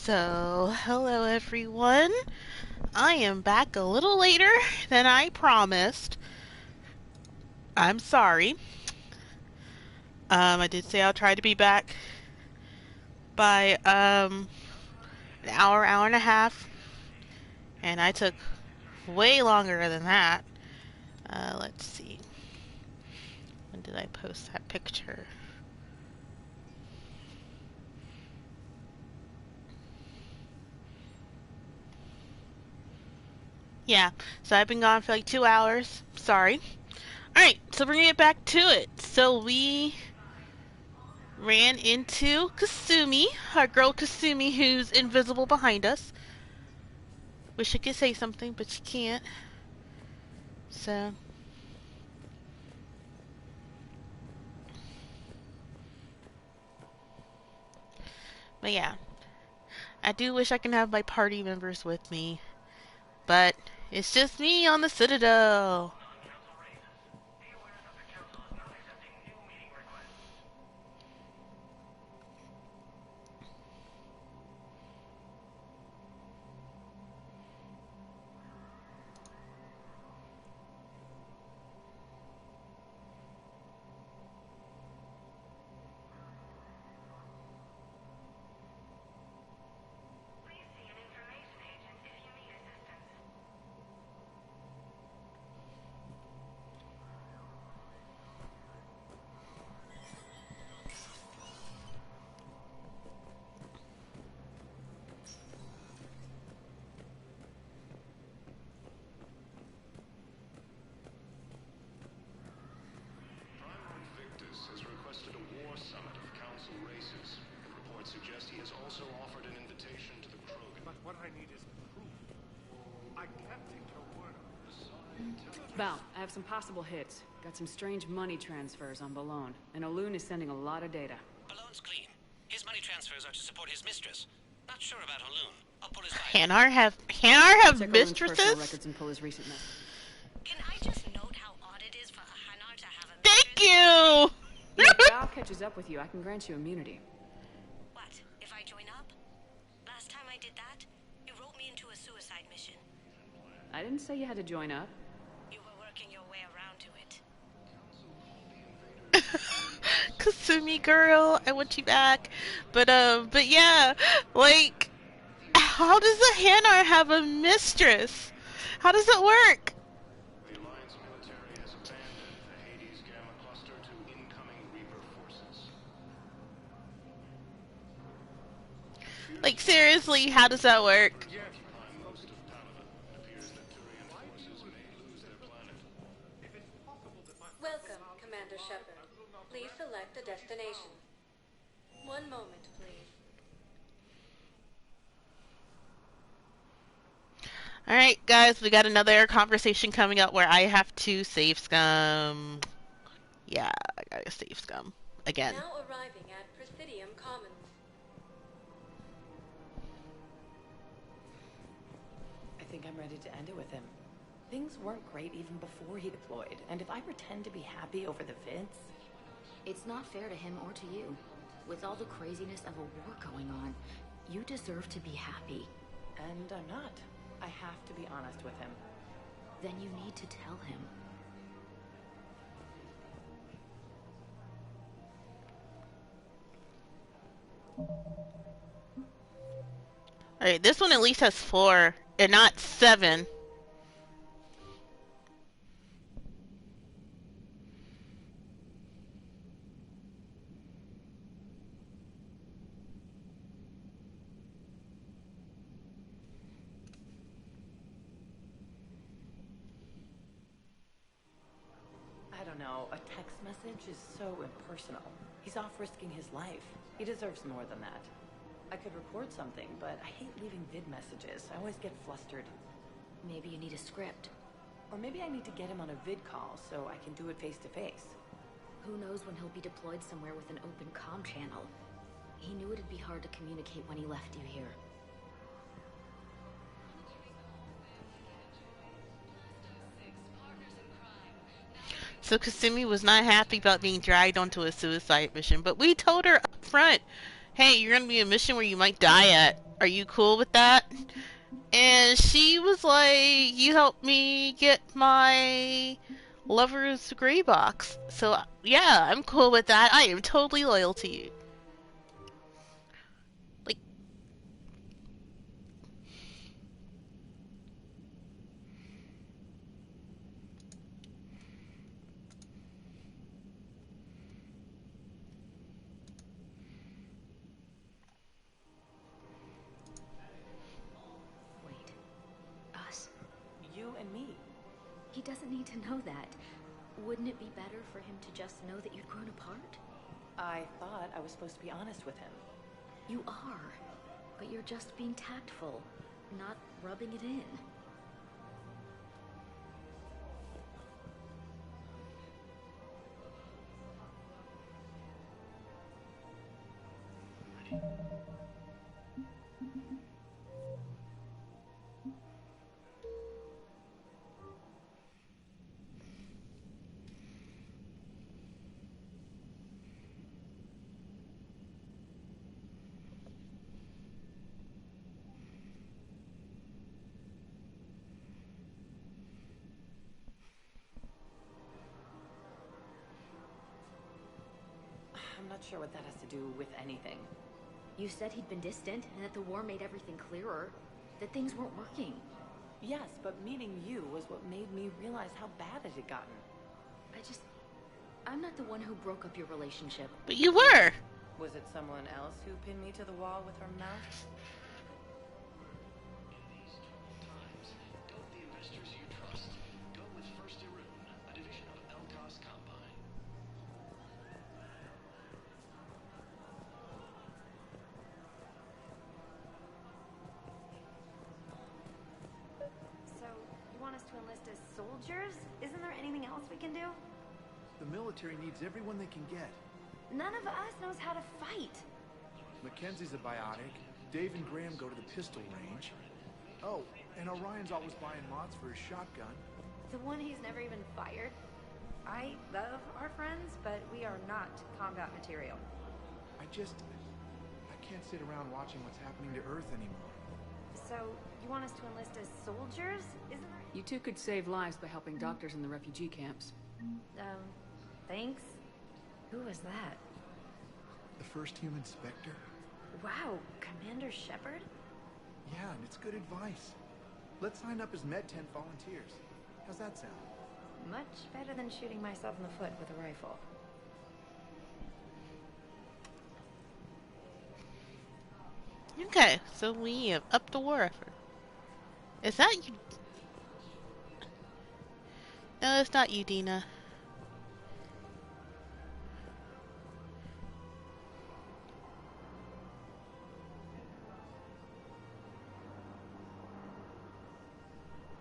So, hello everyone. I am back a little later than I promised. I'm sorry. I did say I'll try to be back by an hour and a half, and I took way longer than that. Let's see. When did I post that picture? Yeah, so I've been gone for like 2 hours. Sorry. Alright, so bringing it back to it. So we ran into Kasumi, our girl Kasumi, who's invisible behind us. Wish she could say something, but she can't. So. But yeah. I do wish I can have my party members with me. But it's just me on the Citadel. Val, I have some possible hits. Got some strange money transfers on Balone, and Elune is sending a lot of data. Balone's clean. His money transfers are to support his mistress. Not sure about Elune. I'll pull his file. Hanar have Check mistresses? personal records and pull his recent mess. Can I just note how odd it is for a Hanar to have a Thank mistress? you! If Val catches up with you, I can grant you immunity. What, if I join up? Last time I did that, you wrote me into a suicide mission. I didn't say you had to join up. You were working your way around to it. Kasumi girl, I want you back. But yeah, like, how does a Hanar have a mistress? How does it work? The Alliance military has abandoned the Hades Gamma cluster to incoming Reaper forces. Like, seriously, how does that work? Occupying most of Paladin, it appears that Turian forces may lose their planet. Welcome, Commander Shepard. Please select a destination. One moment, please. Alright, guys, we got another conversation coming up where I have to save Scum. Yeah, I gotta save Scum. Again. Now arriving at Presidium Commons. I think I'm ready to end it with him. Things weren't great even before he deployed, and if I pretend to be happy over the vids... It's not fair to him or to you. With all the craziness of a war going on, you deserve to be happy. And I'm not. I have to be honest with him. Then you need to tell him. Alright, this one at least has 4, and not 7. I don't know, a text message is so impersonal. He's off risking his life. He deserves more than that. I could record something, but I hate leaving vid messages. I always get flustered. Maybe you need a script. Or maybe I need to get him on a vid call so I can do it face to face. Who knows when he'll be deployed somewhere with an open comm channel. He knew it'd be hard to communicate when he left you here. So Kasumi was not happy about being dragged onto a suicide mission, but we told her up front, hey, you're gonna be a mission where you might die at. Are you cool with that? And she was like, you helped me get my lover's gray box. So, yeah, I'm cool with that. I am totally loyal to you. Like, Wait. Us? You and me. He doesn't need to know that. Wouldn't it be better for him to just know that you'd grown apart? I thought I was supposed to be honest with him. You are. But you're just being tactful, not rubbing it in. I'm not sure what that has to do with anything. You said he'd been distant, and that the war made everything clearer. That things weren't working. Yes, but meeting you was what made me realize how bad it had gotten. I'm not the one who broke up your relationship. but you were. Was it someone else who pinned me to the wall with her mouth? Go with the investors you trust. Go with First Irun, a division of Elkos Combine. So, you want us to enlist as soldiers? Isn't there anything else we can do? The military needs everyone they can get. None of us knows how to fight. Mackenzie's a biotic. Dave and Graham go to the pistol range. Oh, and Orion's always buying mods for his shotgun. The one he's never even fired. I love our friends, but we are not combat material. I can't sit around watching what's happening to Earth anymore. So, you want us to enlist as soldiers? Isn't there... You two could save lives by helping doctors in the refugee camps. Thanks. Who was that? The first human Spectre? Wow, Commander Shepard? Yeah, and it's good advice. Let's sign up as Med-10 volunteers. How's that sound? Much better than shooting myself in the foot with a rifle. Okay, so we have upped the war effort. Is that you? No, it's not you, Dina.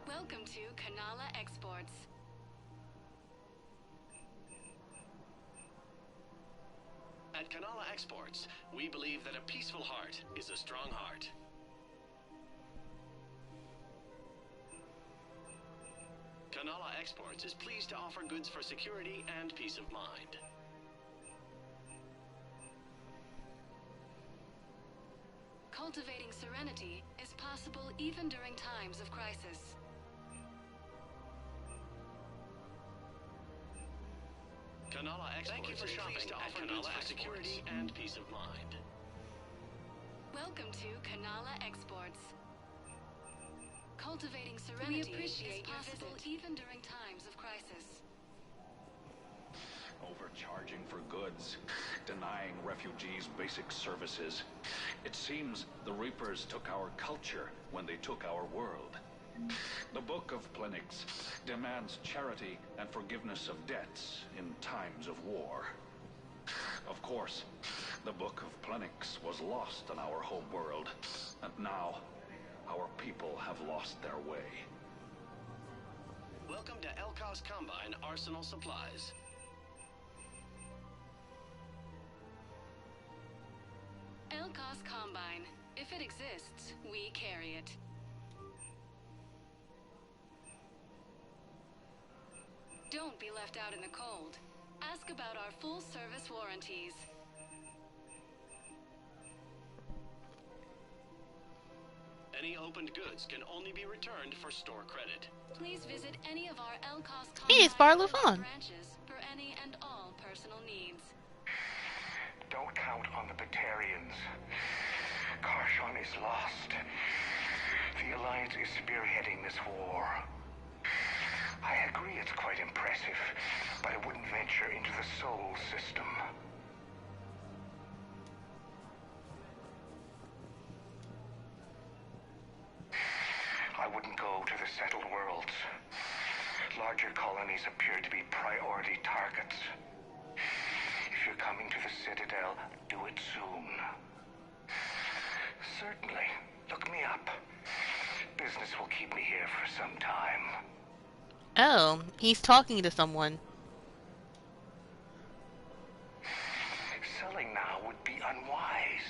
Welcome to Kanala Exports. At Kanala Exports, we believe that a peaceful heart is a strong heart. Kanala Exports is pleased to offer goods for security and peace of mind. Cultivating serenity is possible even during times of crisis. Kanala Exports is pleased to offer goods for security and peace of mind. Welcome to Kanala Exports. Cultivating serenity is possible even during times of crisis. Overcharging for goods, denying refugees basic services. It seems the Reapers took our culture when they took our world. The Book of Plenix demands charity and forgiveness of debts in times of war. Of course, the Book of Plenix was lost on our home world, and now our people have lost their way. Welcome to Elkos Combine Arsenal Supplies. Elkos Combine. If it exists, we carry it. Don't be left out in the cold. Ask about our full-service warranties. Any opened goods can only be returned for store credit. Please visit any of our LCOS Hey, it's Bar Lufon. branches for any and all personal needs. Don't count on the Batarians. Karshon is lost. The Alliance is spearheading this war. I agree it's quite impressive, but I wouldn't venture into the Sol system. I wouldn't go to the settled worlds. Larger colonies appear to be priority targets. If you're coming to the Citadel, do it soon. Certainly. Look me up. Business will keep me here for some time. Oh, he's talking to someone. Selling now would be unwise.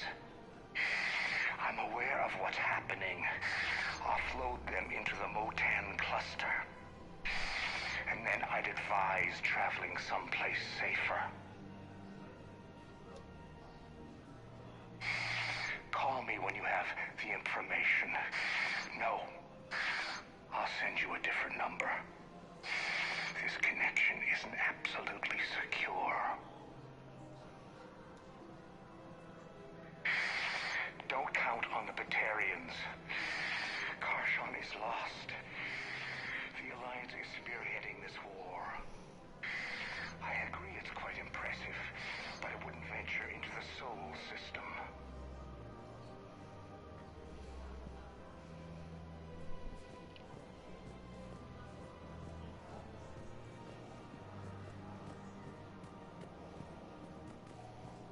I'm aware of what's happening. Offload them into the Motan cluster. And then I'd advise traveling someplace safer. Call me when you have the information. No. I'll send you a different number. This connection isn't absolutely secure. Don't count on the Batarians. Karshon is lost. The Alliance is spearheading this war. I agree it's quite impressive, but I wouldn't venture into the Sol system.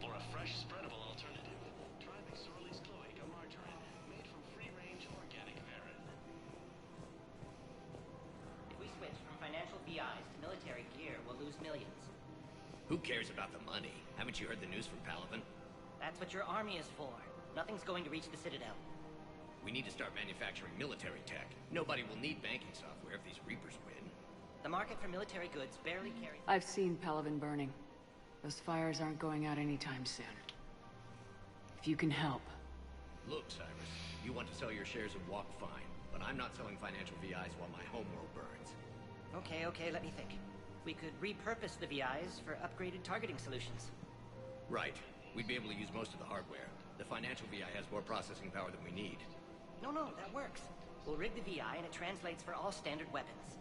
For a fresh, spreadable alternative, try McSorley's Cloaca Margarine, made from free-range organic varin. If we switch from financial VIs to military gear, we'll lose millions. Who cares about the money? Haven't you heard the news from Palaven? That's what your army is for. Nothing's going to reach the Citadel. We need to start manufacturing military tech. Nobody will need banking software if these Reapers win. The market for military goods barely carries... I've seen Palaven burning. Those fires aren't going out anytime soon. If you can help. Look, Cyrus, you want to sell your shares of Walk fine, but I'm not selling financial VIs while my homeworld burns. Okay, let me think. We could repurpose the VIs for upgraded targeting solutions. Right. We'd be able to use most of the hardware. The financial VI has more processing power than we need. No, that works. We'll rig the VI and it translates for all standard weapons.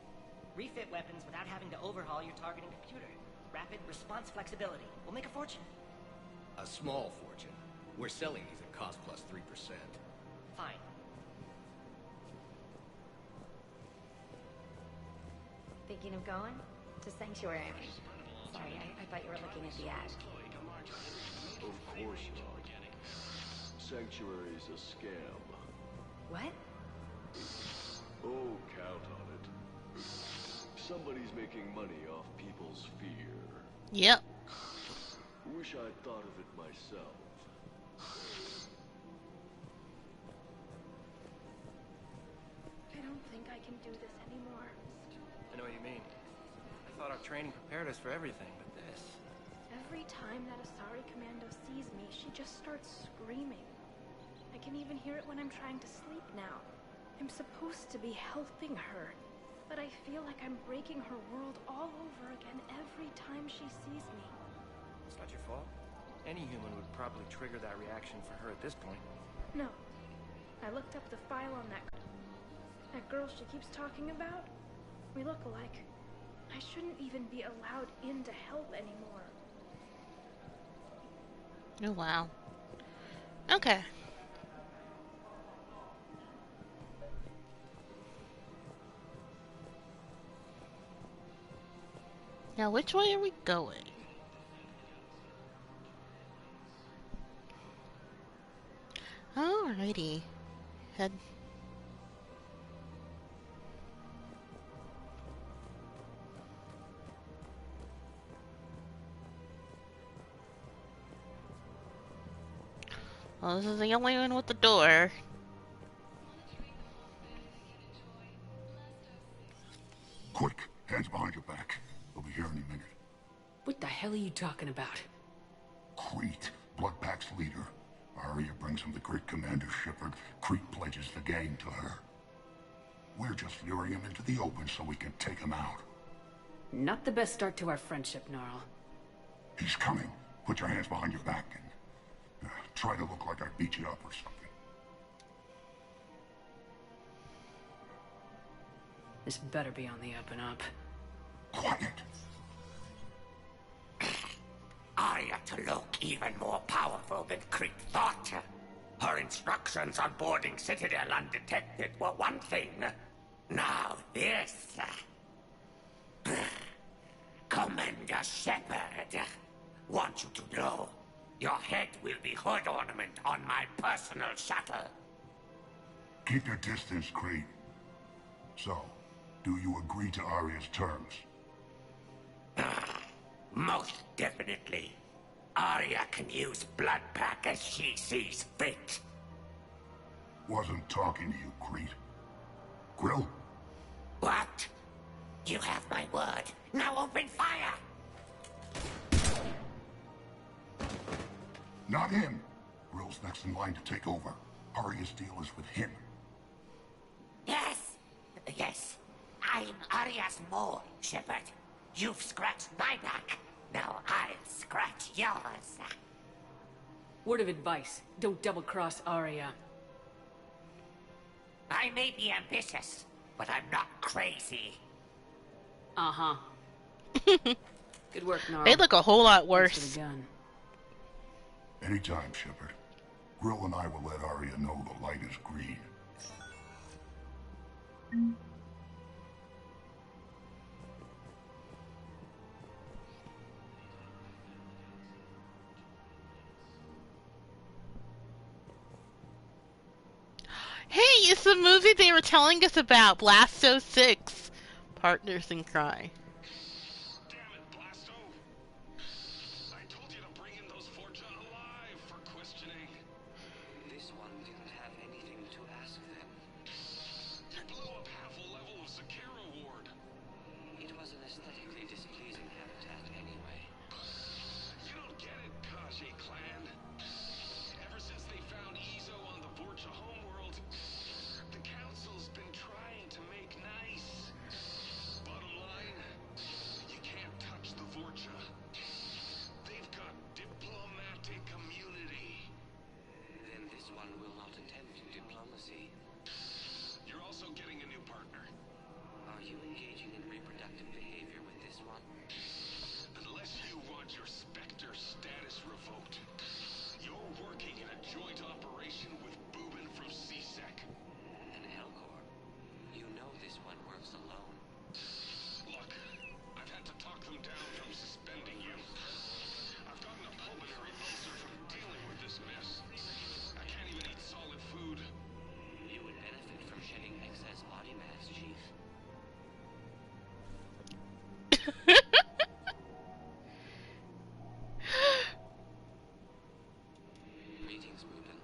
Refit weapons without having to overhaul your targeting computer. Rapid response flexibility. We'll make a fortune. A small fortune. We're selling these at cost plus 3%. Fine. Thinking of going? To Sanctuary, I mean. Sorry, I thought you were looking at the ad. Of course not. Sanctuary's a scam. What? Oh, count on it. Somebody's making money off people's fear. Yep. Wish I'd thought of it myself. I don't think I can do this anymore. I know what you mean. I thought our training prepared us for everything, but this... Every time that Asari Commando sees me, she just starts screaming. I can even hear it when I'm trying to sleep now. I'm supposed to be helping her, but I feel like I'm breaking her world all over again every time she sees me. It's not your fault. Any human would probably trigger that reaction for her at this point. No. I looked up the file on that girl she keeps talking about. We look alike. I shouldn't even be allowed in to help anymore. Oh, wow. Okay. Now, which way are we going? Alrighty. Head. Well, this is the only one with the door. Quick, hands behind your back. We'll be here any minute. What the hell are you talking about? Crete, Bloodpack's leader. Arya brings him the great Commander Shepard. Crete pledges the gang to her. We're just luring him into the open so we can take him out. Not the best start to our friendship, Gnarl. He's coming. Put your hands behind your back and try to look like I beat you up or something. This better be on the up and up. Quiet. Arya to look even more powerful than Crete thought. Her instructions on boarding Citadel undetected were one thing. Now this. Commander Shepard, want you to know, your head will be hood ornament on my personal shuttle. Keep your distance, Crete. So, do you agree to Arya's terms? Most definitely. Arya can use Bloodpack as she sees fit. Wasn't talking to you, Crete. Quill? What? You have my word. Now open fire! Not him. Grill's next in line to take over. Arya's deal is with him. Yes. Yes. I'm Arya's mole, Shepard. You've scratched my back. Now I'll scratch yours. Word of advice, don't double-cross Arya. I may be ambitious, but I'm not crazy. Uh-huh. Good work, Gnarl. They look a whole lot Thanks worse. for the gun. Anytime, Shepard. Grill and I will let Arya know the light is green. Hey, it's the movie they were telling us about, Blasto 6. Partners in Crime. Damn it, Blasto! I told you to bring in those Forja alive for questioning. This one didn't have anything to ask them. You blew up half a level of Zakera Ward. It was an aesthetically displeasing habitat anyway. You don't get it, Kaji clan. Ever since they found Izo on the Vorcha homeworld, the Council's been trying to make nice. Bottom line, you can't touch the Vorcha. They've got diplomatic immunity. Then this one will not attend to diplomacy. You're also getting a new partner. Are you engaging in reproductive behavior with this one? Unless you want your Spectre status revoked, you're working in a joint operation with Boobin from CSEC. An Elcor? You know this one works alone. Look, I've had to talk them down from suspending you. I've gotten a pulmonary ulcer from dealing with this mess. I can't even eat solid food. You would benefit from shedding excess body mass, Chief. Greetings, Boobin.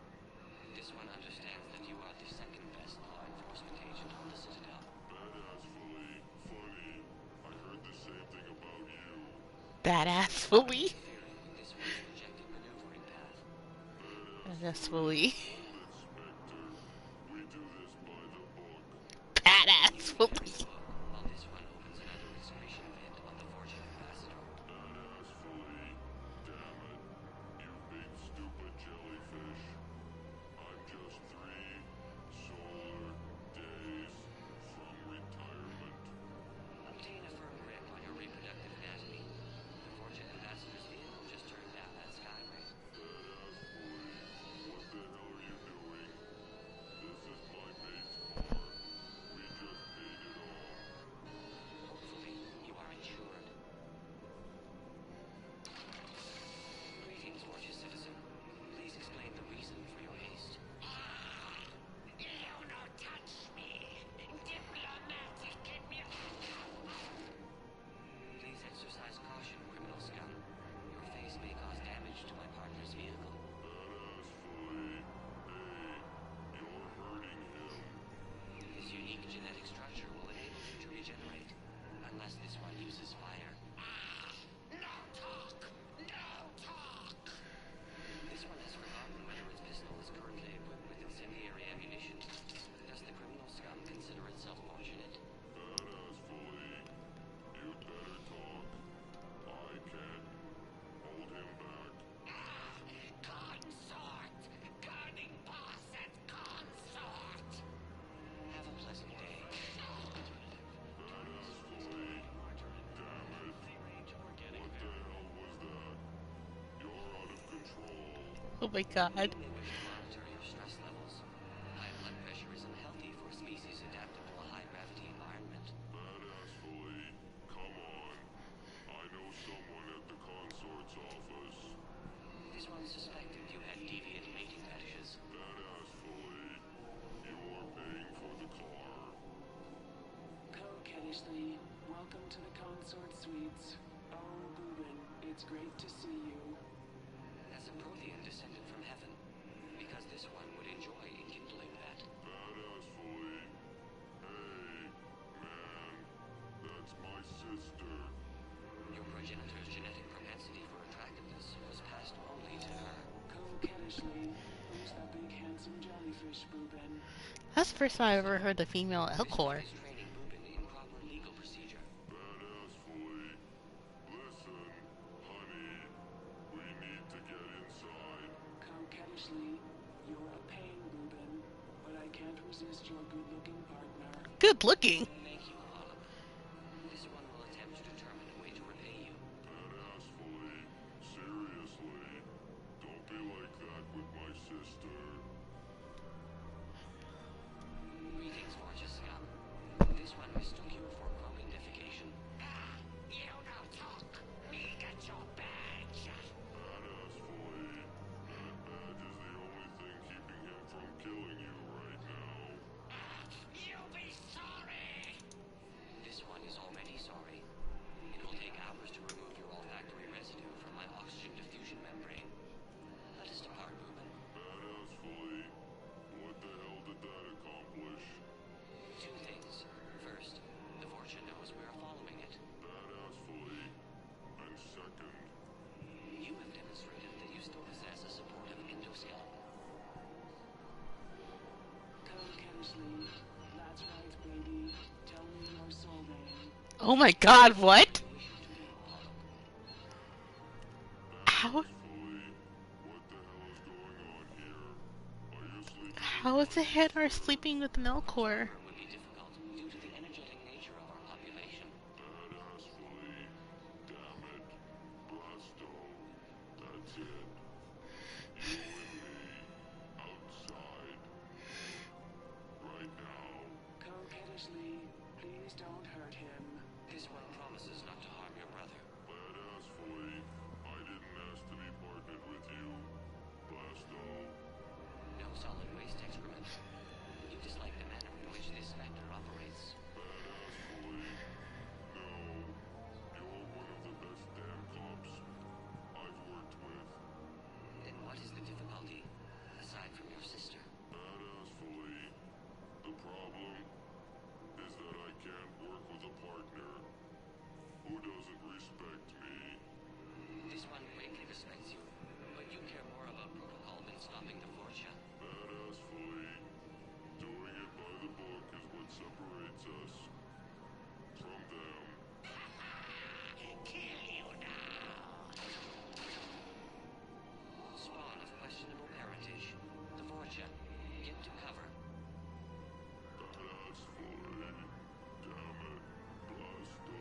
This one understands that you are the second best law enforcement agent on the Citadel. Badassfully funny. I heard the same thing about you. Badassfully. Interfering with this one's projected maneuvering path. Badassfully. We do this by the book. Badassfully. While this one opens another excretion vent on the Fortune Ambassador. Badassfully. Damn it. You big stupid jellyfish. I'm just 3 solar days from retirement. Obtain a firm grip on your reproductive anatomy. The Fortune Ambassador's vehicle just turned down that skyway. Badassfully. What the hell are you doing? This is my mate's car. We just paid it off. Hopefully, you are insured. Greetings, Fortune citizen. Please explain the reason for your haste. You no touch me. Diplomatic, get me. Please exercise caution, criminal scum. Your face may cause damage to my partner's vehicle. Badassfully. Hey, you're hurting him. This unique genetic structure will enable you to regenerate, unless this one uses fire. No talk. No talk. This one has forgotten whether its Oh my god. Monitor your stress levels. High blood pressure is unhealthy for a species adapted to a high-gravity environment. Badass Philippe, come on. I know someone at the consort's office. This one suspected you had deviant mating fetishes. Badass Philippe, you are paying for the car. Kennishley, welcome to the consort suites. Oh, Boobin, it's great to see you. As a Prothean descended from heaven, because this one would enjoy enkindling that. Badass Philippe. Hey, man, that's my sister. Your progenitor's genetic propensity for attractiveness was passed only to her. Kennishley, who's that big handsome jellyfish, Boobin? That's the first time I've ever heard the female Elcor. Training Boobin in proper legal procedure. Badass Philippe. Listen, honey, we need to get inside. Kennishley, you're a pain, Boobin, but I can't resist your good-looking partner. Good looking. Thank you, Harlem. This one will attempt to determine a way to repay you. Badass Philippe. Seriously, don't be like that with my sister. Greetings, gorgeous scum. This one mistook you for growing defecation. You don't talk. Me get your badge. Badass Philippe. That badge is the only thing keeping him from killing you right now. You'll be sorry. This one is already sorry. It will take hours to remove your olfactory residue from my oxygen diffusion membrane. Let us depart, Boobin. Badass Philippe. What the hell did that accomplish? Two things. First, the Fortune knows we are following it. Badass Philippe. And second, You have demonstrated that you still possess a supportive endoskeleton. Kennishley, that's right, baby. Tell me your soul name. Oh my god, what? How? Philippe, what the hell is going on here? Are you sleeping? How is the Hanar sleeping with an Elcor? Would be difficult due to the energetic nature of our population. Badass Philippe. Damn it. Blasto. That's it. You and me. Outside. Right now. Kennishley, please don't hurt him. This one promises not to harm your brother. Badass Philippe. I didn't ask to be partnered with you. Blasto. No solid waste excrement. You dislike the manner in which this specter operates. Badass Philippe. No. You're one of the best damn cops I've worked with. Then what is the difficulty, aside from your sister? Badass Philippe. The problem is that I can't work with a partner who doesn't respect me. This one greatly respects you, but you care more about protocol than stopping the Fortia. Badass Philippe. Doing it by the book is what separates us from them. Kill you now. Spawn of questionable parentage. The Fortia. Get to cover. Badass Philippe. Damn it. Blasto.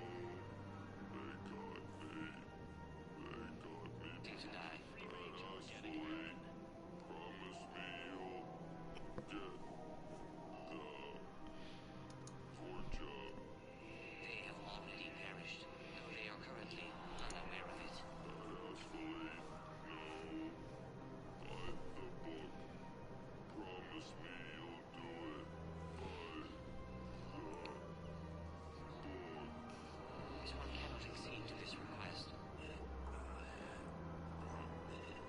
They got me. They got me. Need to die. Badass Philippe. Promise me you'll get the Forja. They have already perished, though they are currently unaware of it. Badass Philippe. No. By the book. Promise me you'll do it. By the book. This one cannot accede to this request. Badass Philippe.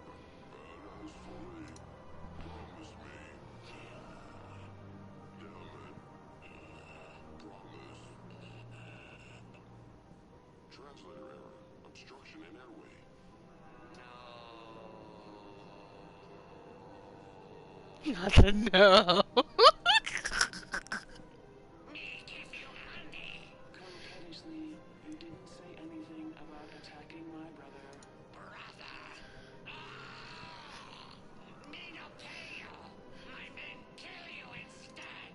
Promise me. Damn it. Promise. Translator error. Obstruction in airway. Not a no. Kennishley, you didn't say anything about attacking my brother. Me no pay you. My men kill you instead.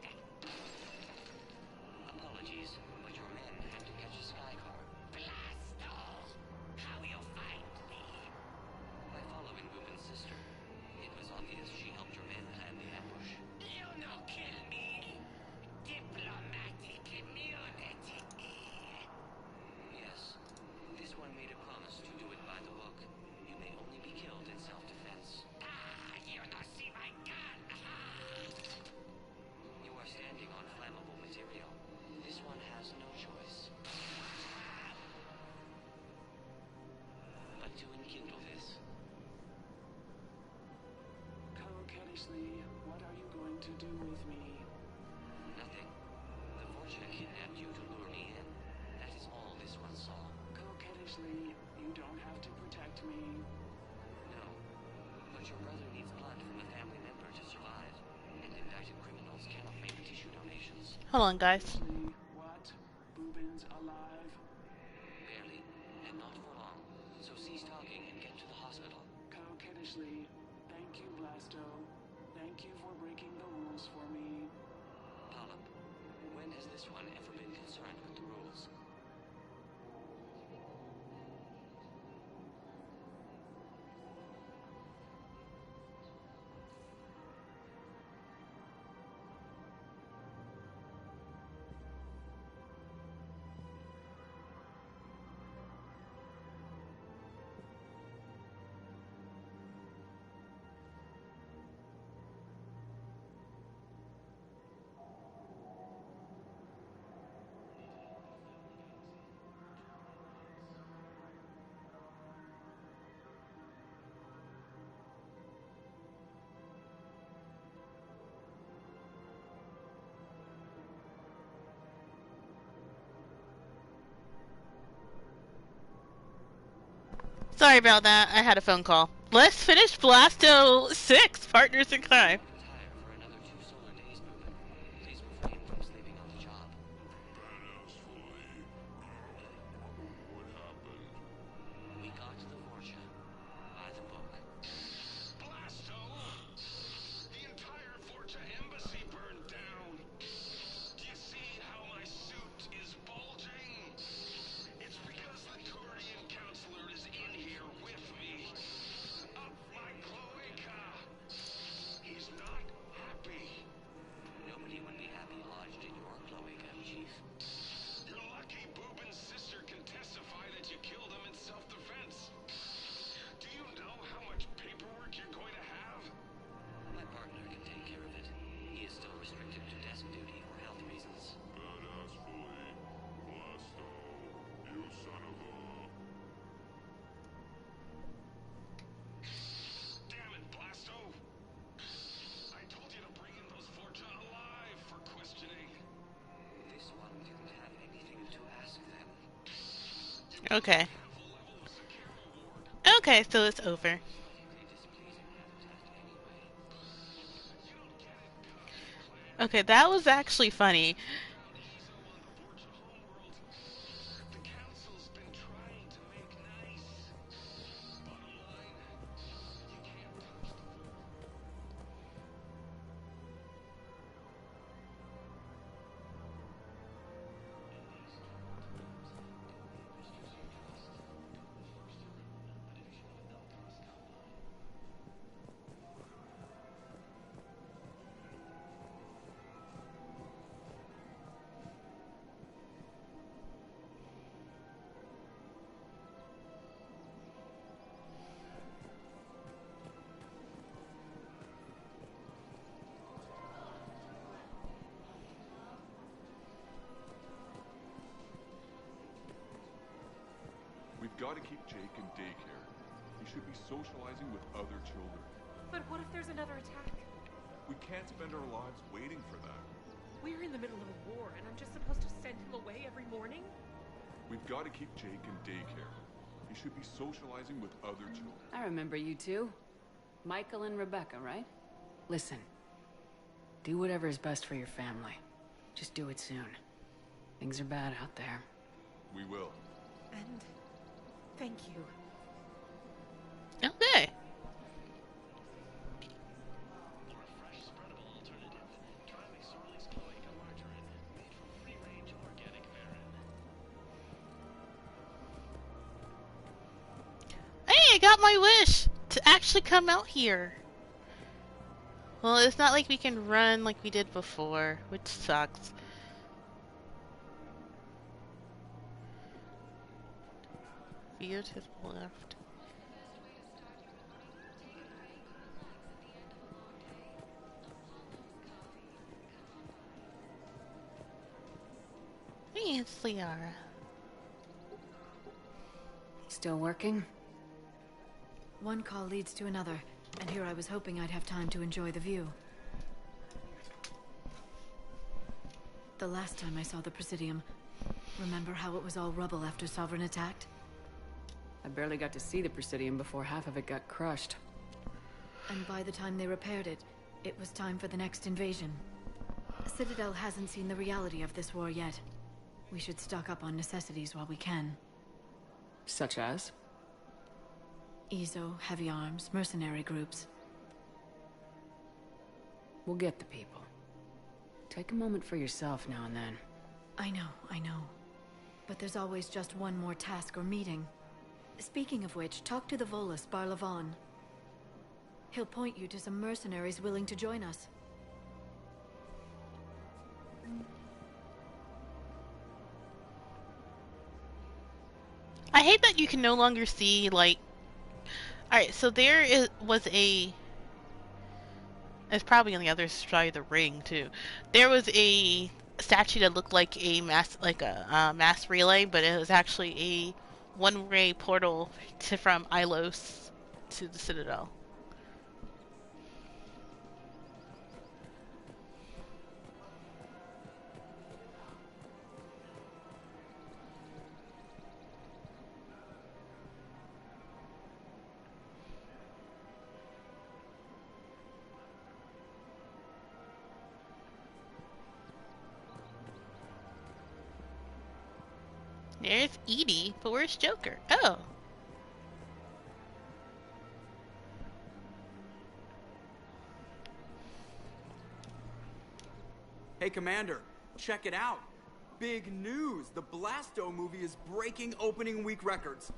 Apologies, but your men had to catch a skycar. Blasto. How you find me? By following Boobin's sister. But your brother needs blood from a family member to survive, and indicted criminals cannot make tissue donations. Hold on, guys. What? Boobin's alive? Barely, and not for long. So cease talking and get to the hospital. Coquettishly. Thank you, Blasto. Thank you for breaking the rules for me. Polyp, when has this one ever been concerned with the rules? Sorry about that. I had a phone call. Let's finish Blasto 6, Partners in Crime. For another 2 solar days, Boobin. Please refrain from sleeping on the job. Badass fully. What happened? We got to the Vorcha. By the book. Blasto! The entire Vorcha embassy burned down. Do you see how my suit is bulging? It's because the Turian counselor is in here with me. Up my cloaca. He's not happy. Nobody would be happy lodged in your cloaca, Chief. You're lucky Boobin's sister can testify that you killed him in self-defense. Do you know how much paperwork you're going to have? My partner can take care of it. He is still restricted to desk duty for health reasons. Badass fully. Blasto. You son of a... Damn it, Blasto! I told you to bring in those Vorcha alive for questioning. This one didn't have anything to ask them. Okay. Okay, so it's over. Okay, that was actually funny. The council's been trying to make nice. Bottom line, you can't touch the We've got to keep Jake in daycare. He should be socializing with other children. But what if there's another attack? We can't spend our lives waiting for that. We're in the middle of a war, and I'm just supposed to send him away every morning? We've got to keep Jake in daycare. He should be socializing with other children. I remember you two. Michael and Rebecca, right? Listen. Do whatever is best for your family. Just do it soon. Things are bad out there. We will. And thank you. Okay. For a fresh, spreadable alternative, try McSorley's Cloaca Margarine, made from free-range organic marine. Hey, I got my wish to actually come out here. Well, it's not like we can run like we did before, which sucks. Veer to the left. Hey, it's Liara. Still working? One call leads to another, and here I was hoping I'd have time to enjoy the view. The last time I saw the Presidium, remember how it was all rubble after Sovereign attacked? I barely got to see the Presidium before half of it got crushed. And by the time they repaired it, it was time for the next invasion. Citadel hasn't seen the reality of this war yet. We should stock up on necessities while we can. Such as? Ezo, heavy arms, mercenary groups. We'll get the people. Take a moment for yourself now and then. I know. But there's always just one more task or meeting. Speaking of which, talk to the Volus, Barlavan. He'll point you to some mercenaries willing to join us. I hate that you can no longer see, like... Alright, so was a... It's probably on the other side of the ring, too. There was a statue that looked like a mass relay, but it was actually a one-way portal from Ilos to the Citadel. There's Edie, but where's Joker? Oh. Hey, Commander, check it out. Big news! The Blasto movie is breaking opening week records.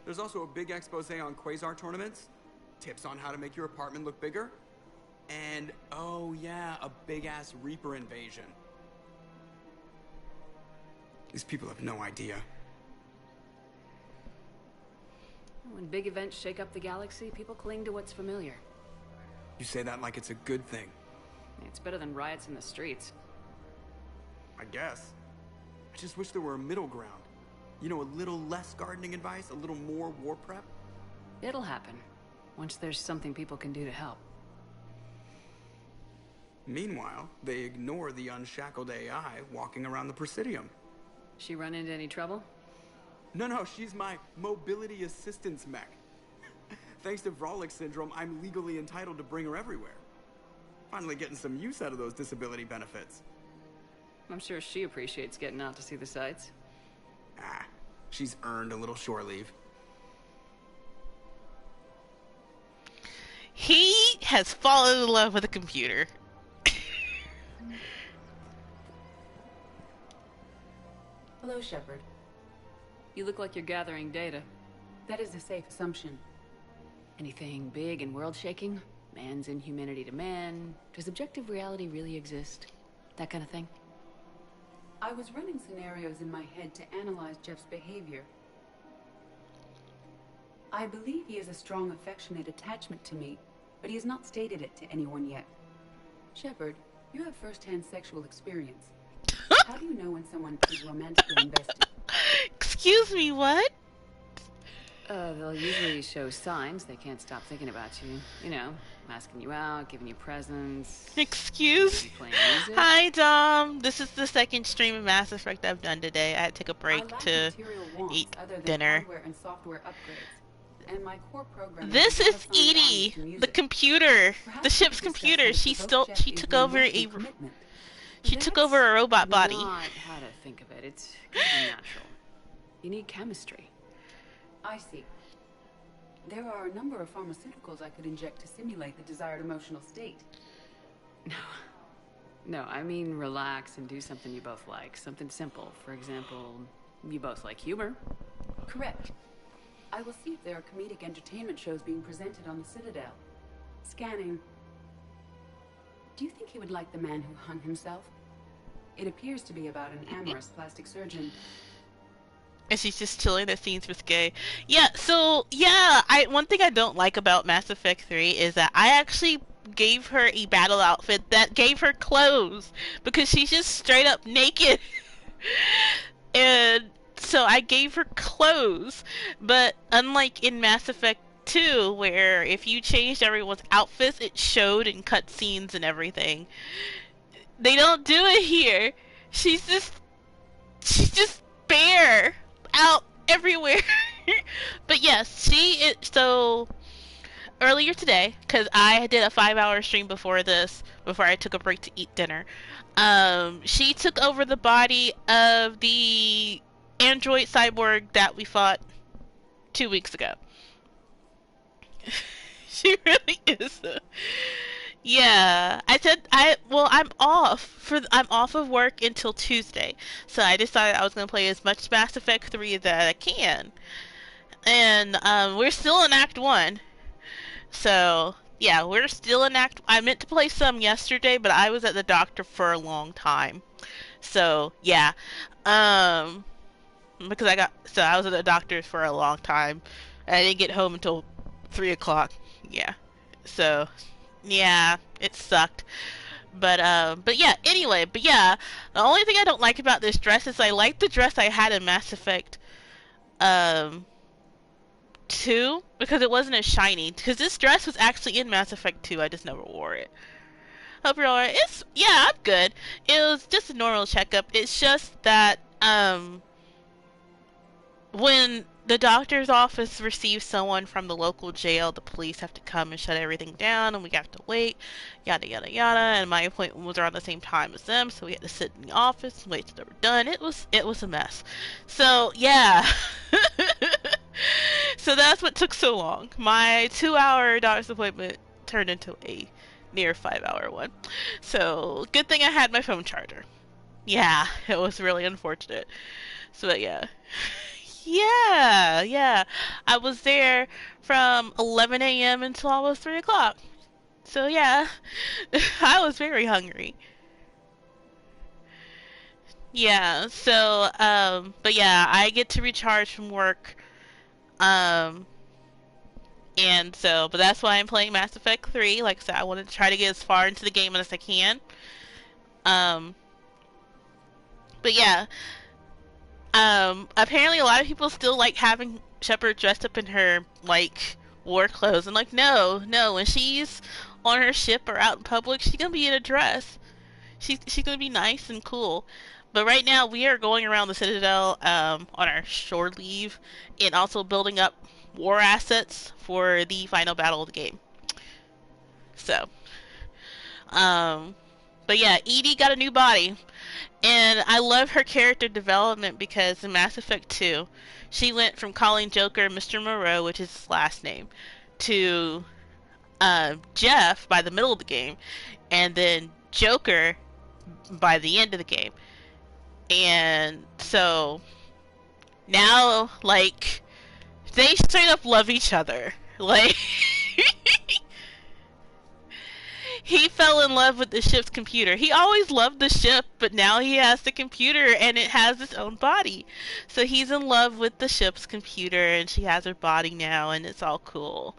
There's also a big expose on Quasar tournaments, tips on how to make your apartment look bigger, and, oh yeah, a big-ass Reaper invasion. These people have no idea. When big events shake up the galaxy, people cling to what's familiar. You say that like it's a good thing. It's better than riots in the streets. I guess. I just wish there were a middle ground. You know, a little less gardening advice, a little more war prep. It'll happen, once there's something people can do to help. Meanwhile, they ignore the unshackled AI walking around the Presidium. She run into any trouble? No, she's my mobility assistance mech. Thanks to Vrolic syndrome, I'm legally entitled to bring her everywhere. Finally getting some use out of those disability benefits. I'm sure she appreciates getting out to see the sights. Ah, she's earned a little shore leave. He has fallen in love with a computer. Hello, Shepard. You look like you're gathering data. That is a safe assumption. Anything big and world-shaking? Man's inhumanity to man? Does objective reality really exist? That kind of thing? I was running scenarios in my head to analyze Jeff's behavior. I believe he has a strong affectionate attachment to me, but he has not stated it to anyone yet. Shepard, you have first-hand sexual experience. How do you know when someone is romantically invested? Excuse me, what? They'll usually show signs they can't stop thinking about you. You know, asking you out, giving you presents. Excuse? Hi, Dom. This is the second stream of Mass Effect I've done today. I had to take a break to eat dinner. And software upgrades. And my core program this is Edie, the computer, the ship's computer. She took over a robot body. Not how to think of it. It's gotta be natural. You need chemistry. I see. There are a number of pharmaceuticals I could inject to simulate the desired emotional state. No, I mean relax and do something you both like. Something simple. For example, you both like humor. Correct. I will see if there are comedic entertainment shows being presented on the Citadel. Scanning. Do you think he would like The Man Who Hung Himself? It appears to be about an amorous plastic surgeon. And she's just chilling. That scene's risque. Yeah, so, yeah, one thing I don't like about Mass Effect 3 is that I actually gave her a battle outfit that gave her clothes, because she's just straight up naked. And so I gave her clothes, but unlike in Mass Effect 2, where if you changed everyone's outfits, it showed in cutscenes and everything, they don't do it here. She's just bare out everywhere. But yes, so earlier today, because I did a 5-hour stream before this, before I took a break to eat dinner. She took over the body of the android cyborg that we fought 2 weeks ago. She really is. Yeah, I'm off of work until Tuesday, so I decided I was gonna play as much Mass Effect 3 that I can, and we're still in Act 1, so yeah, we're still in Act. I meant to play some yesterday, but I was at the doctor for a long time, so yeah, because I was at the doctor's for a long time, and I didn't get home until 3 o'clock. Yeah, so. Yeah, it sucked. But yeah, anyway, the only thing I don't like about this dress is I like the dress I had in Mass Effect 2 because it wasn't as shiny. Because this dress was actually in Mass Effect 2, I just never wore it. Hope you're alright. I'm good. It was just a normal checkup. It's just that when the doctor's office receives someone from the local jail, the police have to come and shut everything down, and we have to wait, yada yada yada, and my appointment was around the same time as them, so we had to sit in the office and wait till they were done. It was a mess. So yeah. So that's what took so long. My 2-hour doctor's appointment turned into a near 5-hour one. So good thing I had my phone charger. Yeah, it was really unfortunate. So but yeah. Yeah. I was there from 11 a.m. until almost 3 o'clock. So yeah, I was very hungry. Yeah, so, but yeah, I get to recharge from work, and so, but that's why I'm playing Mass Effect 3. Like I said, I want to try to get as far into the game as I can. But yeah. Apparently a lot of people still like having Shepard dressed up in her, like, war clothes. And like, no, when she's on her ship or out in public, she's gonna be in a dress. She's gonna be nice and cool. But right now, we are going around the Citadel, on our shore leave, and also building up war assets for the final battle of the game. So, but yeah, EDI got a new body. And I love her character development because in Mass Effect 2, she went from calling Joker Mr. Moreau, which is his last name, to Jeff by the middle of the game, and then Joker by the end of the game. And so now, like, they straight up love each other. Like, he fell in love with the ship's computer. He always loved the ship, but now he has the computer and it has its own body. So he's in love with the ship's computer and she has her body now and it's all cool.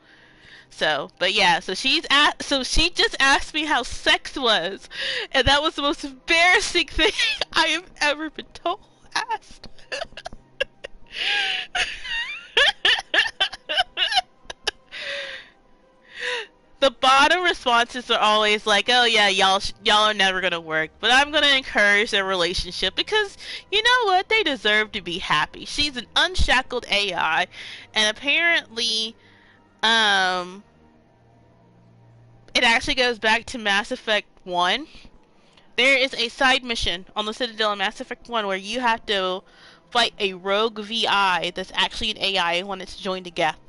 So, but yeah, so she just asked me how sex was, and that was the most embarrassing thing I have ever been asked. The bottom responses are always like, oh yeah, y'all are never gonna work, but I'm gonna encourage their relationship because you know what, they deserve to be happy. She's an unshackled AI, and apparently it actually goes back to Mass Effect 1. There is a side mission on the Citadel in Mass Effect 1 where you have to fight a rogue VI that's actually an AI when it's joined to Geth.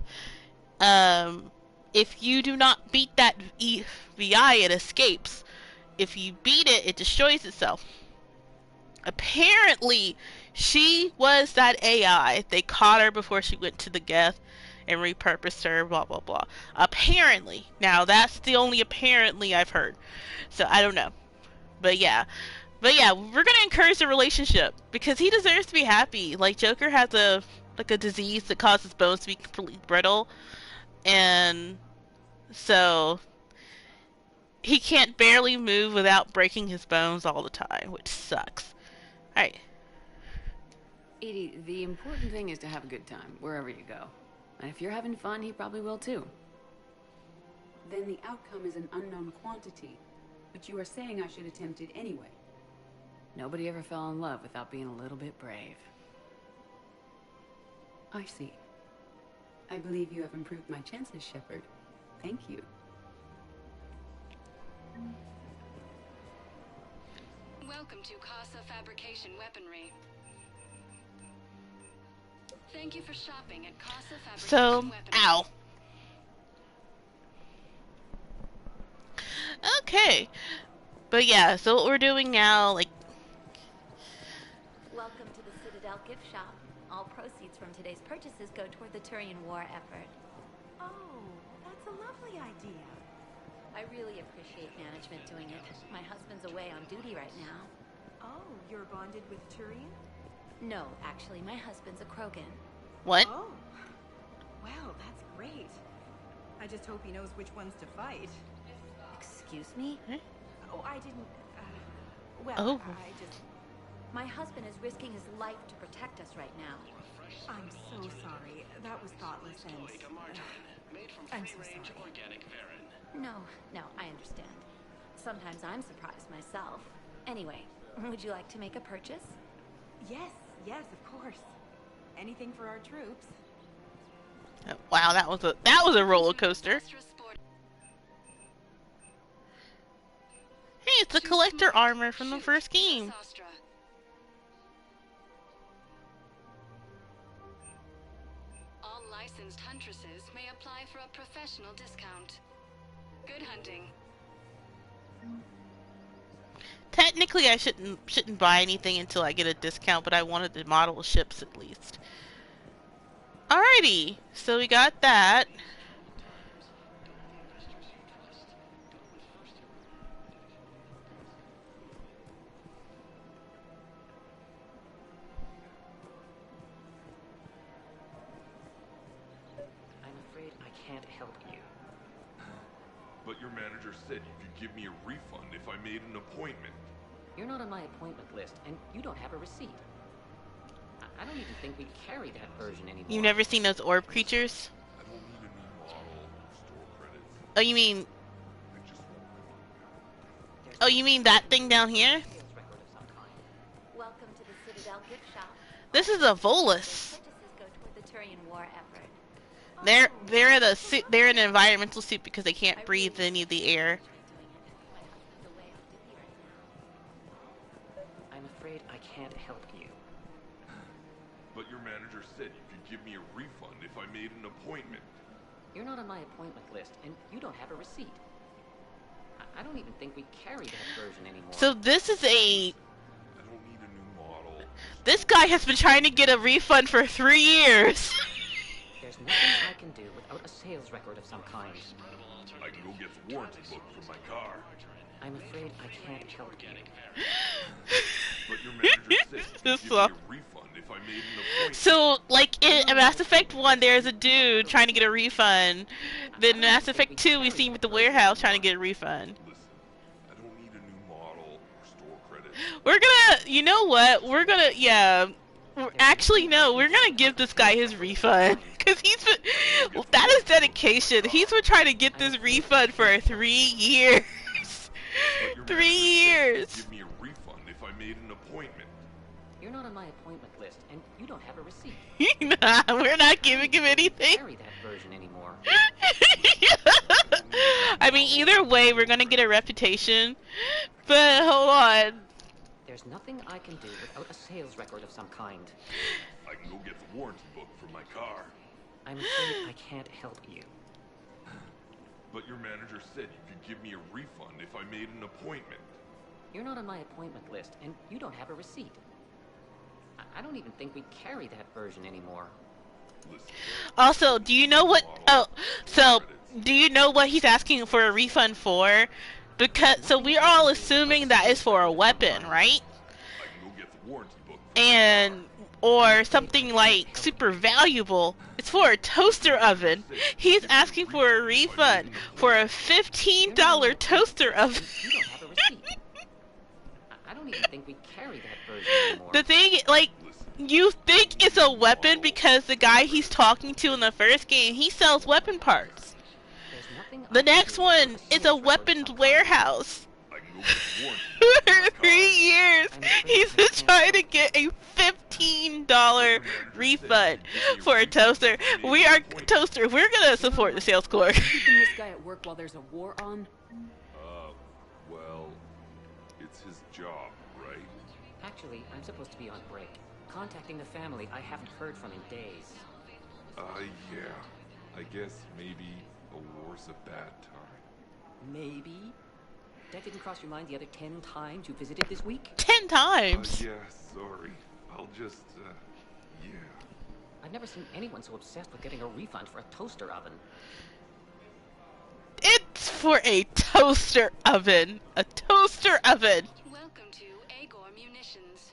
If you do not beat that VI, it escapes. If you beat it, it destroys itself. Apparently, she was that AI. They caught her before she went to the Geth and repurposed her, blah, blah, blah. Apparently. Now, that's the only apparently I've heard. So, I don't know. But yeah, we're gonna encourage the relationship because he deserves to be happy. Like, Joker has a disease that causes bones to be completely brittle, and so he can't barely move without breaking his bones all the time, which sucks. Alright. EDI, the important thing is to have a good time, wherever you go. And if you're having fun, he probably will too. Then the outcome is an unknown quantity. But you are saying I should attempt it anyway. Nobody ever fell in love without being a little bit brave. I see. I believe you have improved my chances, Shepard. Thank you. Welcome to Casa Fabrication Weaponry. Thank you for shopping at Casa Fabrication So, Weaponry. ow. Okay. But yeah, so what we're doing now, like... Welcome to the Citadel gift shop. All proceeds from today's purchases go toward the Turian war effort. Oh, that's a lovely idea. I really appreciate management doing it. My husband's away on duty right now. Oh, you're bonded with Turian? No, actually, my husband's a Krogan. What? Oh. Well, that's great. I just hope he knows which ones to fight. Excuse me? Oh, I didn't... well, Oh. I just... My husband is risking his life to protect us right now. I'm so sorry. That was thoughtless and... I'm so sorry. No, I understand. Sometimes I'm surprised myself. Anyway, would you like to make a purchase? Yes, of course. Anything for our troops. Wow, that was a roller coaster. Hey, it's the collector armor from the first game. All licensed huntresses may apply for a professional discount. Good hunting. Technically, I shouldn't buy anything until I get a discount, but I wanted to model ships at least. Alrighty, so we got that. I'm afraid I can't help you. But your manager said you could give me a refund if I made an appointment. You're not on my appointment list, and you don't have a receipt. I don't even think we carry that version anymore. You've never seen those orb creatures? I don't need a new model or store credits. Oh, you mean... I just want Oh, you mean that thing down here? Welcome to the Citadel gift shop. This is a Volus. Purchases go toward the Turian war effort. They're in an environmental suit because they can't breathe any of the air. I'm afraid I can't help you. But your manager said you could give me a refund if I made an appointment. You're not on my appointment list, and you don't have a receipt. I don't even think we carry that version anymore. So this is a... I don't need a new model. This guy has been trying to get a refund for 3 years. There's nothing I can do without a sales record of some kind. I can go get the warranty book from my car. I'm afraid I can't help you. But your manager said you could give me a refund if I made an appointment. So, like, in Mass Effect 1, there's a dude trying to get a refund. Then in Mass Effect 2, we see him at the warehouse trying to get a refund. Listen, I don't need a new model or store credits. We're gonna... You know what? We're gonna... Yeah... Actually, no, we're gonna give this guy his refund. Because he's been... Well, that is dedication. He's been trying to get this refund for 3 years. 3 years. Give me a refund if I made an appointment. You're not on my appointment list, and you don't have a receipt. Nah, we're not giving him anything. Carry that version anymore. I mean, either way, we're gonna get a reputation. But hold on. There's nothing I can do without a sales record of some kind. I can go get the warranty book from my car. I'm afraid I can't help you. But your manager said you could give me a refund if I made an appointment. You're not on my appointment list, and you don't have a receipt. I don't even think we carry that version anymore. Listen, Also, do you know what... Oh, so, do you know what he's asking for a refund for? Because, so we're all assuming that is for a weapon, right? I can go get the warranty book. And... Or something like super valuable. It's for a toaster oven. He's asking for a refund for a $15 toaster oven. You don't have a receipt. I don't even think we carry that version anymore. The thing, like, you think it's a weapon because the guy he's talking to in the first game, he sells weapon parts. The next one is a weapons warehouse. I can go go get a warranty. For 3 years, he's been trying to get a $15 refund for a toaster. We're gonna support the sales clerk. Keeping this guy at work while there's a war on? Well, it's his job, right? Actually, I'm supposed to be on break. Contacting the family I haven't heard from in days. Yeah. I guess maybe a war's a bad time. Maybe? That didn't cross your mind the other 10 times you visited this week? 10 times? Yeah, sorry. I'll just, yeah. I've never seen anyone so obsessed with getting a refund for a toaster oven. It's for a toaster oven. A toaster oven. Welcome to Agor Munitions.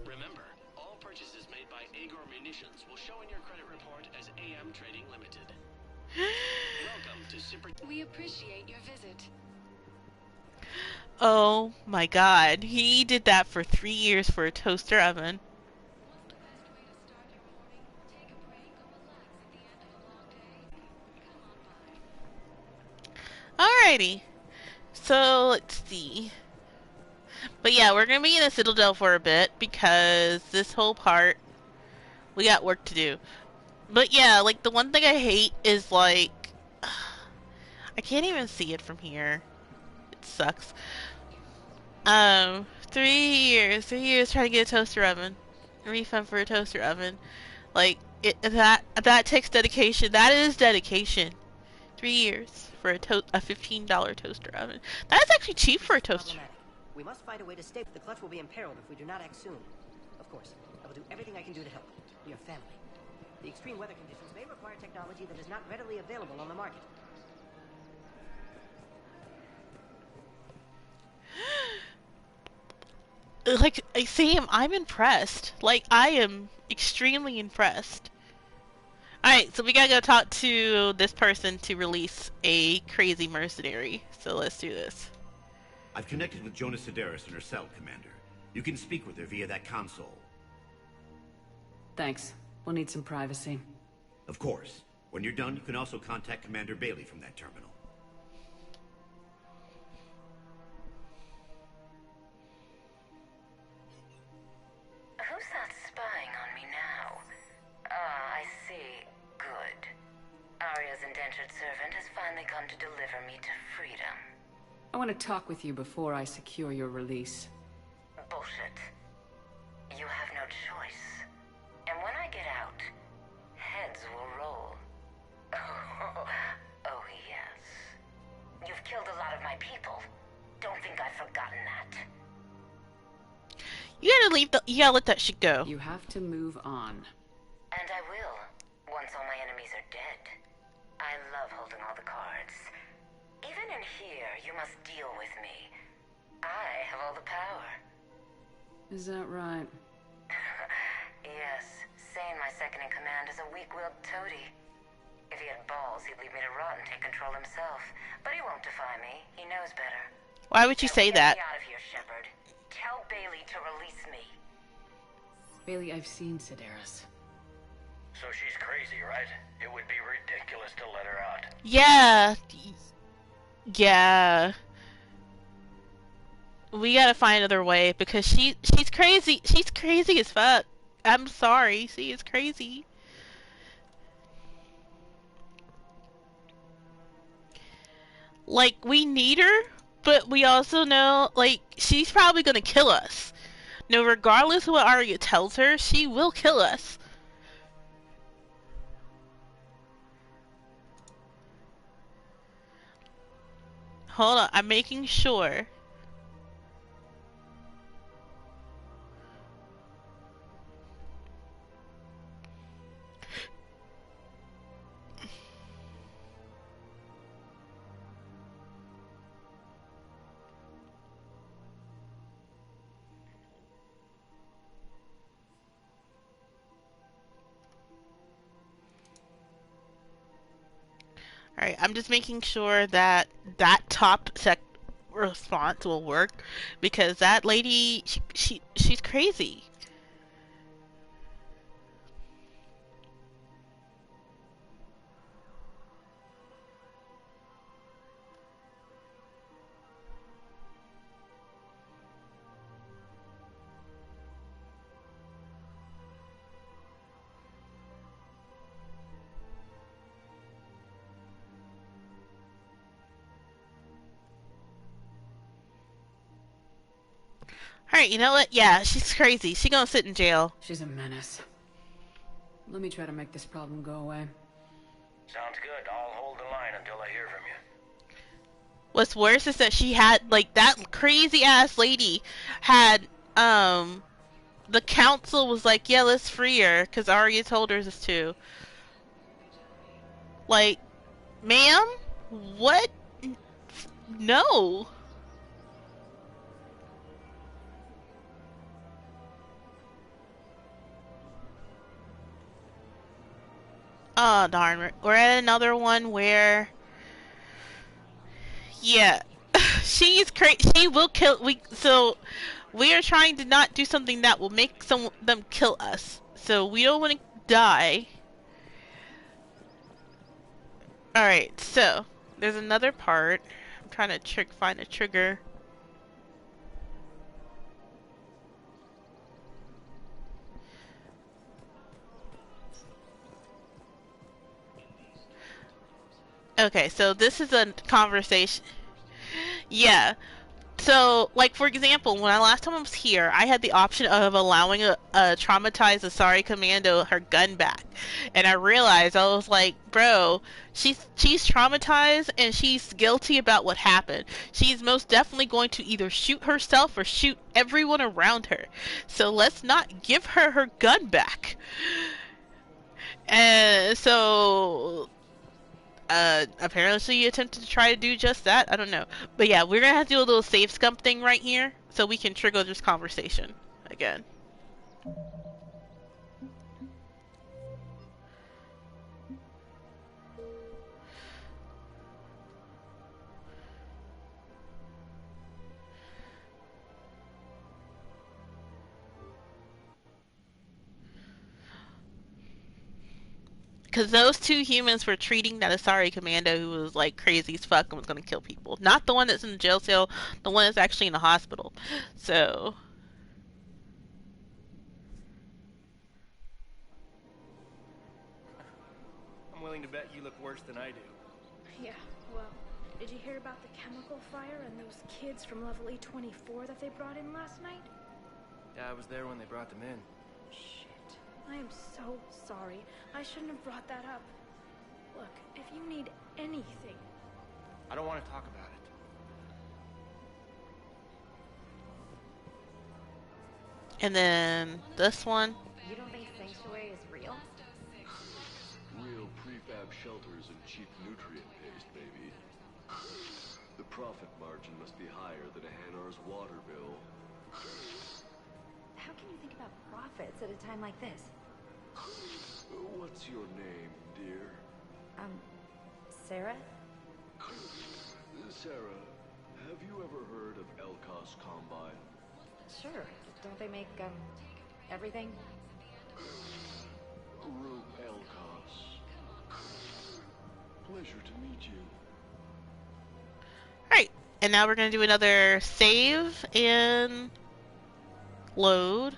Remember, all purchases made by Agor Munitions will show in your credit report as AM Trading Limited. Welcome to Super... We appreciate your visit. Oh my god. He did that for 3 years for a toaster oven. Alrighty. So, let's see. But yeah, we're gonna be in a Citadel for a bit because this whole part, we got work to do. But yeah, like, the one thing I hate is, like, I can't even see it from here. It sucks. 3 years trying to get a toaster oven. A refund for a toaster oven. Like, that takes dedication. That is dedication. 3 years for a $15 toaster oven. That's actually cheap for a toaster. We must find a way to stay. The clutch will be imperiled if we do not act soon. Of course, I will do everything I can do to help. We are family. The extreme weather conditions may require technology that is not readily available on the market. Like, Sam, I'm impressed. Like, I am extremely impressed. Alright, so we gotta go talk to this person to release a crazy mercenary. So let's do this. I've connected with Jonas Sedaris in her cell, Commander. You can speak with her via that console. Thanks. We'll need some privacy. Of course. When you're done, you can also contact Commander Bailey from that terminal. Who's that spying on me now? Ah, I see. Good. Arya's indentured servant has finally come to deliver me to freedom. I want to talk with you before I secure your release. Bullshit. You have no choice. And when I get out, heads will roll. Oh, yes. You've killed a lot of my people. Don't think I've forgotten that. You gotta let that shit go. You have to move on. And I will, once all my enemies are dead. I love holding all the cards. Even in here, you must deal with me. I have all the power. Is that right? Yes, Sane, my second-in-command, is a weak-willed toady. If he had balls, he'd leave me to rot and take control himself. But he won't defy me. He knows better. Why would you say that? Get me out of here, Shepard. Tell Bailey to release me. Bailey, I've seen Sedaris. So she's crazy, right? It would be ridiculous to let her out. Yeah. Yeah. We gotta find another way because she's crazy. She's crazy as fuck. I'm sorry. She is crazy. Like, we need her, but we also know, like, she's probably gonna kill us. No, regardless of what Arya tells her, she will kill us. Hold on, I'm making sure. Alright, I'm just making sure that that top response will work because that lady, she's crazy. Alright, you know what? Yeah, she's crazy. She gonna sit in jail. She's a menace. Let me try to make this problem go away. Sounds good. I'll hold the line until I hear from you. What's worse is that she had, like, that crazy ass lady had, the council was like, yeah, let's free her, because Arya told her this too. Like, ma'am? What? No. Oh, darn. We're at another one where... Yeah. She's crazy. She will kill... So, we are trying to not do something that will make them kill us. So, we don't want to die. Alright, so... There's another part. I'm trying to find a trigger. Okay, so this is a conversation. Yeah. So, like, for example, when last time I was here, I had the option of allowing a traumatized Asari commando her gun back. And I realized, I was like, bro, she's traumatized and she's guilty about what happened. She's most definitely going to either shoot herself or shoot everyone around her. So let's not give her her gun back. And so... apparently she attempted to try to do just that. I don't know. But yeah, we're gonna have to do a little save scum thing right here so we can trigger this conversation again. Because those two humans were treating that Asari commando who was like crazy as fuck and was going to kill people. Not the one that's in the jail cell, the one that's actually in the hospital. So... I'm willing to bet you look worse than I do. Yeah, well, did you hear about the chemical fire and those kids from level E24 that they brought in last night? Yeah, I was there when they brought them in. I am so sorry. I shouldn't have brought that up. Look, if you need anything... I don't want to talk about it. And then this one. You don't think Sanctuary is real? Real prefab shelters and cheap nutrient paste, baby. The profit margin must be higher than a Hanar's water bill. How can you think about profits at a time like this? What's your name, dear? Sarah? Sarah, have you ever heard of Elkos Combine? Sure. Don't they make, everything? Rube Elkos. Pleasure to meet you. Alright, and now we're going to do another save and load.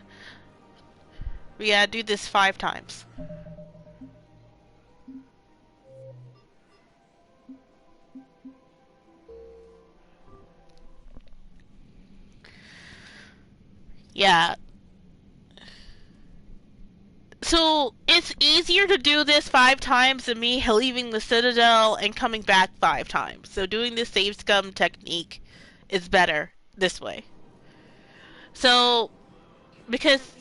We gotta do this 5 times. Yeah. So, it's easier to do this 5 times than me leaving the Citadel and coming back 5 times. So doing this save scum technique is better this way. So, because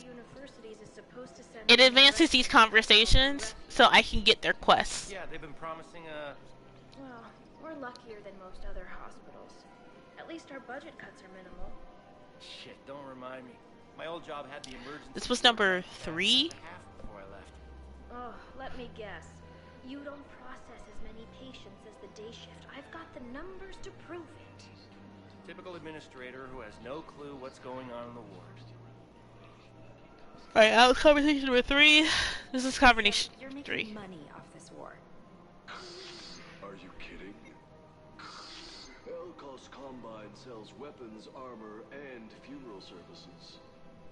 it advances these conversations so I can get their quests. Yeah, they've been promising Well, we're luckier than most other hospitals. At least our budget cuts are minimal. Shit, don't remind me. My old job had the emergency... This was number 3? Before I left. Oh, let me guess. You don't process as many patients as the day shift. I've got the numbers to prove it. Typical administrator who has no clue what's going on in the ward. Alright, that was conversation number 3. This is conversation 3. You're making money off this war. Are you kidding? Elkos Combine sells weapons, armor, and funeral services.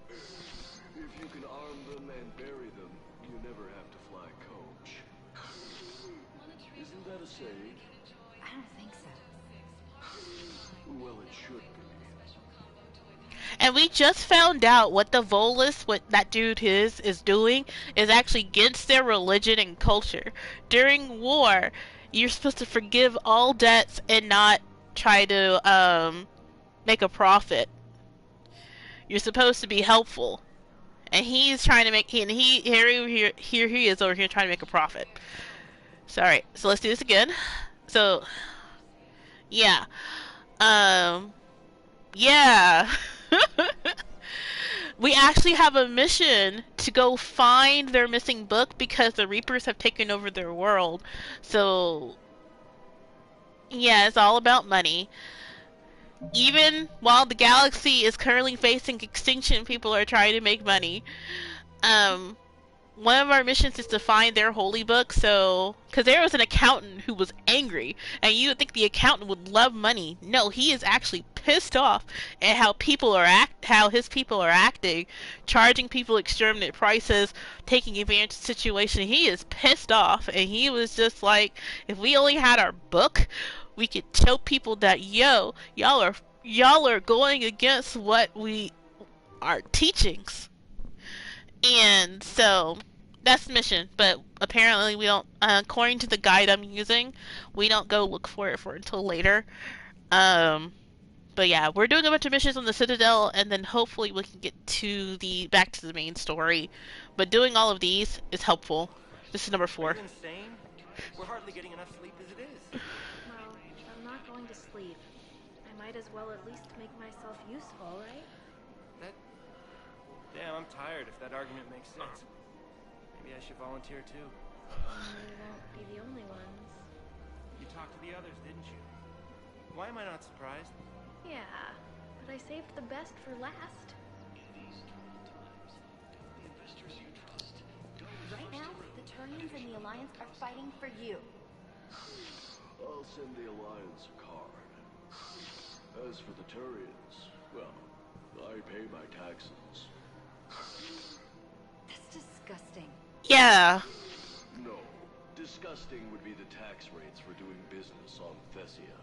If you can arm them and bury them, you never have to fly coach. Isn't that a saying? I don't think so. Well, it should be. And we just found out what the Volus, what that dude is doing, is actually against their religion and culture. During war, you're supposed to forgive all debts and not try to make a profit. You're supposed to be helpful. And he's trying to make, here he is over here trying to make a profit. So, alright, so let's do this again. So, yeah. Yeah. We actually have a mission to go find their missing book because the Reapers have taken over their world. So, yeah, it's all about money. Even while the galaxy is currently facing extinction, people are trying to make money. One of our missions is to find their holy book, so... Because there was an accountant who was angry, and you would think the accountant would love money. No, he is actually pissed off at how his people are acting, charging people exorbitant prices, taking advantage of the situation. He is pissed off, and he was just like, if we only had our book, we could tell people that, yo, y'all are going against what our teachings. And so that's the mission, but apparently we don't, according to the guide I'm using, we don't go look for it until later. But yeah, we're doing a bunch of missions on the Citadel, and then hopefully we can get back to the main story. But doing all of these is helpful. This is number 4. Are you insane? We're hardly getting enough sleep as it is. Well, I'm not going to sleep. I might as well at least make myself useful, right? Damn, I'm tired if that argument makes sense. Maybe I should volunteer too. We won't be the only ones. You talked to the others, didn't you? Why am I not surprised? Yeah, but I saved the best for last. Right now, the Turians and the Alliance are fighting for you. I'll send the Alliance a card. As for the Turians, well, I pay my taxes. That's disgusting. Yeah. No. Disgusting would be the tax rates for doing business on Thessia.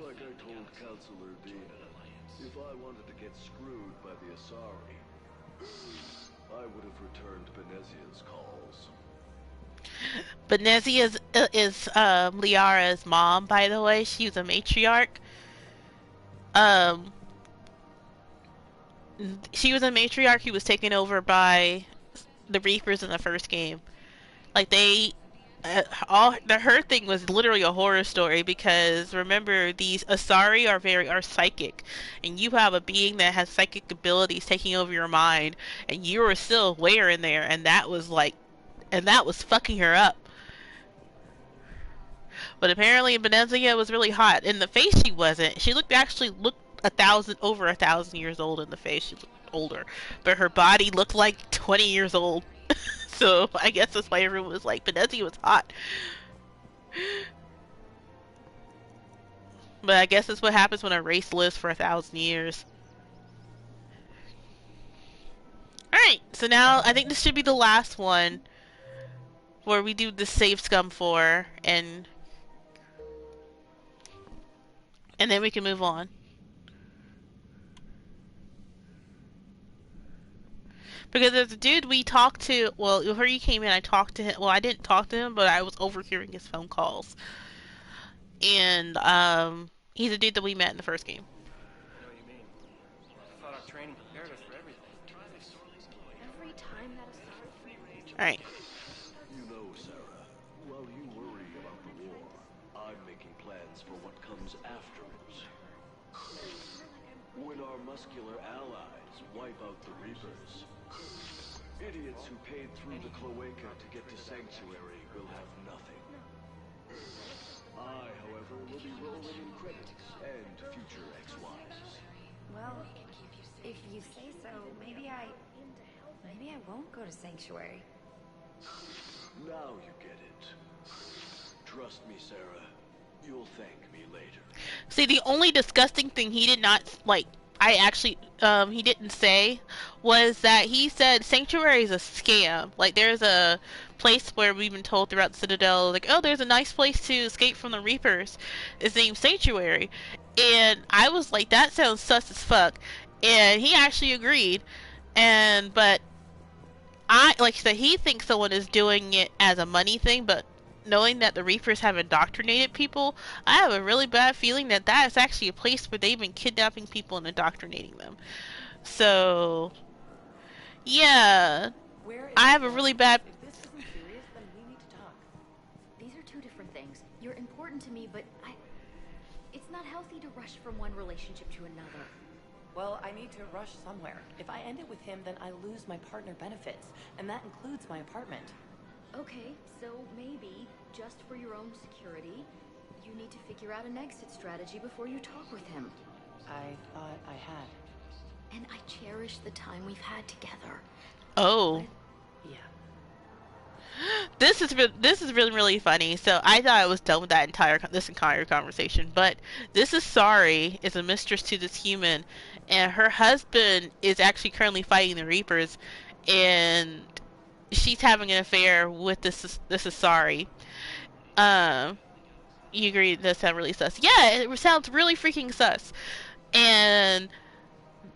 Like I told Counselor Dina, if I wanted to get screwed by the Asari, I would have returned Benezia's calls. Benezia is Liara's mom, by the way. She was a matriarch. She was a matriarch who was taken over by the Reapers in the first game. Like her thing was literally a horror story because remember these Asari are psychic, and you have a being that has psychic abilities taking over your mind, and you were still aware in there, and that was fucking her up. But apparently Benezia was really hot. In the face she wasn't. She looked 1,000 years old in the face. She looked older. But her body looked like 20 years old. So I guess that's why everyone was like, Benezia was hot. But I guess that's what happens when a race lives for 1,000 years. Alright, so now I think this should be the last one where we do the save scum for, and then we can move on. Because there's a dude we talked to, well, before you came in, I talked to him. Well, I didn't talk to him, but I was overhearing his phone calls. And, he's a dude that we met in the first game. I know what you mean. I thought our training prepared us for everything. Every time that Asari... Alright. You know, Sarah, while you worry about the war, I'm making plans for what comes after it. When our muscular allies wipe out the Reapers, idiots who paid through the cloaca to get to Sanctuary will have nothing. I, however, will be rolling in credits and future XYs. Well, if you say so, maybe I won't go to Sanctuary. Now you get it. Trust me, Sarah. You'll thank me later. See, the only disgusting thing he did not, like, I actually he didn't say was that he said Sanctuary is a scam. Like, there's a place where we've been told throughout the Citadel, like, oh, there's a nice place to escape from the Reapers. It's named Sanctuary. And I was like, that sounds sus as fuck. And he actually agreed. But like I said, he thinks someone is doing it as a money thing, but knowing that the Reapers have indoctrinated people, I have a really bad feeling that that is actually a place where they've been kidnapping people and indoctrinating them. So, yeah, I have a really bad... If this isn't serious, then we need to talk. These are two different things. You're important to me, but it's not healthy to rush from one relationship to another. Well, I need to rush somewhere. If I end it with him, then I lose my partner benefits, and that includes my apartment. Okay, so maybe, just for your own security, you need to figure out an exit strategy before you talk with him. I thought I had. And I cherish the time we've had together. Oh. Yeah. This is really funny. So I thought I was done with that entire conversation, but this is Sari is a mistress to this human, and her husband is actually currently fighting the Reapers, and she's having an affair with this is Sari. You agree that sounds really sus? Yeah, it sounds really freaking sus. And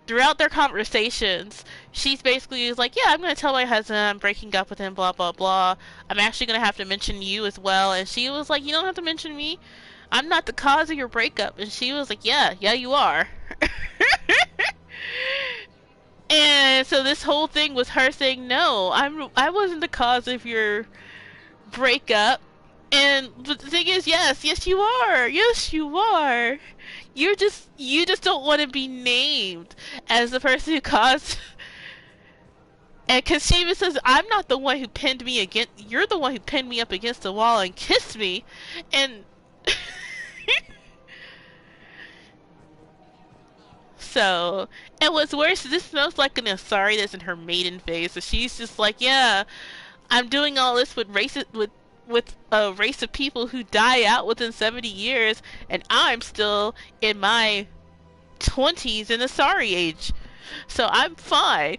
throughout their conversations, she's basically like, yeah, I'm going to tell my husband I'm breaking up with him, blah, blah, blah. I'm actually going to have to mention you as well. And she was like, you don't have to mention me. I'm not the cause of your breakup. And she was like, yeah, you are. And so this whole thing was her saying, no, I wasn't the cause of your breakup. And the thing is, yes, you are. Yes, you are. You just don't want to be named as the person who caused. And because she even says, I'm not the one who pinned me against. You're the one who pinned me up against the wall and kissed me. And so, and what's worse, this smells like an Asari that's in her maiden phase. So she's just like, yeah, I'm doing all this with a race of people who die out within 70 years, and I'm still in my 20s in the Asari age. So I'm fine.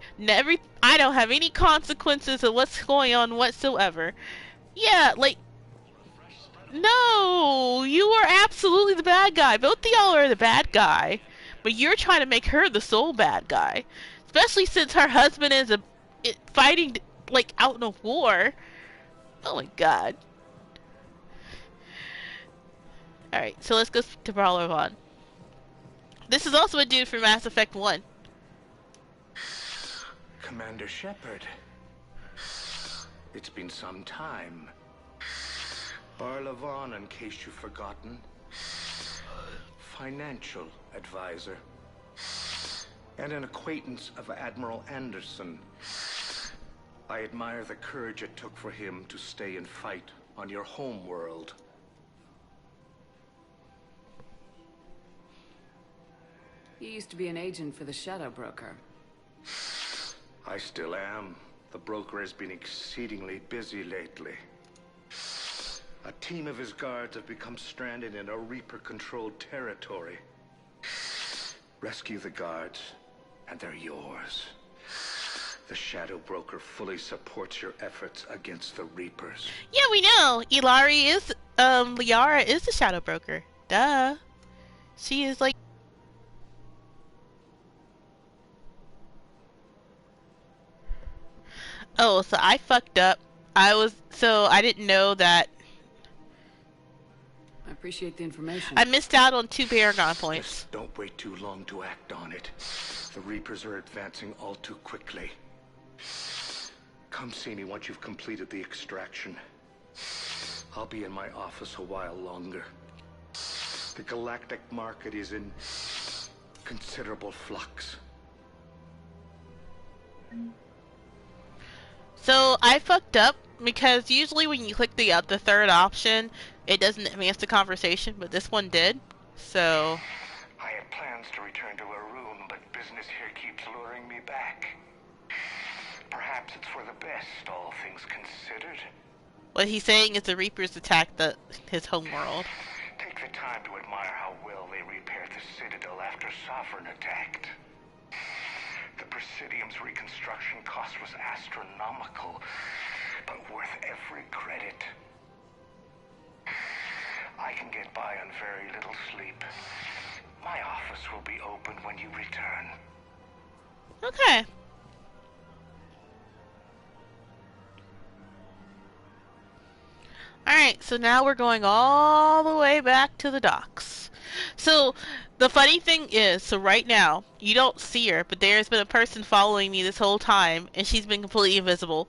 I don't have any consequences of what's going on whatsoever. Yeah, like, no, you are absolutely the bad guy. Both of y'all are the bad guy. But you're trying to make her the sole bad guy. Especially since her husband is fighting, like, out in a war. Oh my god. Alright, so let's go to Barlavon. This is also a dude from Mass Effect 1. Commander Shepard. It's been some time. Barlavon, in case you've forgotten. Financial advisor. And an acquaintance of Admiral Anderson. I admire the courage it took for him to stay and fight on your home world. You used to be an agent for the Shadow Broker. I still am. The broker has been exceedingly busy lately. A team of his guards have become stranded in a Reaper-controlled territory. Rescue the guards, and they're yours. The Shadow Broker fully supports your efforts against the Reapers. Yeah, we know. Liara is the Shadow Broker. Duh. She is like... Oh, so I fucked up. I didn't know that. I appreciate the information. I missed out on 2 Paragon points. Just don't wait too long to act on it. The Reapers are advancing all too quickly. Come see me once you've completed the extraction. I'll be in my office a while longer. The galactic market is in considerable flux. So I fucked up because usually when you click the third option, it doesn't advance the conversation, but this one did. So I had plans to return to Arun, but business here keeps luring me back. Perhaps it's for the best, all things considered. What he's saying is the Reapers attacked his homeworld. Take the time to admire how well they repaired the Citadel after Sovereign attacked. The Presidium's reconstruction cost was astronomical, but worth every credit. I can get by on very little sleep. My office will be open when you return. Okay. Alright, so now we're going all the way back to the docks. So, the funny thing is, so right now, you don't see her, but there's been a person following me this whole time, and she's been completely invisible.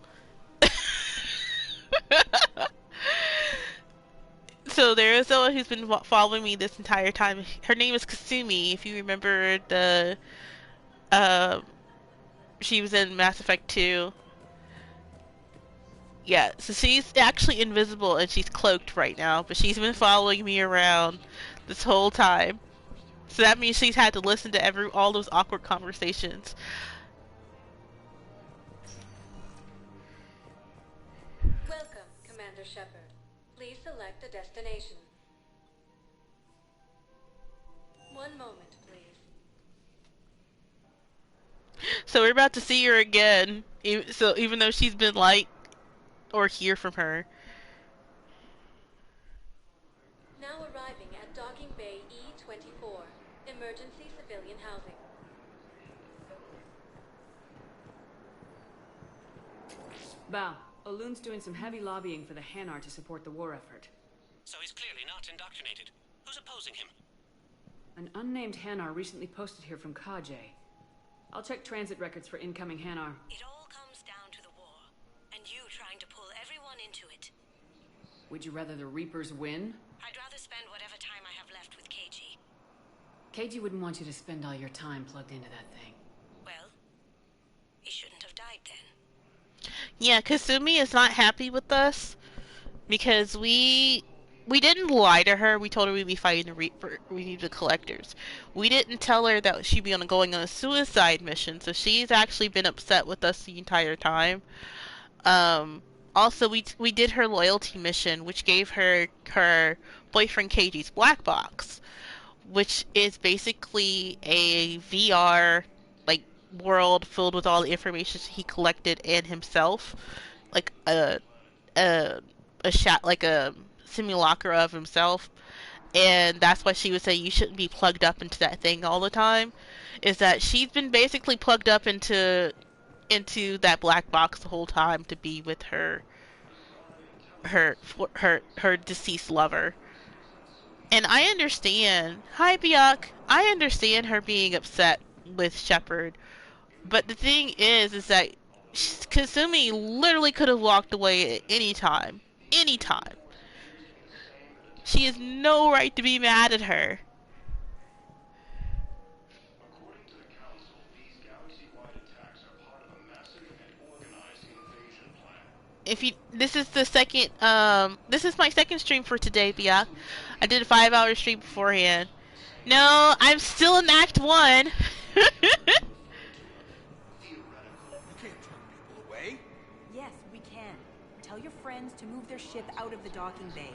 So there is someone who's been following me this entire time. Her name is Kasumi, if you remember the, she was in Mass Effect 2. Yeah, so she's actually invisible and she's cloaked right now, but she's been following me around this whole time. So that means she's had to listen to all those awkward conversations. Welcome, Commander Shepard. Please select a destination. One moment, please. So we're about to see her again. So even though she's been like, or hear from her. Now arriving at Docking Bay E-24, emergency civilian housing. Bao, Olun's doing some heavy lobbying for the Hanar to support the war effort. So he's clearly not indoctrinated. Who's opposing him? An unnamed Hanar recently posted here from Kajay. I'll check transit records for incoming Hanar. It all comes down to the war, and you trying to pull everyone into it. Would you rather the Reapers win? I'd rather spend whatever time I have left with KG. KG wouldn't want you to spend all your time plugged into that thing. Well, he shouldn't have died then. Yeah, Kasumi is not happy with us because we didn't lie to her. We told her we'd be fighting the Reaper. We need the Collectors. We didn't tell her that she'd be going on a suicide mission, so she's actually been upset with us the entire time. Also, we did her loyalty mission, which gave her boyfriend KG's black box, which is basically a VR world filled with all the information he collected and himself, like a simulacra of himself. And that's why she would say you shouldn't be plugged up into that thing all the time, is that she's been basically plugged up into that black box the whole time to be with her deceased lover. And I understand, hi Byac, I understand her being upset with Shepard, but the thing is that Kasumi literally could have walked away at any time. She has no right to be mad at her. This is my second stream for today, Bia. I did a 5-hour stream beforehand. No, I'm still in Act 1. You can't turn people away. Yes, we can. Tell your friends to move their ship out of the docking bay.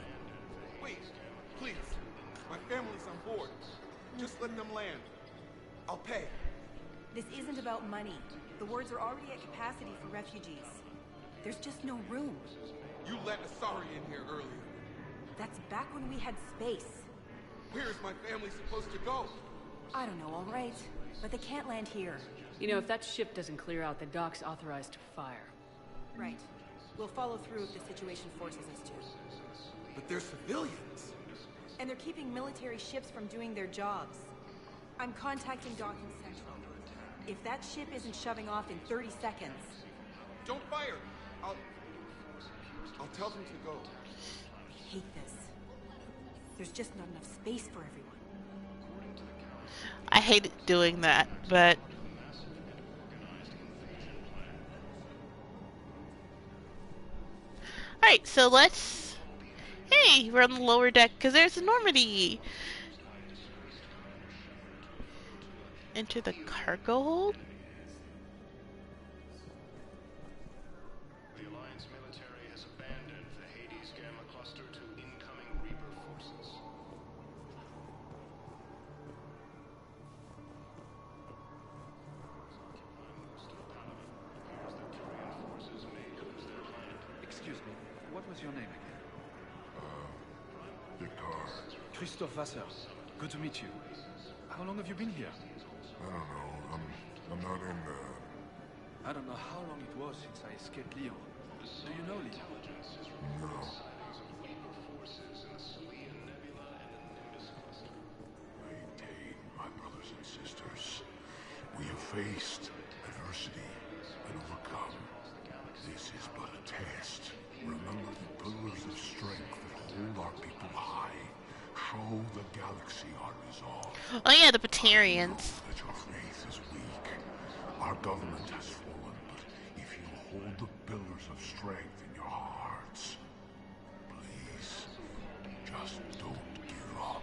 Wait, please. My family's on board. Just let them land. I'll pay. This isn't about money. The wards are already at capacity for refugees. There's just no room. You let Asari in here earlier. That's back when we had space. Where is my family supposed to go? I don't know, all right. But they can't land here. You know, if that ship doesn't clear out, the dock's authorized to fire. Right. We'll follow through if the situation forces us to. But they're civilians. And they're keeping military ships from doing their jobs. I'm contacting Docking Central. If that ship isn't shoving off in 30 seconds... Don't fire! I'll tell them to go. I hate this. There's just not enough space for everyone. I hated doing that, but... Alright, so let's... Hey, we're on the lower deck, because there's a Normandy! Enter the cargo hold? The Alliance military has abandoned the Hades Gamma cluster to incoming Reaper forces. Christoph Wasser. Good to meet you. How long have you been here? I don't know. I'm not in the... I don't know how long it was since I escaped Leo. Do you know Leo? No. Maintain, my brothers and sisters. We have faced adversity and overcome. This is but a test. Remember the pillars of strength that hold our people high. Show the galaxy our resolve. Oh yeah, the Batarians. That your faith is weak. Our government has fallen, but if you hold the pillars of strength in your hearts, please, just don't give up.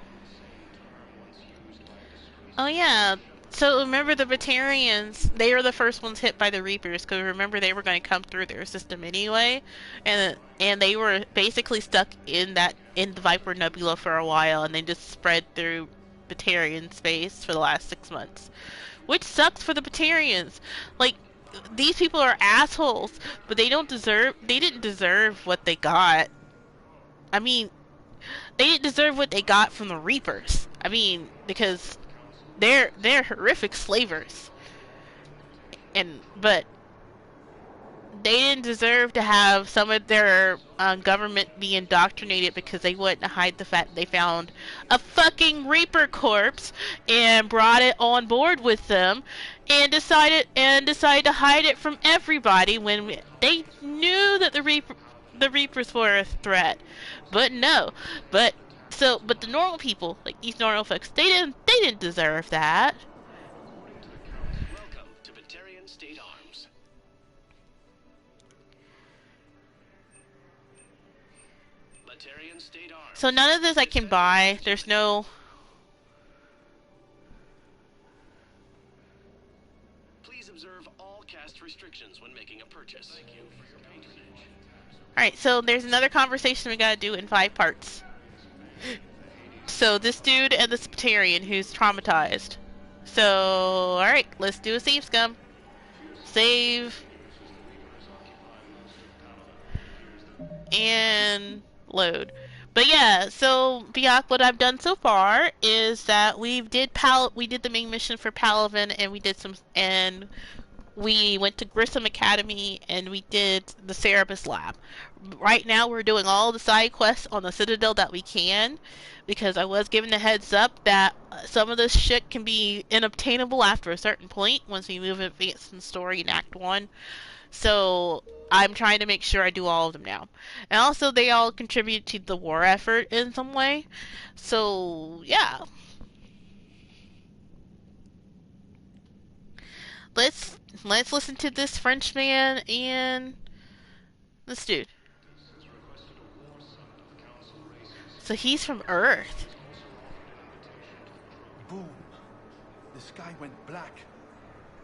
Oh yeah. So remember the Batarians, they were the first ones hit by the Reapers, because remember they were going to come through their system anyway, and they were basically stuck in the Viper Nebula for a while, and they just spread through Batarian space for the last 6 months. Which sucks for the Batarians. Like, these people are assholes, but they didn't deserve what they got. I mean, they didn't deserve what they got from the Reapers. I mean, because they're horrific slavers, but they didn't deserve to have some of their government be indoctrinated because they wouldn't hide the fact they found a fucking Reaper corpse and brought it on board with them and decided to hide it from everybody when they knew that the Reapers were a threat. But no, but the normal people, like these normal folks, they didn't deserve that. Welcome to Batarian State Arms. Batarian State Arms. So none of this I can buy. There's no... Please observe all caste restrictions when making a purchase. Thank you for your patronage. Alright, so there's another conversation we gotta do in 5 parts. So this dude and this Batarian who's traumatized. So, alright, let's do a save, scum. Save. And load. But yeah, so Biak, what I've done so far is that we did the main mission for Palaven, and we went to Grissom Academy and we did the Cerebus Lab. Right now we're doing all the side quests on the Citadel that we can, because I was given a heads up that some of this shit can be inobtainable after a certain point once we move advanced in story in Act 1. So I'm trying to make sure I do all of them now. And also they all contribute to the war effort in some way. So yeah. Let's listen to this Frenchman and this dude. So he's from Earth. Boom. The sky went black.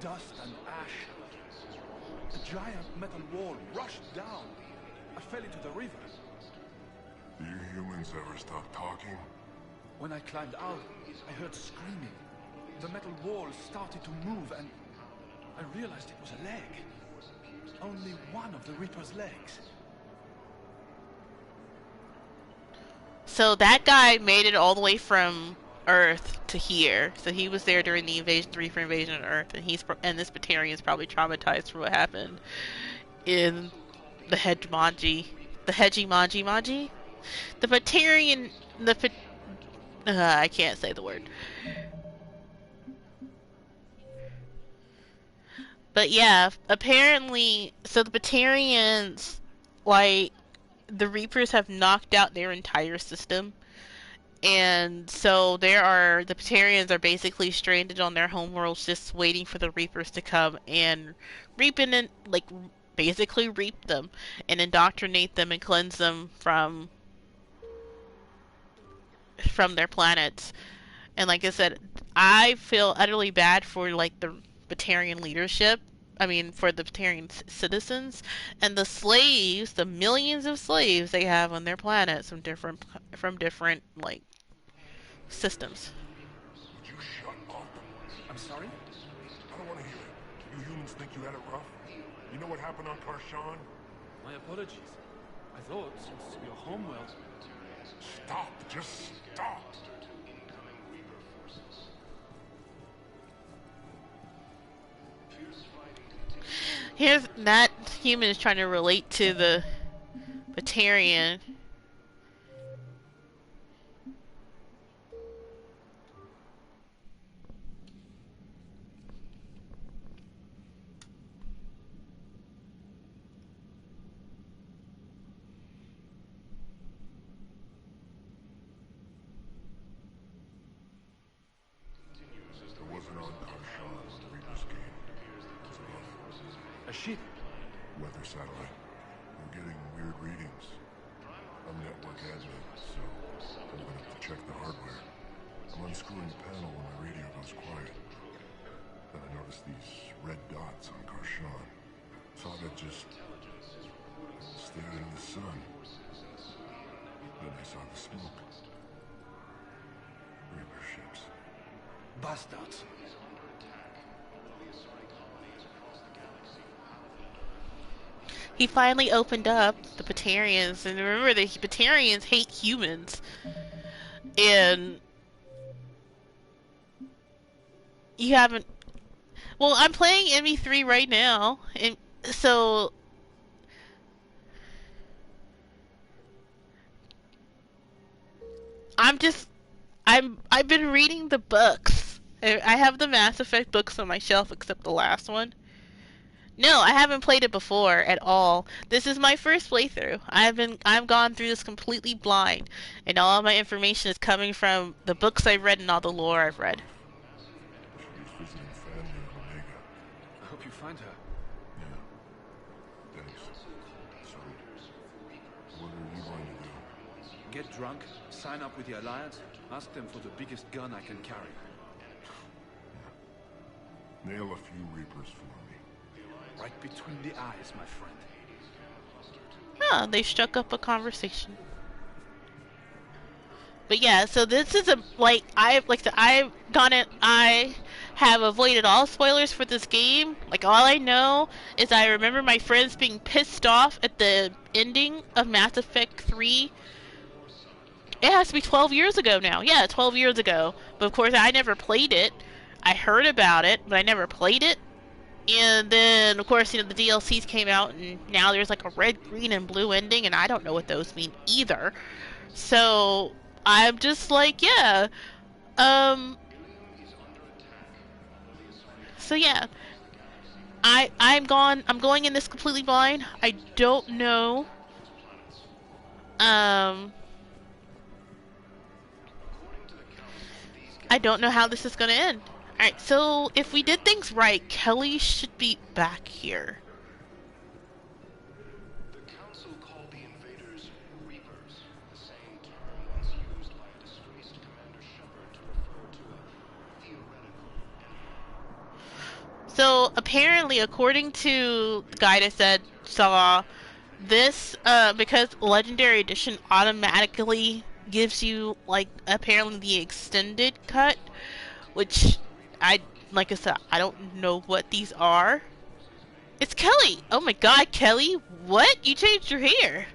Dust and ash. A giant metal wall rushed down. I fell into the river. Do you humans ever stop talking? When I climbed out, I heard screaming. The metal wall started to move and I realized it was a leg. Only one of the Reaper's legs. So that guy made it all the way from Earth to here. So he was there during the Reaper invasion of Earth, and this Batarian is probably traumatized for what happened in the Hegemonji. The Hegemonji? The Batarian... I can't say the word. But yeah, apparently, so the Batarians, like, the Reapers have knocked out their entire system. And so the Batarians are basically stranded on their homeworlds just waiting for the Reapers to come and basically reap them and indoctrinate them and cleanse them from their planets. And like I said, I feel utterly bad for like the Batarian leadership. I mean, for the Batarian citizens and the slaves, the millions of slaves they have on their planets from different like systems. Would you shut up? I'm sorry? I don't want to hear it. You humans think you had it rough? You know what happened on Karshan? My apologies. I thought, since your homeworld... Stop. Just stop. Here's that human is trying to relate to the Batarian. It wasn't on Karshan when the Reapers came. It was above. A ship? Weather satellite. We're getting weird readings. I'm network admin, so I'm gonna have to check the hardware. I'm unscrewing the panel when my radio goes quiet. Then I noticed these red dots on Karshan. Thought I'd just stare into the sun. Then I saw the smoke. Reaper ships. Bastards. He finally opened up the Batarians, and remember the Batarians hate humans. And you haven't. Well, I'm playing ME3 right now, and so I've been reading the books. I have the Mass Effect books on my shelf, except the last one. No, I haven't played it before at all. This is my first playthrough. I've gone through this completely blind, and all of my information is coming from the books I've read and all the lore I've read. She's visiting family in Omega. I hope you find her. Yeah. Thanks. So, what are you going to do? Get drunk, sign up with the Alliance, ask them for the biggest gun I can carry. Nail a few Reapers for me. Right between the eyes, my friend. Huh, they struck up a conversation. But yeah, so this is I have avoided all spoilers for this game. Like, all I know is I remember my friends being pissed off at the ending of Mass Effect 3. It has to be 12 years ago now. Yeah, 12 years ago. But of course, I never played it. I heard about it, but I never played it. And then, of course, the DLCs came out, and now there's like a red, green, and blue ending, and I don't know what those mean either. So I'm just like, yeah. So yeah, I'm going in this completely blind. I don't know. I don't know how this is gonna end. Alright, so if we did things right, Kelly should be back here. The Council called the invaders Reapers, the same term once used by a disgraced Commander Shepard to refer to a theoretical enemy. So apparently, according to the guide I saw this, because Legendary Edition automatically gives you, like, apparently the extended cut, which like I said, I don't know what these are. It's Kelly! Oh my god, Kelly! What? You changed your hair!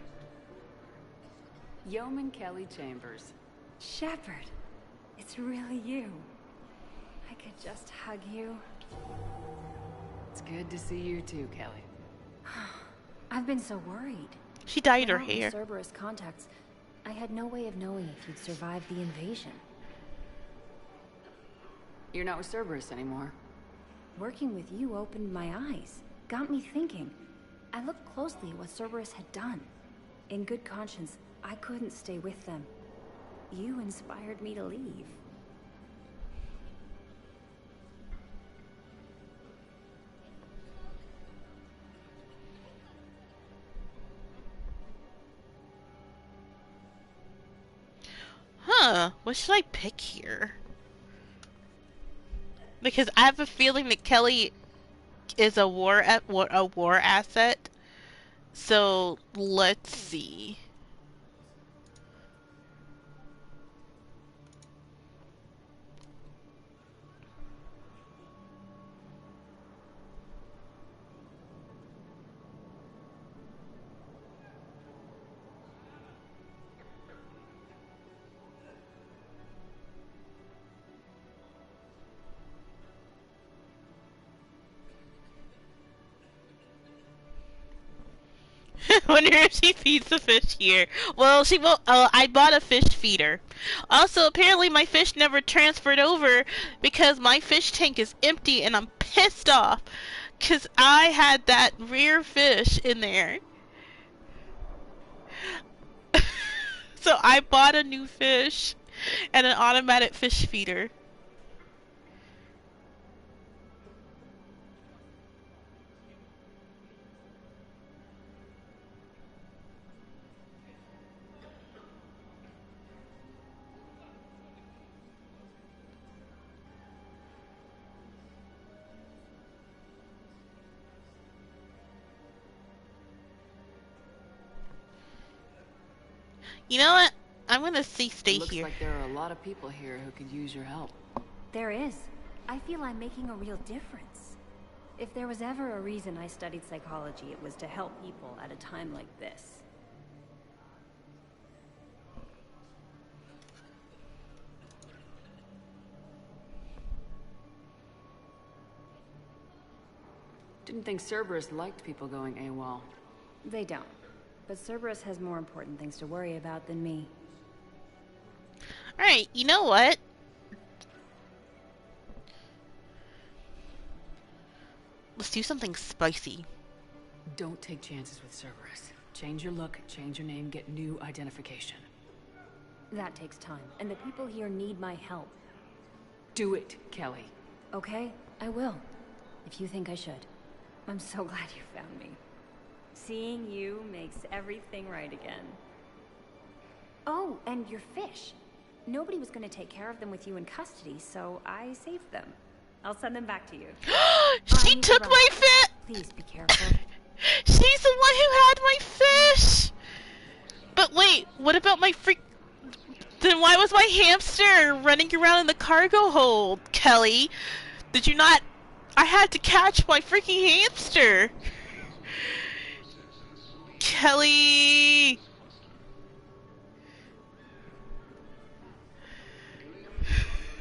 Yeoman Kelly Chambers. Shepard, it's really you. I could just hug you. It's good to see you too, Kelly. I've been so worried. She dyed her Without the hair. Cerberus contacts, I had no way of knowing if you'd survived the invasion. You're not with Cerberus anymore. Working with you opened my eyes, got me thinking. I looked closely at what Cerberus had done. In good conscience, I couldn't stay with them. You inspired me to leave. Huh, what should I pick here? Because I have a feeling that Kelly is a war asset. So let's see. Wonder if she feeds the fish here. Well, she will. I bought a fish feeder. Also, apparently my fish never transferred over because my fish tank is empty, and I'm pissed off because I had that rare fish in there. So I bought a new fish and an automatic fish feeder. You know what? I'm gonna stay Looks here. like there are a lot of people here who could use your help. There is. I feel I'm making a real difference. If there was ever a reason I studied psychology, it was to help people at a time like this. Didn't think Cerberus liked people going AWOL. They don't. But Cerberus has more important things to worry about than me. Alright, you know what? Let's do something spicy. Don't take chances with Cerberus. Change your look, change your name, get new identification. That takes time, and the people here need my help. Do it, Kelly. Okay, I will. If you think I should. I'm so glad you found me. Seeing you makes everything right again. Oh, and your fish. Nobody was going to take care of them with you in custody, so I saved them. I'll send them back to you. She took my fish! Please be careful. She's the one who had my fish! But wait, what about my freak... Then why was my hamster running around in the cargo hold, Kelly? Did you not... I had to catch my freaking hamster! Kelly!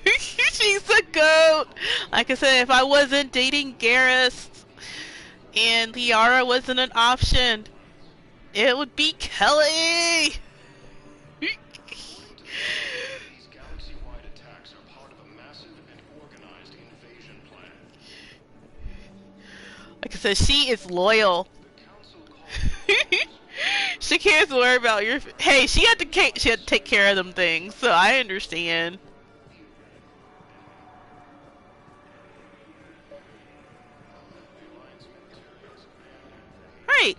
She's a goat! Like I said, if I wasn't dating Garrus and Liara wasn't an option, it would be Kelly! These galaxy-wide attacks are part of a massive and organized invasion plan. Like I said, she is loyal. She cares more about your... Hey, she had to take care of them things, so I understand. Right.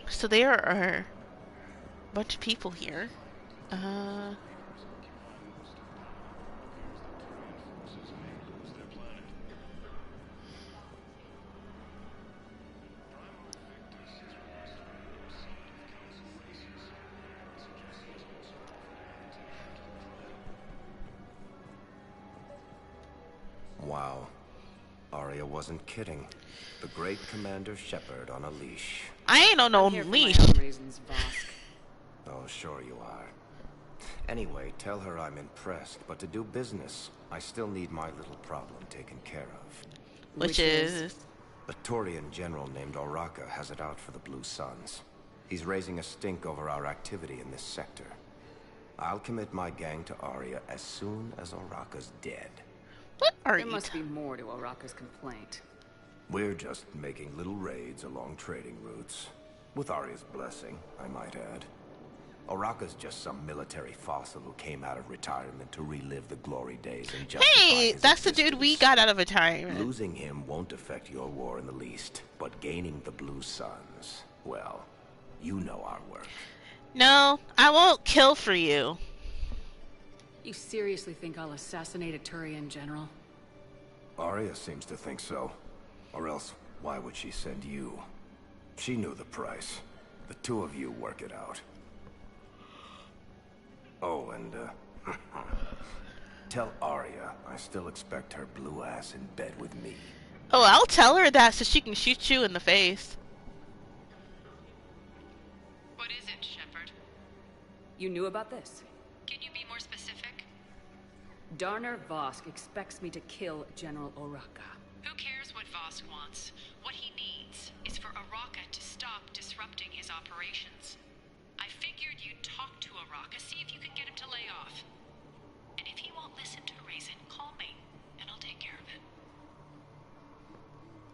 So there are a bunch of people here. Wow. Arya wasn't kidding. The great Commander Shepard on a leash. I ain't on no leash. Reasons, Oh, sure you are. Anyway, tell her I'm impressed, but to do business, I still need my little problem taken care of. Which is? A Turian general named Oraka has it out for the Blue Suns. He's raising a stink over our activity in this sector. I'll commit my gang to Arya as soon as Oraka's dead. What are there you? There must be more to Oraka's complaint. We're just making little raids along trading routes. With Arya's blessing, I might add. Oraka's just some military fossil who came out of retirement to relive the glory days and justify Hey, his that's existence. the dude we got out of retirement. Losing him won't affect your war in the least, but gaining the Blue Suns, well, you know our work. No, I won't kill for you. You seriously think I'll assassinate a Turian general? Arya seems to think so. Or else, why would she send you? She knew the price. The two of you work it out. Oh, and, tell Arya I still expect her blue ass in bed with me. Oh, I'll tell her that so she can shoot you in the face. What is it, Shepard? You knew about this? Can you be more specific? Darner Vosk expects me to kill General Oraka. Who cares what Vosk wants? What he needs? stop disrupting his operations. I figured you'd talk to Araka, see if you can get him to lay off. And if he won't listen to reason, call me, and I'll take care of it.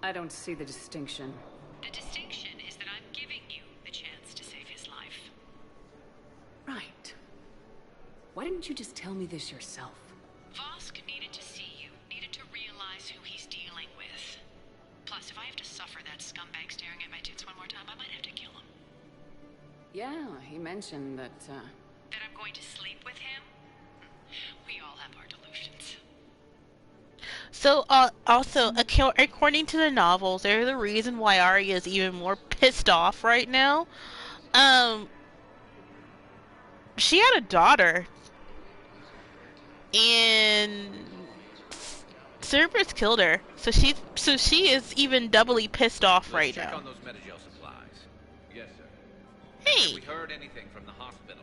I don't see the distinction. The distinction is that I'm giving you the chance to save his life. Right. Why didn't you just tell me this yourself? Vosk needed to see you, needed to realize who he's dealing with. Plus, if I have to suffer that scumbag staring at my tits one more time, I might have to kill him. Yeah, he mentioned that, That I'm going to sleep with him? We all have our delusions. So, also, according to the novels, there's a reason why Arya is even more pissed off right now. She had a daughter, and Cerberus killed her. So she is even doubly pissed off right check now. on those Medigel supplies. Yes, sir. Hey! Have we heard anything from the hospital?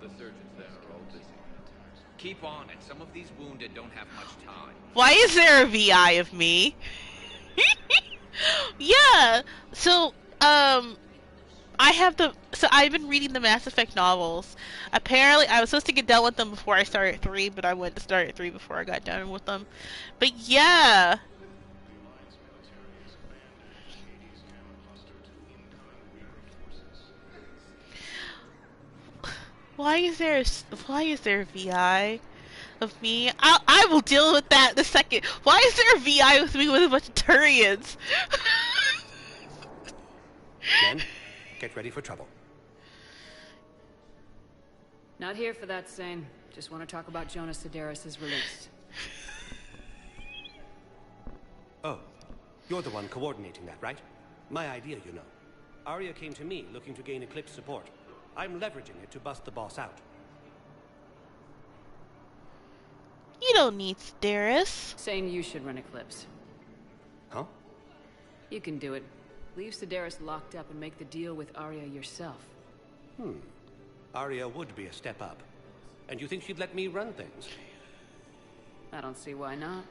The surgeons there are all busy. Keep on it. Some of these wounded don't have much time. Why is there a VI of me? Yeah. So, I've been reading the Mass Effect novels. Apparently, I was supposed to get done with them before I started 3, but I went to start at 3 before I got done with them. But yeah. Why is there a VI of me? I will deal with that in a second. Why is there a VI with me with a bunch of Turians? Men, get ready for trouble. Not here for that, Sane. Just want to talk about Jonas Sedaris' release. Oh, you're the one coordinating that, right? My idea, you know. Arya came to me looking to gain Eclipse support. I'm leveraging it to bust the boss out. You don't need Sedaris. Sane, you should run Eclipse. Huh? You can do it. Leave Sedaris locked up and make the deal with Arya yourself. Arya would be a step up. And you think she'd let me run things? I don't see why not.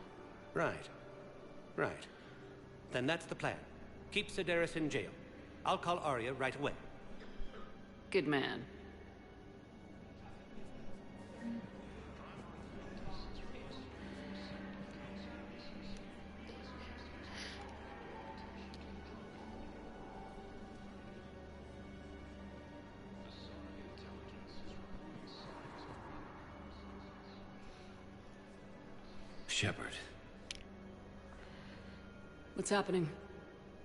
Right. Right. Then that's the plan. Keep Sedaris in jail. I'll call Arya right away. Good man. Shepard. What's happening?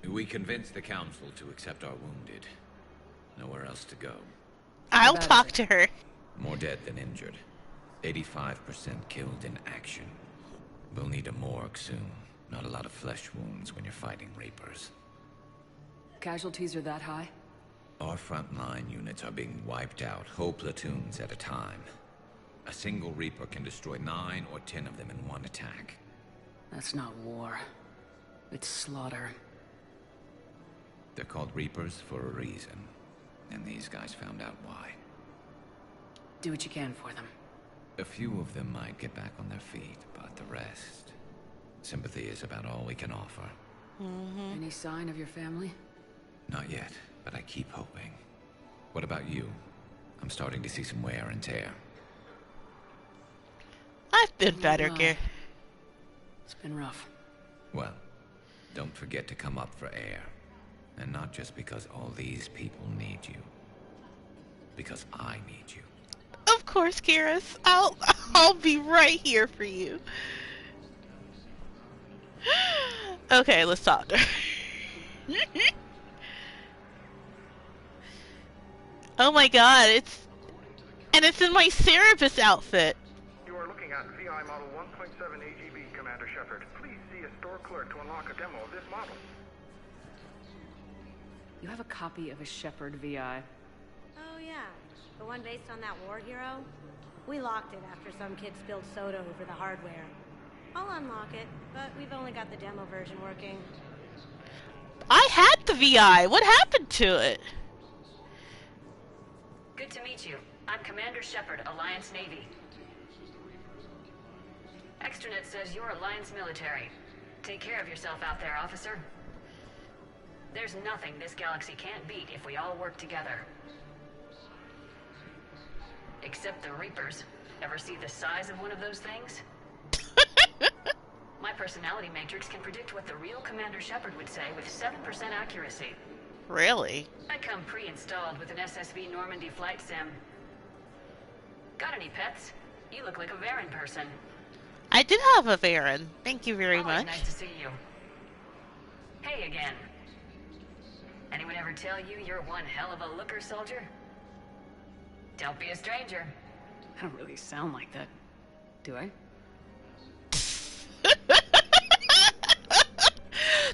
We convinced the Council to accept our wounded. Nowhere else to go. I'll talk to her. More dead than injured. 85% killed in action. We'll need a morgue soon. Not a lot of flesh wounds when you're fighting Reapers. Casualties are that high? Our frontline units are being wiped out, whole platoons at a time. A single Reaper can destroy 9 or 10 of them in one attack. That's not war. It's slaughter. They're called Reapers for a reason. And these guys found out why. Do what you can for them. A few of them might get back on their feet, but the rest... Sympathy is about all we can offer. Any sign of your family? Not yet, but I keep hoping. What about you? I'm starting to see some wear and tear. I've been better, Gear. It's been rough. Well, don't forget to come up for air. And not just because all these people need you. Because I need you. Of course, Kiris. I'll be right here for you. Okay, let's talk to her. Oh my god, it's in my Cerebus outfit. You are looking at VI model 1.7 AGB, Commander Shepard. Please see a store clerk to unlock a demo of this model. You have a copy of a Shepard VI. Oh yeah, the one based on that war hero? We locked it after some kid spilled soda over the hardware. I'll unlock it, but we've only got the demo version working. I had the VI. What happened to it? Good to meet you. I'm Commander Shepard, Alliance Navy. Extranet says you're Alliance military. Take care of yourself out there, officer. There's nothing this galaxy can't beat if we all work together. Except the Reapers. Ever see the size of one of those things? My personality matrix can predict what the real Commander Shepard would say with 7% accuracy. Really? I come pre-installed with an SSV Normandy flight sim. Got any pets? You look like a Varen person. I did have a Varen. Thank you very Always much. Nice to see you. Hey again. Anyone ever tell you you're one hell of a looker, soldier? Don't be a stranger. I don't really sound like that, do I?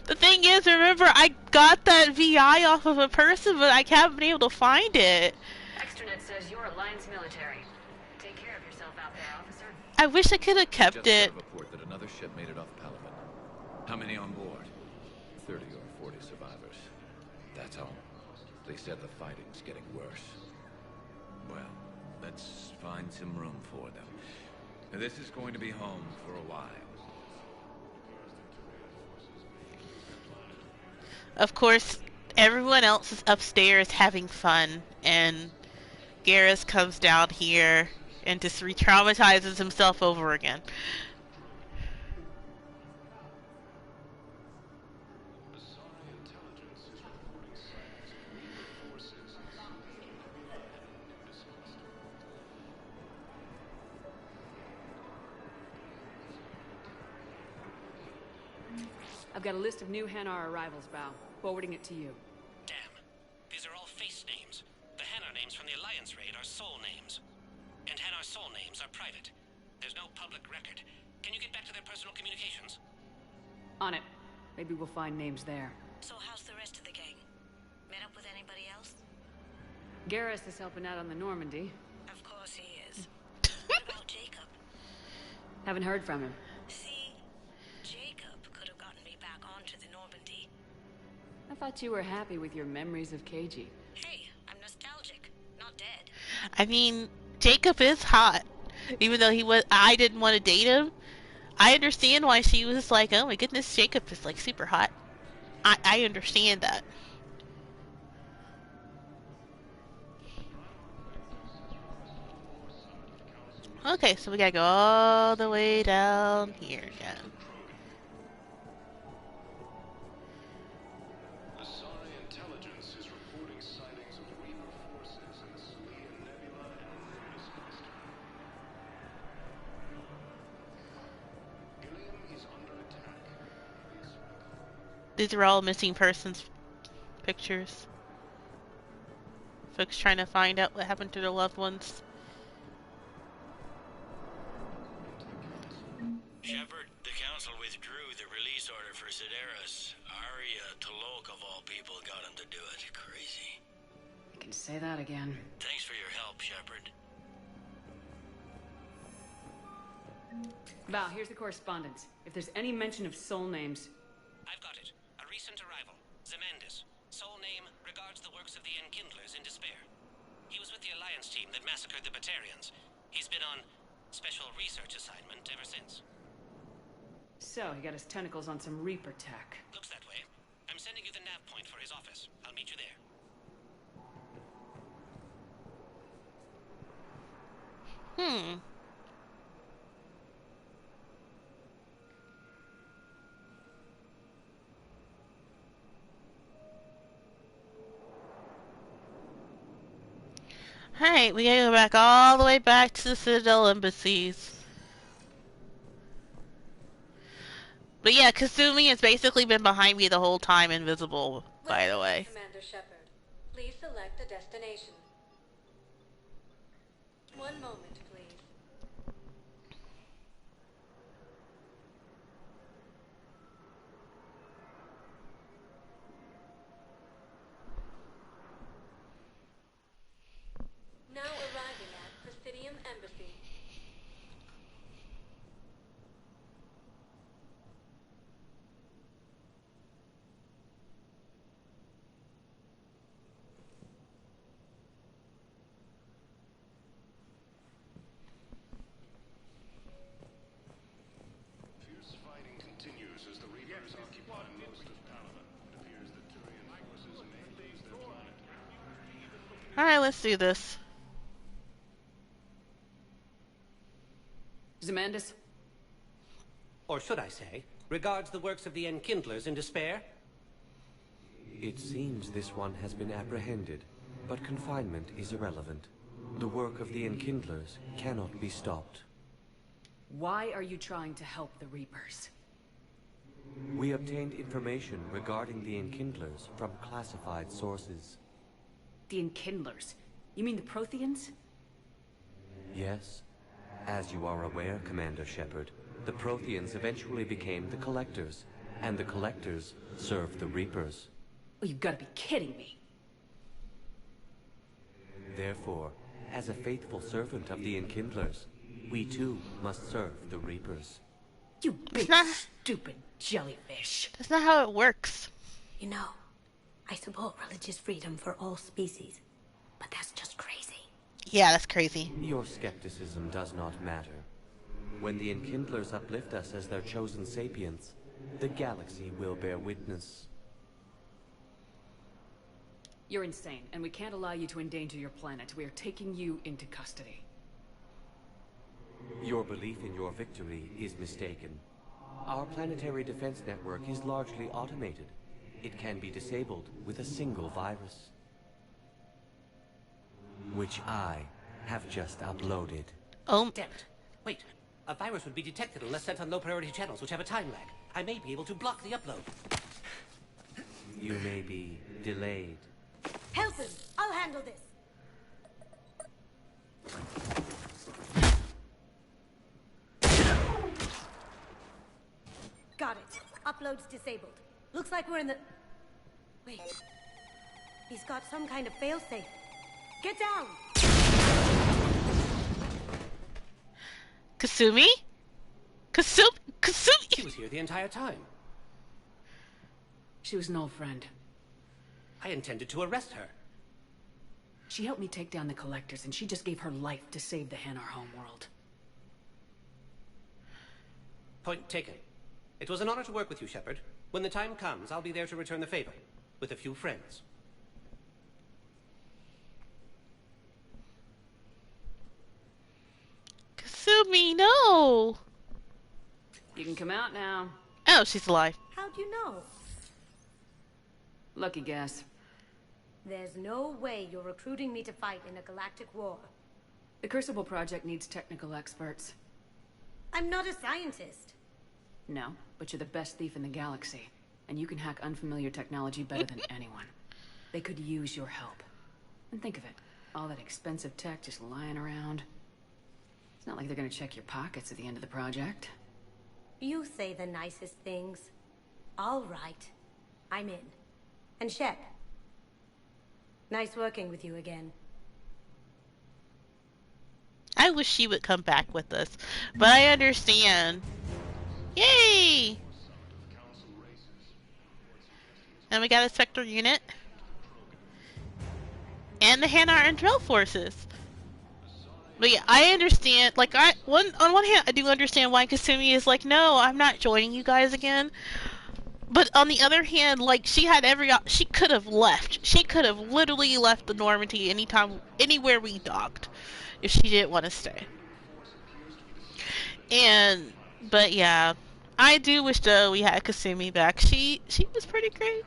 The thing is, remember, I got that VI off of a person, but I haven't been able to find it. Extranet says you're Alliance military. Take care of yourself out there, officer. I wish I could have kept Just it. got a report that another ship made it off Palaven. How many on board? 30 or 40 survivors. That's all. They said the fighting's getting worse. Well, let's find some room for them. This is going to be home for a while. Of course, everyone else is upstairs having fun, and Garrus comes down here and just re-traumatizes himself over again. I've got a list of new Hanar arrivals, Bao. Forwarding it to you. Damn. These are all face names. The Hanar names from the Alliance raid are soul names. And Hanar soul names are private. There's no public record. Can you get back to their personal communications? On it. Maybe we'll find names there. So how's the rest of the gang? Met up with anybody else? Garrus is helping out on the Normandy. Of course he is. What about Jacob? Haven't heard from him. See, Jacob could have gotten me back onto the Normandy. I thought you were happy with your memories of KG. Hey, I'm nostalgic, not dead. I mean, Jacob is hot. Even though I didn't want to date him. I understand why she was like, oh my goodness, Jacob is like super hot. I understand that. Okay, so we gotta go all the way down here again. Asari intelligence is reporting sightings of Reaper forces in the Salian Nebula and Luminous Cluster. Ilium is under attack. These are all missing persons pictures. Folks trying to find out what happened to their loved ones. Shepard, the Council withdrew the release order for Sideris. Arya T'Loak, of all people, got him to do it. Crazy. You can say that again. Thanks for your help, Shepard. Val, here's the correspondence. If there's any mention of soul names... I've got it. A recent arrival. Zemandis. Soul name regards the works of the Enkindlers in despair. He was with the Alliance team that massacred the Batarians. He's been on special research assignment ever since. So, he got his tentacles on some Reaper tech. Looks that way. I'm sending you the nav point for his office. I'll meet you there. Alright, we gotta go back all the way back to the Citadel embassies. But yeah, Kasumi has basically been behind me the whole time, invisible, by the way. Commander Shepard, please select a destination. One moment, please. Now arriving at Presidium Embassy. Alright, let's do this. Zemandis? Or should I say, regards the works of the Enkindlers in despair? It seems this one has been apprehended, but confinement is irrelevant. The work of the Enkindlers cannot be stopped. Why are you trying to help the Reapers? We obtained information regarding the Enkindlers from classified sources. The Enkindlers? You mean the Protheans? Yes. As you are aware, Commander Shepard, the Protheans eventually became the Collectors, and the Collectors served the Reapers. Oh, you've got to be kidding me. Therefore, as a faithful servant of the Enkindlers, we too must serve the Reapers. You big, stupid jellyfish. That's not how it works. You know, I support religious freedom for all species, but that's just crazy. Yeah, that's crazy. Your skepticism does not matter. When the Enkindlers uplift us as their chosen sapients, the galaxy will bear witness. You're insane, and we can't allow you to endanger your planet. We are taking you into custody. Your belief in your victory is mistaken. Our planetary defense network is largely automated. It can be disabled with a single virus, which I have just uploaded. Oh. Damn it. Wait. A virus would be detected unless sent on low-priority channels, which have a time lag. I may be able to block the upload. You may be delayed. Help him! I'll handle this! Got it. Upload's disabled. Looks like we're in the... Wait. He's got some kind of failsafe. Get down! Kasumi? Kasumi? She was here the entire time. She was an old friend. I intended to arrest her. She helped me take down the Collectors, and she just gave her life to save the Hanar homeworld. Point taken. It was an honor to work with you, Shepard. When the time comes, I'll be there to return the favor. With a few friends. Kasumi, no! You can come out now. Oh, she's alive. How'd you know? Lucky guess. There's no way you're recruiting me to fight in a galactic war. The Crucible Project needs technical experts. I'm not a scientist. No, but you're the best thief in the galaxy. And you can hack unfamiliar technology better than anyone. They could use your help. And think of it. All that expensive tech just lying around. It's not like they're gonna check your pockets at the end of the project. You say the nicest things. All right. I'm in. And Shep. Nice working with you again. I wish she would come back with us, but I understand. Yay! And we got a Spectre unit. And the Hanar and Drell forces. But yeah, I understand, like, on one hand, I do understand why Kasumi is like, no, I'm not joining you guys again. But on the other hand, like, she had she could have left. She could have literally left the Normandy anywhere we docked, if she didn't want to stay. But yeah, I do wish though we had Kasumi back. She was pretty great.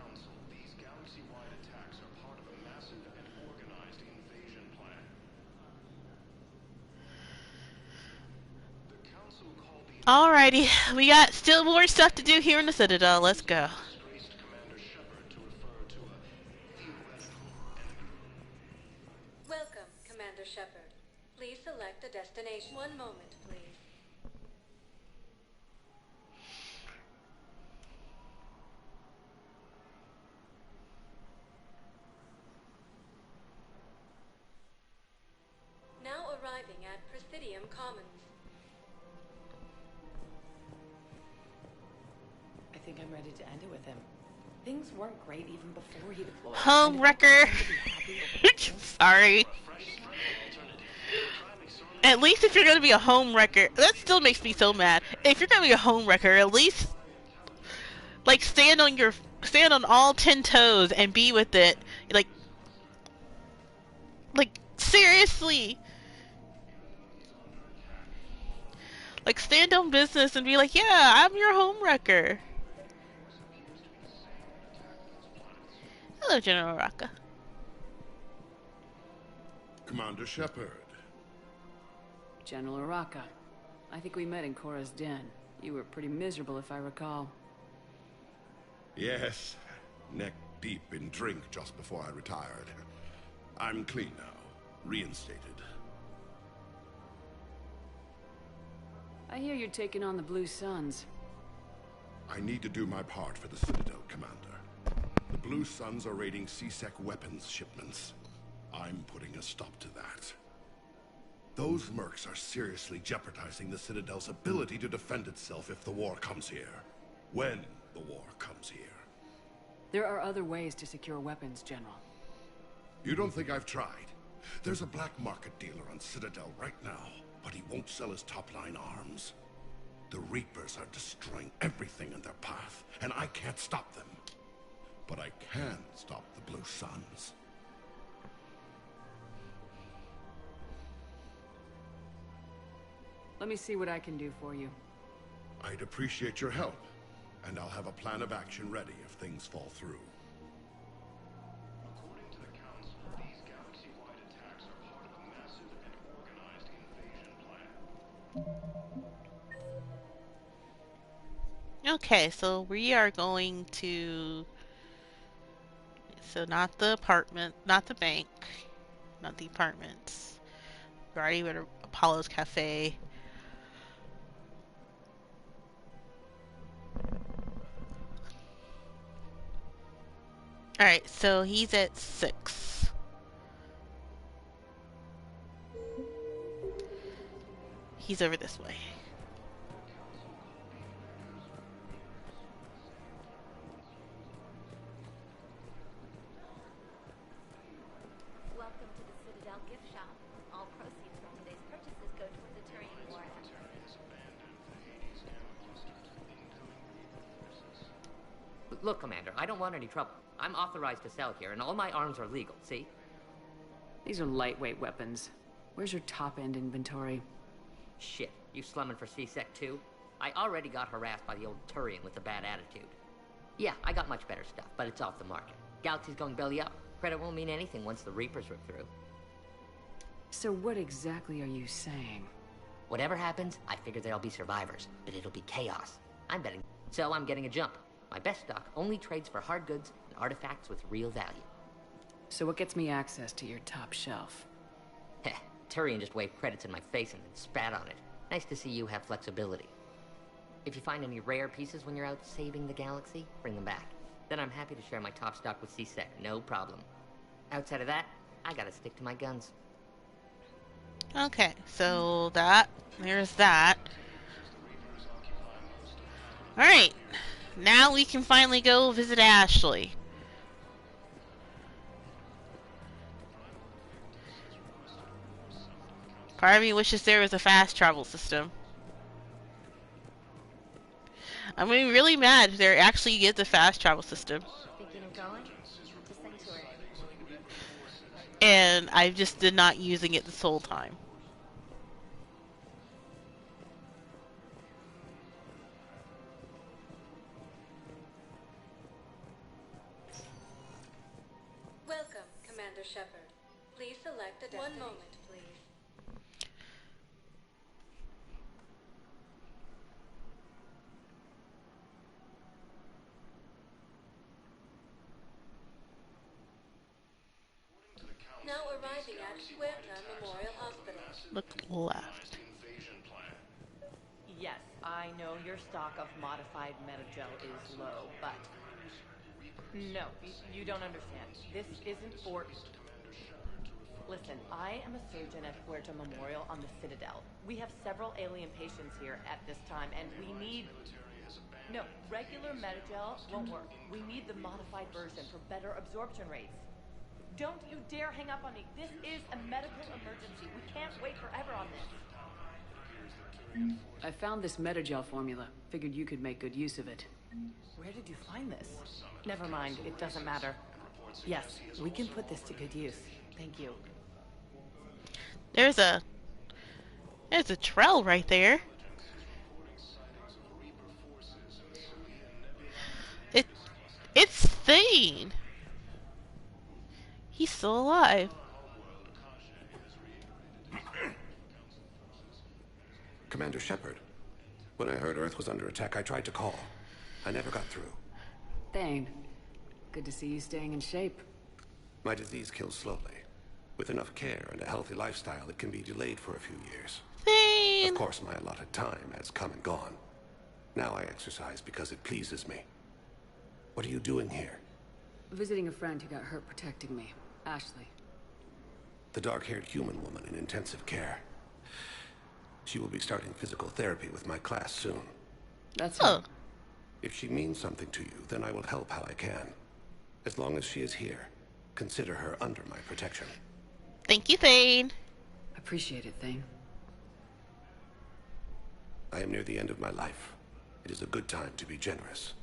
Alrighty, we got still more stuff to do here in the Citadel. Let's go. Welcome, Commander Shepard. Please select a destination. One moment, please. Now arriving at Presidium Commons. I think I'm ready to end it with him. Things weren't great even before he deployed. Home wrecker. Sorry. At least if you're gonna be a home wrecker, that still makes me so mad. If you're gonna be a home wrecker, at least like stand on all 10 toes and be with it. Like, Like, seriously. Like, stand on business and be like, yeah, I'm your homewrecker. Hello, General Raka. Commander Shepard. General Araka. I think we met in Cora's den. You were pretty miserable, if I recall. Yes, neck deep in drink just before I retired. I'm clean now, reinstated. I hear you're taking on the Blue Suns. I need to do my part for the Citadel, Commander. The Blue Suns are raiding CSEC weapons shipments. I'm putting a stop to that. Those mercs are seriously jeopardizing the Citadel's ability to defend itself if the war comes here. When the war comes here. There are other ways to secure weapons, General. You don't think I've tried? There's a black market dealer on Citadel right now, but he won't sell his top-line arms. The Reapers are destroying everything in their path, and I can't stop them. But I can stop the Blue Suns. Let me see what I can do for you. I'd appreciate your help, and I'll have a plan of action ready if things fall through. According to the Council, these galaxy-wide attacks are part of a massive and organized invasion plan. Okay, so we are going to... So not the apartment, not the bank, not the apartments. We're already at Apollo's Cafe. Alright, so he's at 6. He's over this way. Welcome to the Citadel gift shop. All proceeds from today's purchases go toward the Turian war effort. Look, Commander, I don't want any trouble. I'm authorized to sell here, and all my arms are legal, see? These are lightweight weapons. Where's your top-end inventory? Shit, you slumming for CSEC too? I already got harassed by the old Turian with a bad attitude. Yeah, I got much better stuff, but it's off the market. Galaxy's going belly up. Credit won't mean anything once the Reapers rip through. So what exactly are you saying? Whatever happens, I figure there'll be survivors, but it'll be chaos. I'm betting. So I'm getting a jump. My best stock only trades for hard goods and artifacts with real value. So what gets me access to your top shelf? Heh, Turian just waved credits in my face and then spat on it. Nice to see you have flexibility. If you find any rare pieces when you're out saving the galaxy, bring them back. Then I'm happy to share my top stock with CSEC, no problem. Outside of that, I gotta stick to my guns. Okay, so there's that. Alright, now we can finally go visit Ashley. Part of me wishes there was a fast travel system. I'm getting really mad if there actually is a fast travel system. Thinking of going? Just think to it. And I just did not using it this whole time. Welcome, Commander Shepard. Please select a destination. 1 moment, please. Now arriving at Huerta Memorial Hospital. Look left. Yes, I know your stock of modified Metagel is low, but... No, you don't understand. This isn't for... Listen, I am a surgeon at Huerta Memorial on the Citadel. We have several alien patients here at this time, and we need... No, regular Metagel won't work. We need the modified version for better absorption rates. Don't you dare hang up on me. This is a medical emergency. We can't wait forever on this. I found this Metagel formula. Figured you could make good use of it. Where did you find this? Never mind, it doesn't matter. Yes, we can put this to good use. Thank you. There's a trail right there. It it's Thane. He's still alive. Commander Shepard. When I heard Earth was under attack, I tried to call. I never got through. Thane, good to see you staying in shape. My disease kills slowly. With enough care and a healthy lifestyle, it can be delayed for a few years. Thane. Of course, my allotted time has come and gone. Now I exercise because it pleases me. What are you doing here? Visiting a friend who got hurt protecting me, Ashley. The dark-haired human woman in intensive care. She will be starting physical therapy with my class soon. That's her. If she means something to you, then I will help how I can. As long as she is here, consider her under my protection. Thank you, Thane. Appreciate it, Thane. I am near the end of my life. It is a good time to be generous.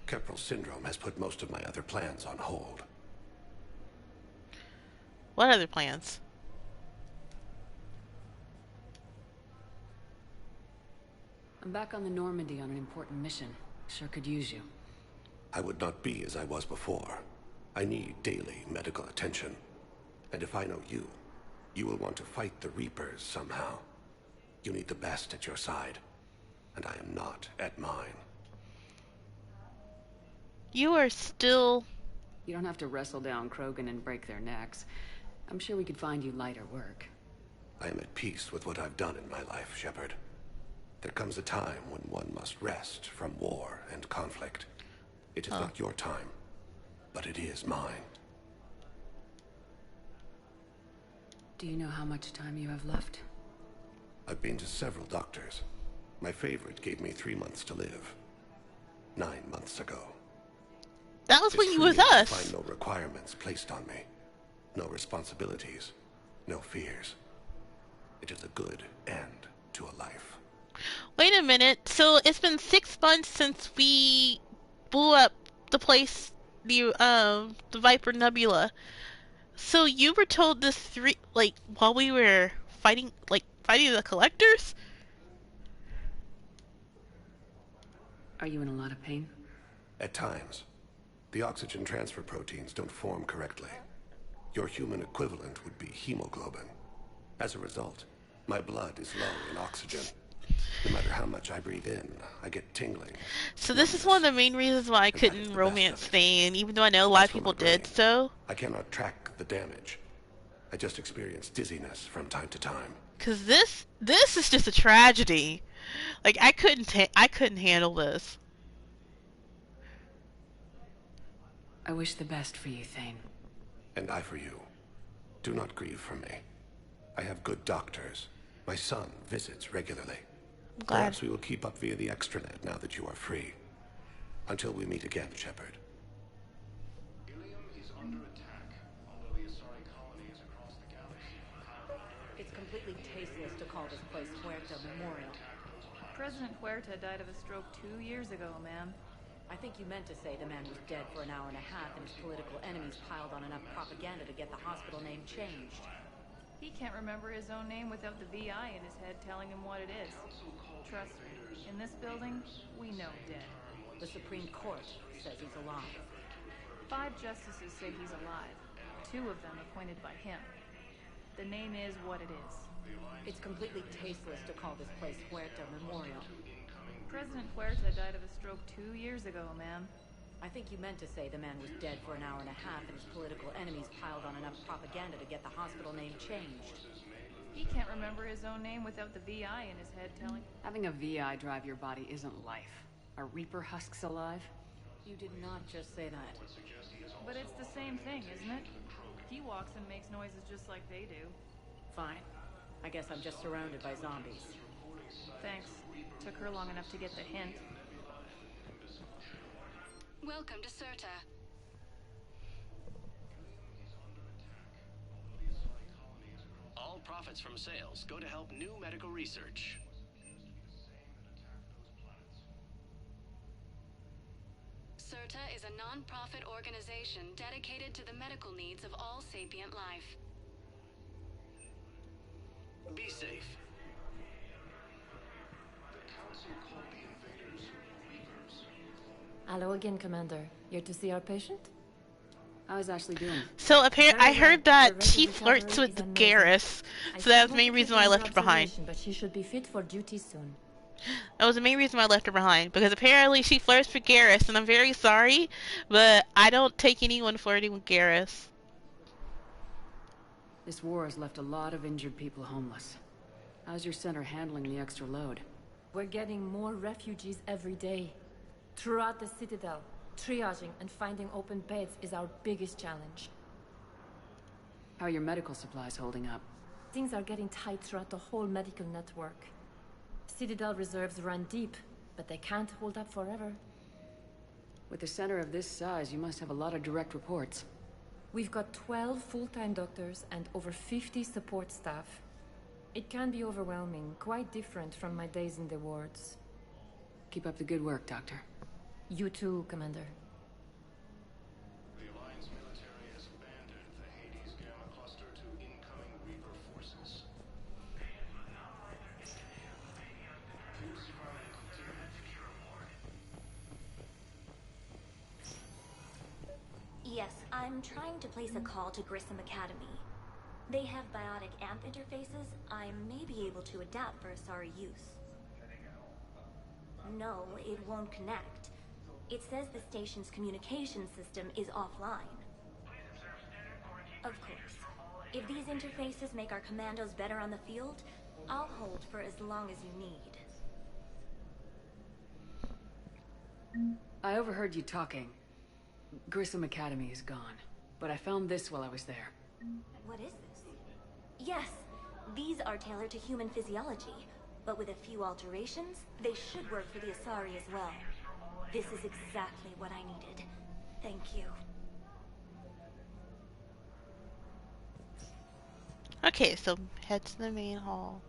Kepral syndrome has put most of my other plans on hold. What other plans? I'm back on the Normandy on an important mission. Sure could use you. I would not be as I was before. I need daily medical attention. And if I know you, you will want to fight the Reapers somehow. You need the best at your side. And I am not at mine. You are still... You don't have to wrestle down Krogan and break their necks. I'm sure we could find you lighter work. I am at peace with what I've done in my life, Shepard. There comes a time when one must rest from war and conflict. It is not your time, but it is mine. Do you know how much time you have left? I've been to several doctors. My favorite gave me 3 months to live. 9 months ago. That was when you was us. I find no requirements placed on me. No responsibilities. No fears. It is a good end to a life. Wait a minute. So it's been 6 months since we blew up the place, the Viper Nebula. So you were told this while we were fighting the Collectors? Are you in a lot of pain? At times. The oxygen transfer proteins don't form correctly. Your human equivalent would be hemoglobin. As a result, my blood is low in oxygen. No matter how much I breathe in, I get tingling. So this is one of the main reasons why I couldn't romance Thane, even though I know a lot of people did so. I cannot track the damage. I just experience dizziness from time to time. Cause this is just a tragedy. Like I couldn't handle this. I wish the best for you, Thane. And I for you. Do not grieve for me. I have good doctors. My son visits regularly. I'm glad. Perhaps we will keep up via the extranet now that you are free. Until we meet again, Shepard. Ilium is under attack. Although the Asari colony is across the galaxy. It's completely tasteless to call this place Huerta Memorial. President Huerta died of a stroke 2 years ago, ma'am. I think you meant to say the man was dead for an hour and a half and his political enemies piled on enough propaganda to get the hospital name changed. He can't remember his own name without the VI in his head telling him what it is. Trust me, in this building, we know dead. The Supreme Court says he's alive. 5 justices say he's alive, 2 of them appointed by him. The name is what it is. It's completely tasteless to call this place Huerta Memorial. President Huerta died of a stroke 2 years ago, ma'am. I think you meant to say the man was dead for an hour and a half and his political enemies piled on enough propaganda to get the hospital name changed. He can't remember his own name without the VI in his head telling... Having a VI drive your body isn't life. Are Reaper husks alive? You did not just say that. But it's the same thing, isn't it? He walks and makes noises just like they do. Fine. I guess I'm just surrounded by zombies. Thanks. Took her long enough to get the hint. Welcome to Serta. All profits from sales go to help new medical research. Serta is a non-profit organization dedicated to the medical needs of all sapient life. Be safe. Hello again, Commander. Here to see our patient? How is Ashley doing? So apparently, I heard that she flirts with Garrus, so that was the main reason why I left her behind. But she should be fit for duty soon. That was the main reason why I left her behind, because apparently she flirts with Garrus, and I'm very sorry, but I don't take anyone flirting with Garrus. This war has left a lot of injured people homeless. How's your center handling the extra load? We're getting more refugees every day. Throughout the Citadel, triaging and finding open beds is our biggest challenge. How are your medical supplies holding up? Things are getting tight throughout the whole medical network. Citadel reserves run deep, but they can't hold up forever. With a center of this size, you must have a lot of direct reports. We've got 12 full-time doctors and over 50 support staff. It can be overwhelming, quite different from my days in the wards. Keep up the good work, Doctor. You too, Commander. The Alliance military has abandoned the Hades Gamma cluster to incoming Reaper forces. Yes, I'm trying to place a call to Grissom Academy. They have biotic amp interfaces I may be able to adapt for Asari use. No, it won't connect. It says the station's communication system is offline. Of course, if these interfaces make our commandos better on the field, I'll hold for as long as you need. I overheard you talking. Grissom Academy is gone, but I found this while I was there. What is this? Yes, these are tailored to human physiology, but with a few alterations, they should work for the Asari as well. This is exactly what I needed. Thank you. Okay, so head to the main hall.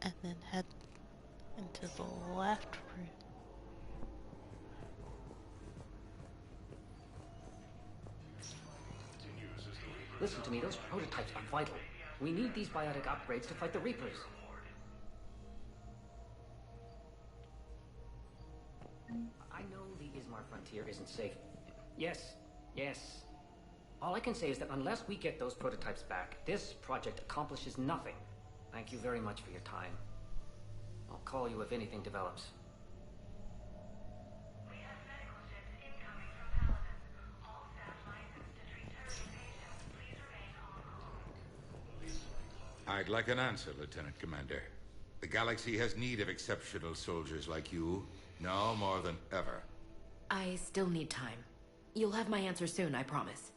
And then head into the left room. Listen to me, those prototypes are vital. We need these biotic upgrades to fight the Reapers. I know the Ismar frontier isn't safe. Yes. All I can say is that unless we get those prototypes back, this project accomplishes nothing. Thank you very much for your time. I'll call you if anything develops. I'd like an answer, Lieutenant Commander. The galaxy has need of exceptional soldiers like you, now more than ever. I still need time. You'll have my answer soon, I promise.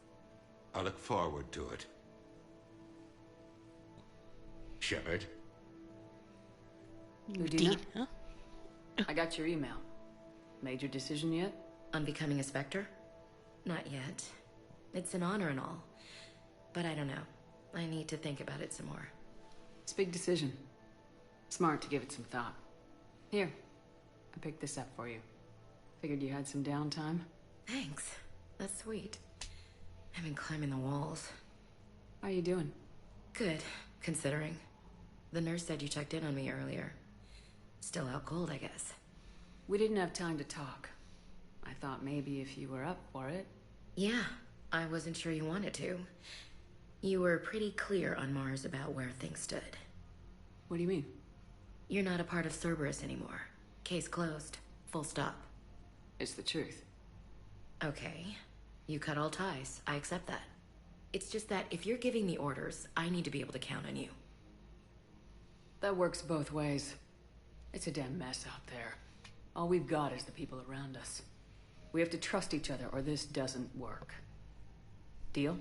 I look forward to it. Shepard? Udina? Huh? I got your email. Made your decision yet? On becoming a Spectre? Not yet. It's an honor and all. But I don't know. I need to think about it some more. It's a big decision. Smart to give it some thought. Here, I picked this up for you. Figured you had some downtime. Thanks. That's sweet. I've been climbing the walls. How are you doing? Good, considering. The nurse said you checked in on me earlier. Still out cold, I guess. We didn't have time to talk. I thought maybe if you were up for it. Yeah, I wasn't sure you wanted to. You were pretty clear on Mars about where things stood. What do you mean? You're not a part of Cerberus anymore. Case closed. Full stop. It's the truth. Okay. You cut all ties. I accept that. It's just that if you're giving me orders, I need to be able to count on you. That works both ways. It's a damn mess out there. All we've got is the people around us. We have to trust each other or this doesn't work. Deal?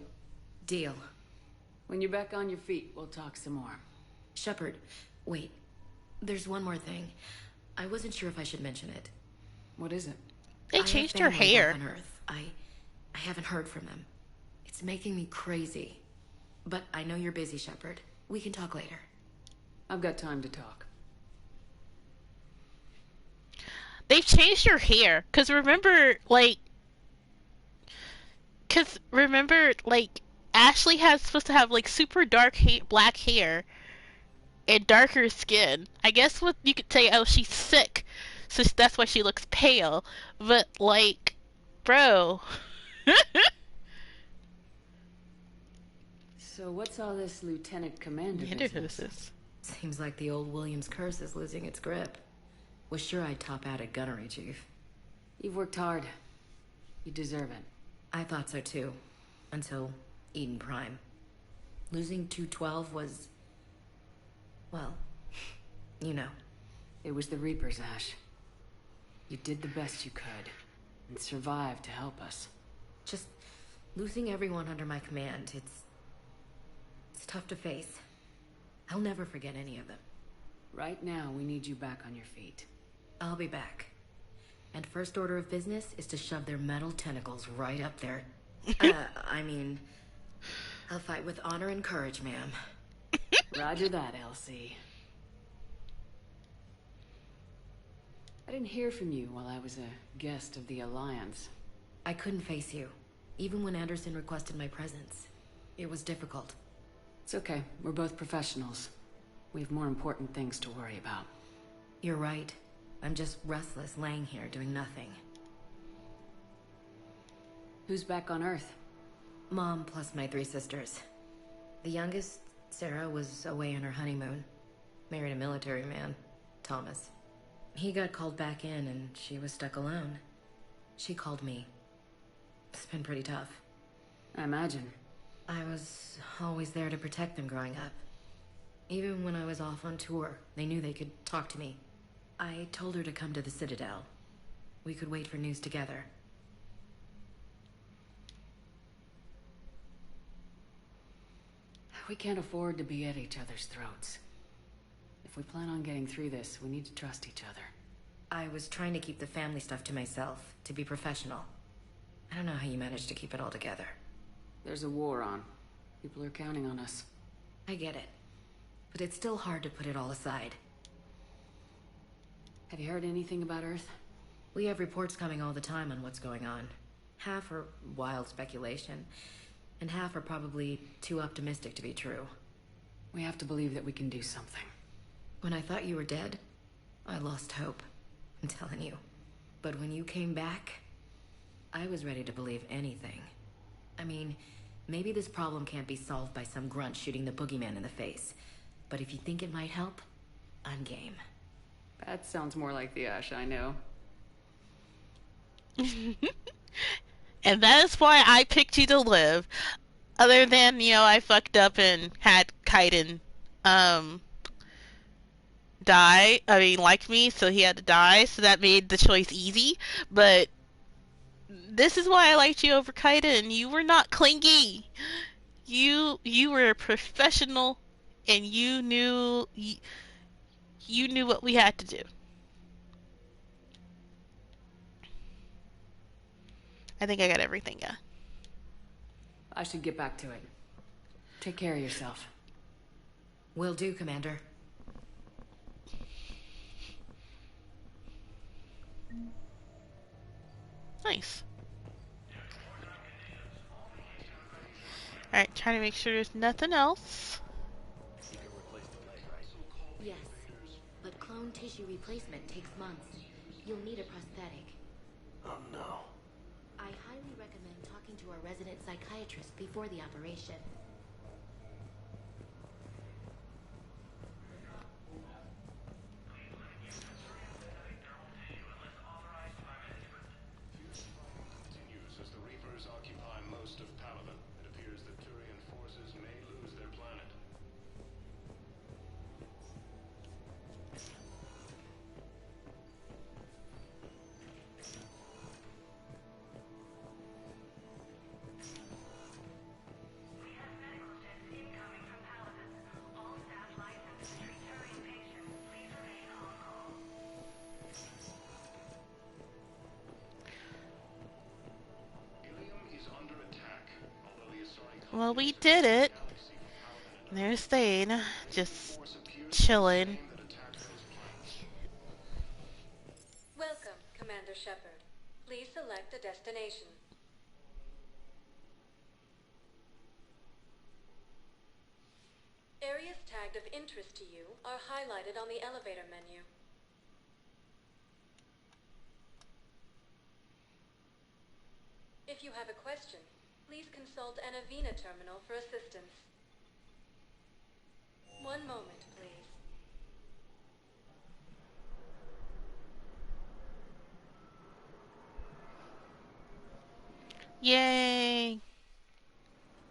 Deal. When you're back on your feet, we'll talk some more. Shepard, wait. There's one more thing. I wasn't sure if I should mention it. What is it? They changed her hair. On Earth. I haven't heard from them. It's making me crazy. But I know you're busy, Shepard. We can talk later. I've got time to talk. They've changed her hair. Cause remember, like, Ashley has supposed to have like super dark black hair and darker skin. I guess what you could say, oh, she's sick, so that's why she looks pale. But like, bro. So what's all this Lieutenant Commander business? Seems like the old Williams curse is losing its grip. Was sure I'd top out at gunnery, Chief. You've worked hard. You deserve it. I thought so too. Until Eden Prime. Losing 212 was... well, you know. It was the Reapers, Ash. You did the best you could. And survived to help us. Just losing everyone under my command, it's tough to face. I'll never forget any of them. Right now, we need you back on your feet. I'll be back. And first order of business is to shove their metal tentacles right up there. I mean, I'll fight with honor and courage, ma'am. Roger that, Elsie. I didn't hear from you while I was a guest of the Alliance. I couldn't face you, even when Anderson requested my presence. It was difficult. It's okay. We're both professionals. We have more important things to worry about. You're right. I'm just restless, laying here doing nothing. Who's back on Earth? Mom plus my 3 sisters. The youngest, Sarah, was away on her honeymoon. Married a military man, Thomas. He got called back in and she was stuck alone. She called me. It's been pretty tough. I imagine. I was always there to protect them growing up. Even when I was off on tour, they knew they could talk to me. I told her to come to the Citadel. We could wait for news together. We can't afford to be at each other's throats. If we plan on getting through this, we need to trust each other. I was trying to keep the family stuff to myself, to be professional. I don't know how you managed to keep it all together. There's a war on. People are counting on us. I get it. But it's still hard to put it all aside. Have you heard anything about Earth? We have reports coming all the time on what's going on. Half are wild speculation, and half are probably too optimistic to be true. We have to believe that we can do something. When I thought you were dead, I lost hope. I'm telling you. But when you came back, I was ready to believe anything. I mean, maybe this problem can't be solved by some grunt shooting the boogeyman in the face. But if you think it might help, I'm game. That sounds more like the Ash I know. And that is why I picked you to live. Other than, you know, I fucked up and had Kaiden, die. I mean, like me, so he had to die, so that made the choice easy. But this is why I liked you over Kaiden. You were not clingy. You were a professional, and you knew what we had to do. I think I got everything, yeah. I should get back to it. Take care of yourself. Will do, Commander. Nice. Alright, trying to make sure there's nothing else. Yes, but clone tissue replacement takes months. You'll need a prosthetic. Oh no. I highly recommend talking to a resident psychiatrist before the operation. Continues as the Reapers occupy most of Palaven. It appears that Turian forces may lose their planet. Well, we did it. There's Thane, just chilling. Welcome, Commander Shepard. Please select a destination. tagged of interest to you are highlighted on the elevator menu. If you have a question, please consult an Avena terminal for assistance. One moment, please. Yay!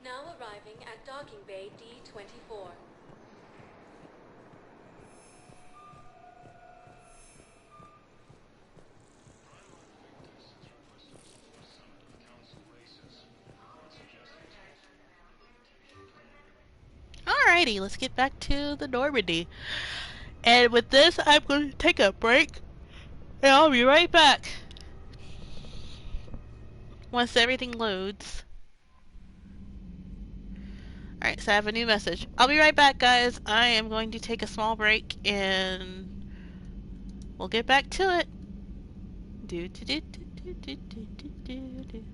Now arriving at docking bay D-24. Alrighty, let's get back to the Normandy. And with this, I'm going to take a break, and I'll be right back once everything loads. Alright, so I have a new message. I'll be right back, guys. I am going to take a small break, and we'll get back to it. Do do do do do do do do do.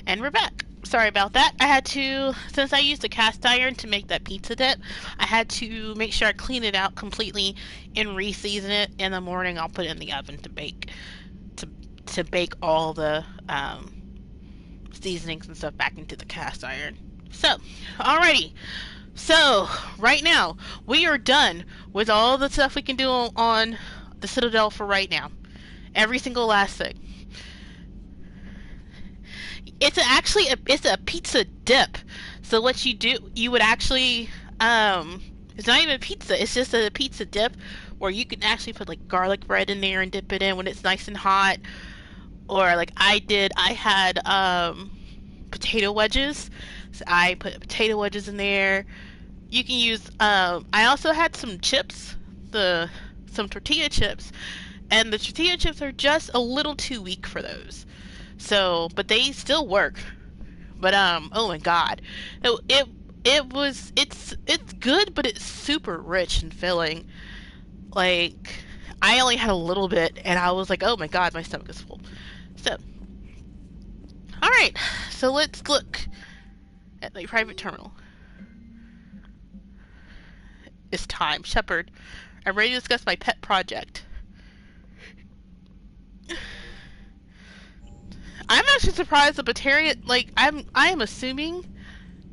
And we're back. Sorry about that. I had to, since I used a cast iron to make that pizza dip, I had to make sure I clean it out completely and re-season it. In the morning, I'll put it in the oven to bake, to bake all the seasonings and stuff back into the cast iron. So, alrighty. So, right now, we are done with all the stuff we can do on the Citadel for right now. Every single last thing. It's a pizza dip. So what you do, you would actually, it's not even pizza, it's just a pizza dip where you can actually put like garlic bread in there and dip it in when it's nice and hot. Or like I had potato wedges. So I put potato wedges in there. You can use, I also had some chips, some tortilla chips, and the tortilla chips are just a little too weak for those. So, but they still work. But oh my god, it's good, but it's super rich and filling. Like, I only had a little bit, and I was like, oh my god, my stomach is full. So, all right, so let's look at the private terminal. It's time, Shepard. I'm ready to discuss my pet project. I'm actually surprised the Batarian, like, I am assuming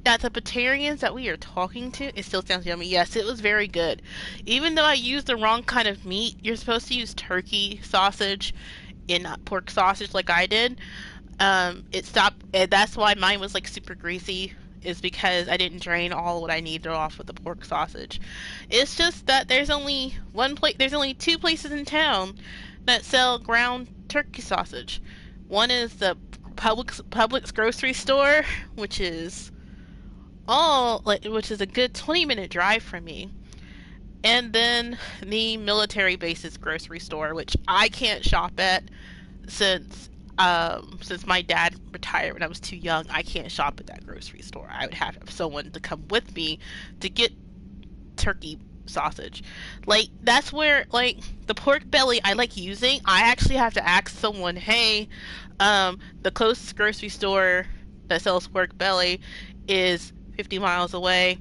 that the Batarians that we are talking to, it still sounds yummy. Yes, it was very good. Even though I used the wrong kind of meat, you're supposed to use turkey sausage and not pork sausage like I did. It stopped, and that's why mine was like super greasy, is because I didn't drain all what I needed off with the pork sausage. It's just that there's only two places in town that sell ground turkey sausage. One is the Publix grocery store, which is a good 20-minute drive from me. And then the military bases grocery store, which I can't shop at since my dad retired when I was too young. I can't shop at that grocery store. I would have to have someone to come with me to get turkey sausage. Like, that's where, like, the pork belly I like using, I actually have to ask someone, hey, the closest grocery store that sells pork belly is 50 miles away.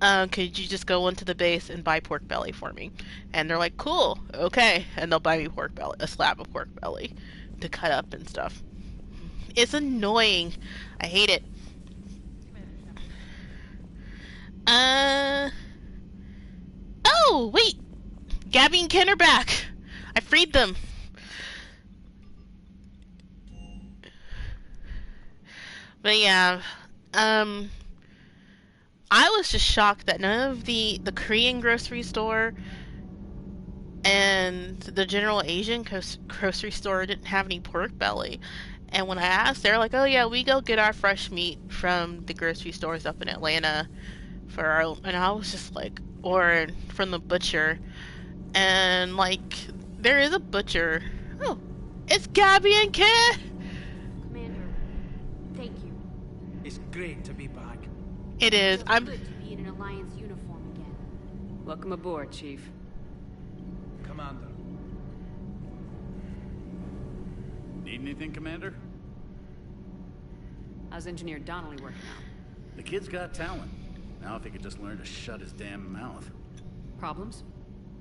Could you just go into the base and buy pork belly for me? And they're like, cool, okay. And they'll buy me pork belly, a slab of pork belly to cut up and stuff. It's annoying. I hate it. Oh, wait! Gabby and Ken are back! I freed them. But yeah, I was just shocked that none of the Korean grocery store and the general Asian grocery store didn't have any pork belly. And when I asked, they're like, oh yeah, we go get our fresh meat from the grocery stores up in Atlanta for our own. And I was just like, or from the butcher. And like, there is a butcher. Oh, it's Gabby and Ken! Commander, thank you. It's great to be back. It is. It's good to be in an Alliance uniform again. Welcome aboard, Chief. Commander. Need anything, Commander? How's Engineer Donnelly working out? The kid's got talent. Now if he could just learn to shut his damn mouth. Problems?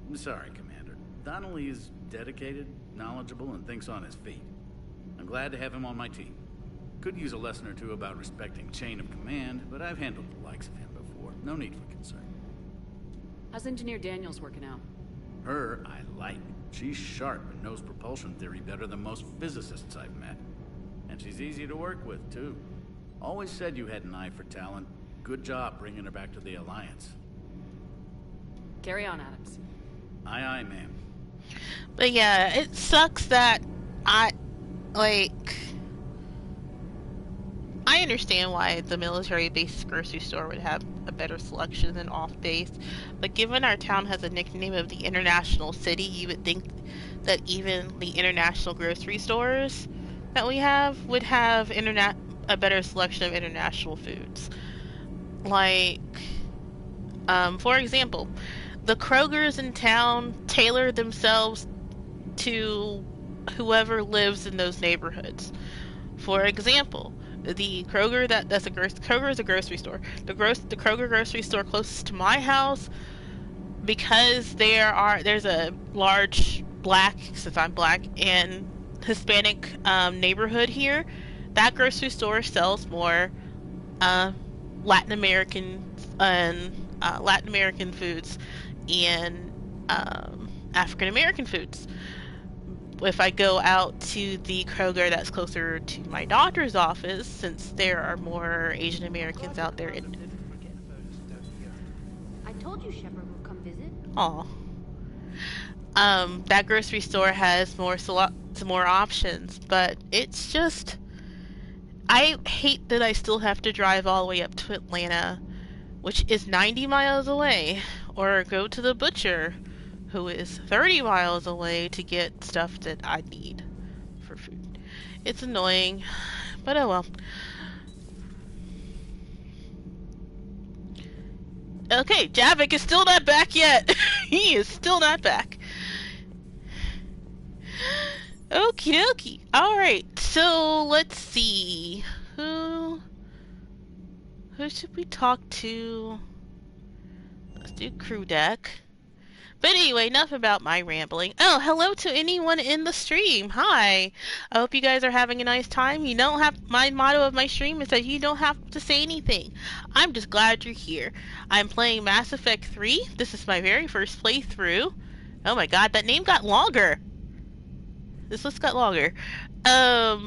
I'm sorry, Commander. Donnelly is dedicated, knowledgeable, and thinks on his feet. I'm glad to have him on my team. Could use a lesson or two about respecting chain of command, but I've handled the likes of him before. No need for concern. How's Engineer Daniels working out? Her, I like. She's sharp and knows propulsion theory better than most physicists I've met. And she's easy to work with, too. Always said you had an eye for talent. Good job bringing her back to the Alliance. Carry on, Adams. Aye, aye, ma'am. But yeah, it sucks that I understand why the military-based grocery store would have a better selection than off-base, but given our town has a nickname of the International City, you would think that even the international grocery stores that we have would have a better selection of international foods. Like, for example, the Krogers in town tailor themselves to whoever lives in those neighborhoods. For example, The Kroger that's a Kroger is a grocery store. The Kroger grocery store closest to my house, because there's a large black, since I'm black, and Hispanic neighborhood here. That grocery store sells more Latin American foods and African American foods. If I go out to the Kroger that's closer to my doctor's office, since there are more Asian Americans out there. I told you Shepard would come visit. Aw. That grocery store has more options, but it's just, I hate that I still have to drive all the way up to Atlanta, which is 90 miles away, or go to the butcher, who is 30 miles away, to get stuff that I need for food. It's annoying, but oh well. Okay, Javik is still not back yet. He is still not back. Okie dokie. Alright, so let's see. Who should we talk to? Let's do crew deck. But anyway, enough about my rambling. Oh, hello to anyone in the stream. Hi. I hope you guys are having a nice time. You don't have, my motto of my stream is that you don't have to say anything. I'm just glad you're here. I'm playing Mass Effect 3. This is my very first playthrough. Oh my god, that name got longer. This list got longer. But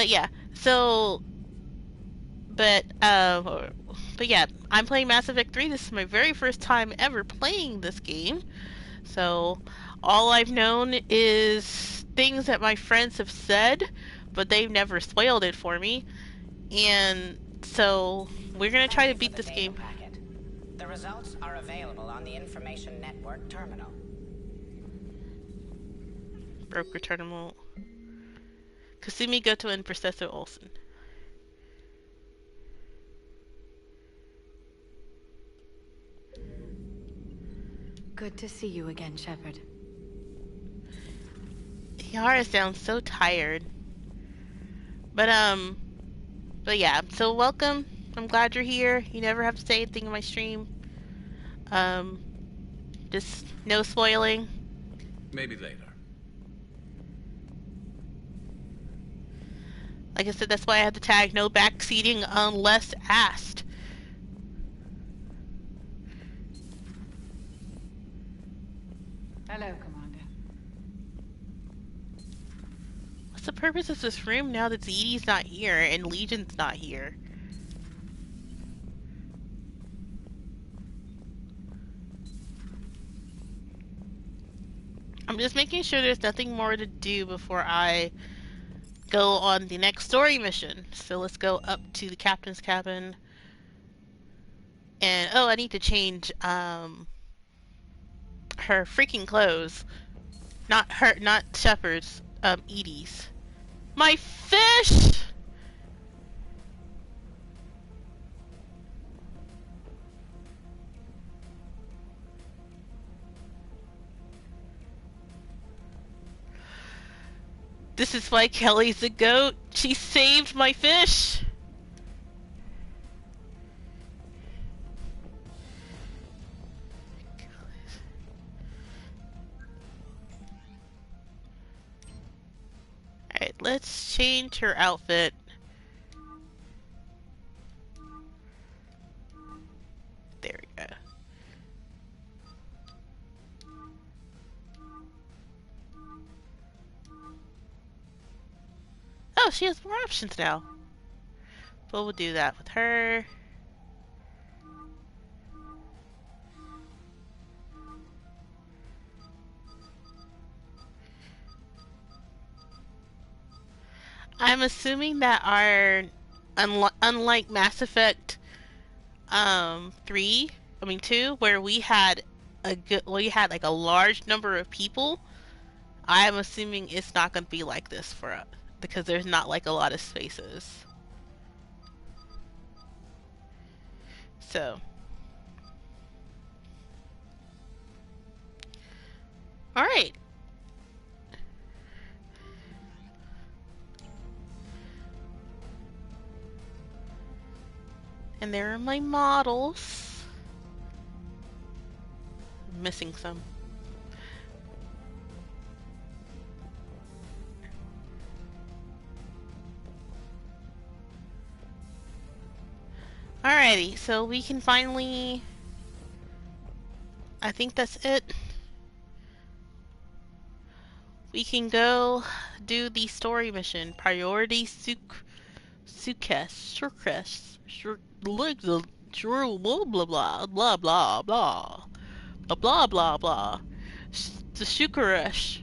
yeah, so, but yeah, I'm playing Mass Effect 3. This is my very first time ever playing this game. So, all I've known is things that my friends have said, but they've never spoiled it for me. And so, we're gonna try to beat this game. The results are available on the Information Network terminal. Broker terminal. Kasumi Goto and Professor Olsen. Good to see you again, Shepard. Yara sounds so tired. But yeah, so welcome. I'm glad you're here. You never have to say anything in my stream. Just no spoiling. Maybe later. Like I said, that's why I had the tag no backseating unless asked. Hello, Commander. What's the purpose of this room now that ZD's not here and Legion's not here? I'm just making sure there's nothing more to do before I go on the next story mission. So let's go up to the captain's cabin. And, oh, I need to change, her freaking clothes. Not her, not Shepard's, EDI's. My fish! This is why Kelly's a goat. She saved my fish! Alright, let's change her outfit. There we go. Oh, she has more options now. But we'll do that with her. I'm assuming that our, unlike Mass Effect 2, where we had like a large number of people, I'm assuming it's not going to be like this for us, because there's not like a lot of spaces. So. Alright. And there are my models. I'm missing some. Alrighty, so we can finally... I think that's it. We can go do the story mission. Priority Sukesh. Blah blah blah blah blah blah blah blah blah. The Shukaresh.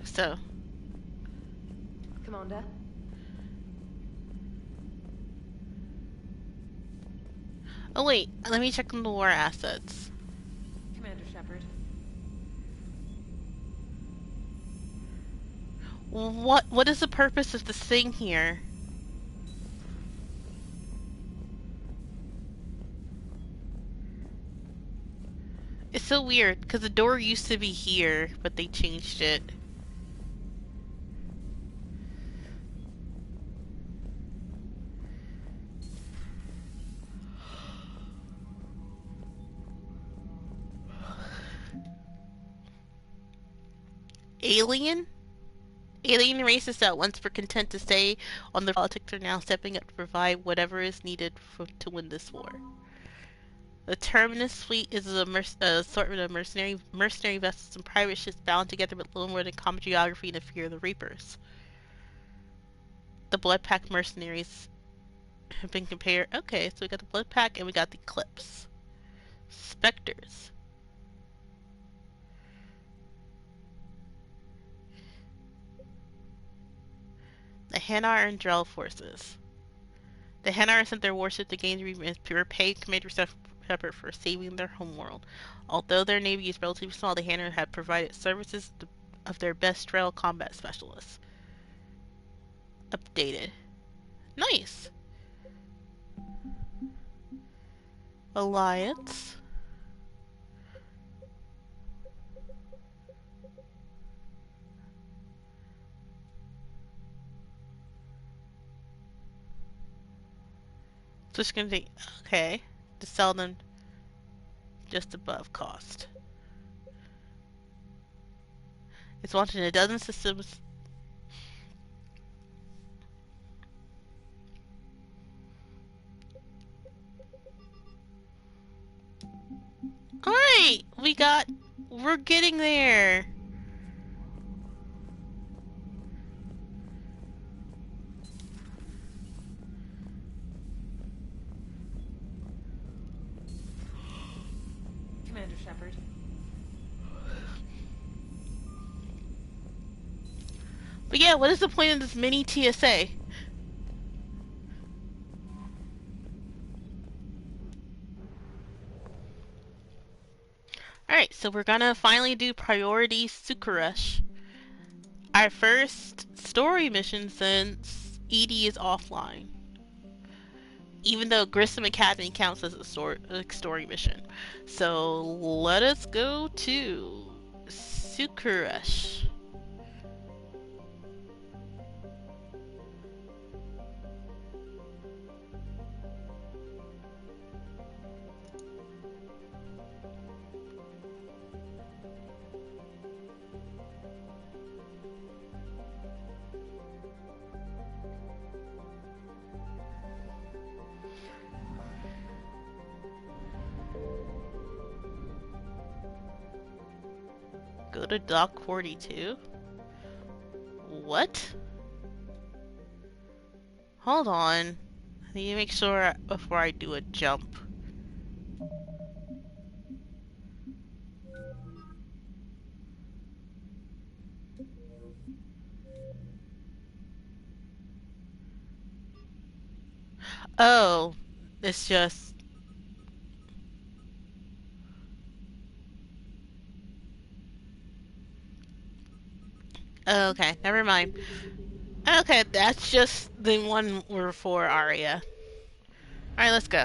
So, Commander. Oh wait, let me check on the war assets. Commander Shepard. What is the purpose of this thing here? It's so weird, because the door used to be here, but they changed it. Alien? Alien races that once were content to stay on the politics are now stepping up to provide whatever is needed to win this war. The Terminus fleet is an assortment of mercenary vessels and private ships bound together with little more than common geography and a fear of the Reapers. The Blood Pack mercenaries have been compared. Okay, so we got the Blood Pack and we got the Eclipse. Spectres. The Hanar and Drell forces. The Hanar sent their warship to gain repay Commander Shepard for saving their homeworld. Although their navy is relatively small, the Hanar have provided services of their best Drell combat specialists. Updated. Nice! Alliance. Just gonna take, okay, to sell them just above cost. It's wanted in a dozen systems. Alright, we're getting there. Commander Shepard. But yeah, what is the point of this mini TSA? Alright, so we're gonna finally do Priority Sukaresh. Our first story mission since EDI is offline. Even though Grissom Academy counts as a story mission. So let us go to Sukaresh. Go to Dock 42? What? Hold on. I need to make sure before I do a jump. Oh, it's just... Okay, never mind. Okay, that's just the one we're for Aria. Alright, let's go.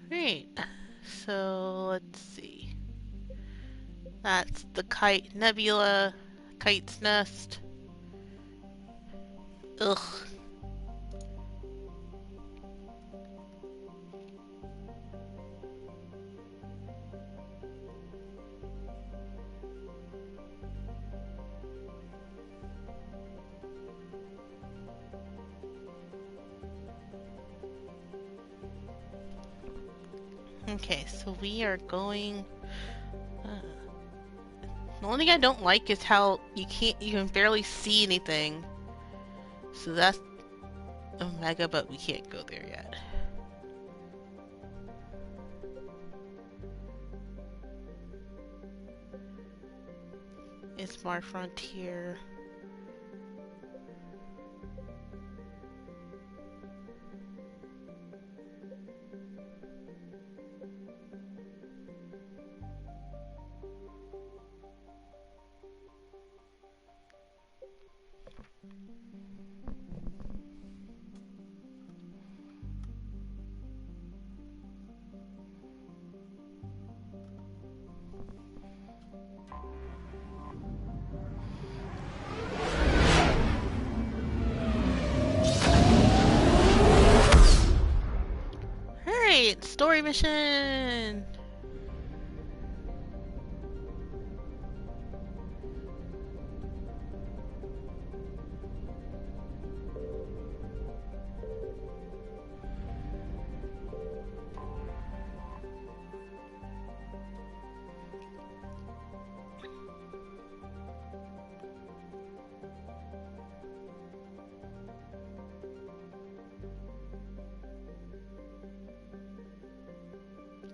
Great. So, let's see. That's the Kite Nebula, Kite's Nest. Ugh. Okay, so we are going... the only thing I don't like is how you can barely see anything. So that's Omega, but we can't go there yet. It's Mars Frontier. Alright, story mission!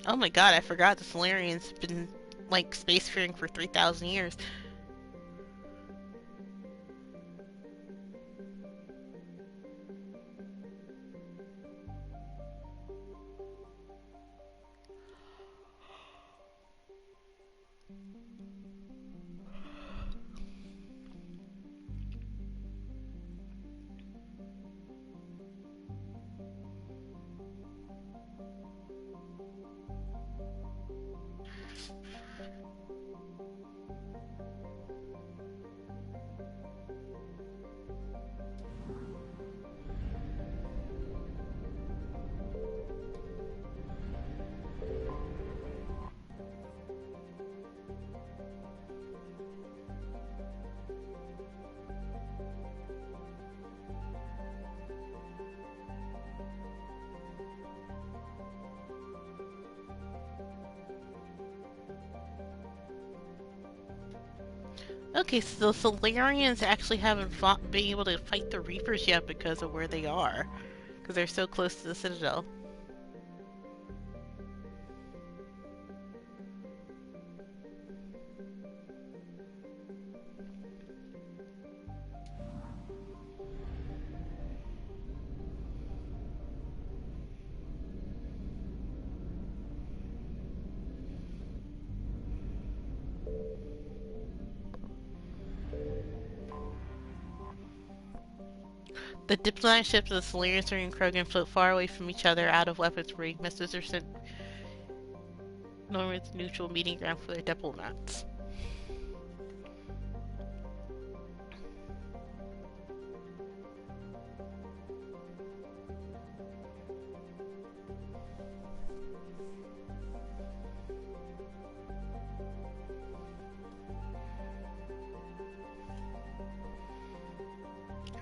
Oh my god, I forgot the Solarian's been, like, spacefaring for 3,000 years. Okay, so the Solarians actually haven't been able to fight the Reapers yet because of where they are. Because they're so close to the Citadel. The diplomatic ships of the Solarians and Krogan float far away from each other, out of weapons range. Messages are sent normally to neutral meeting ground for their diplomats.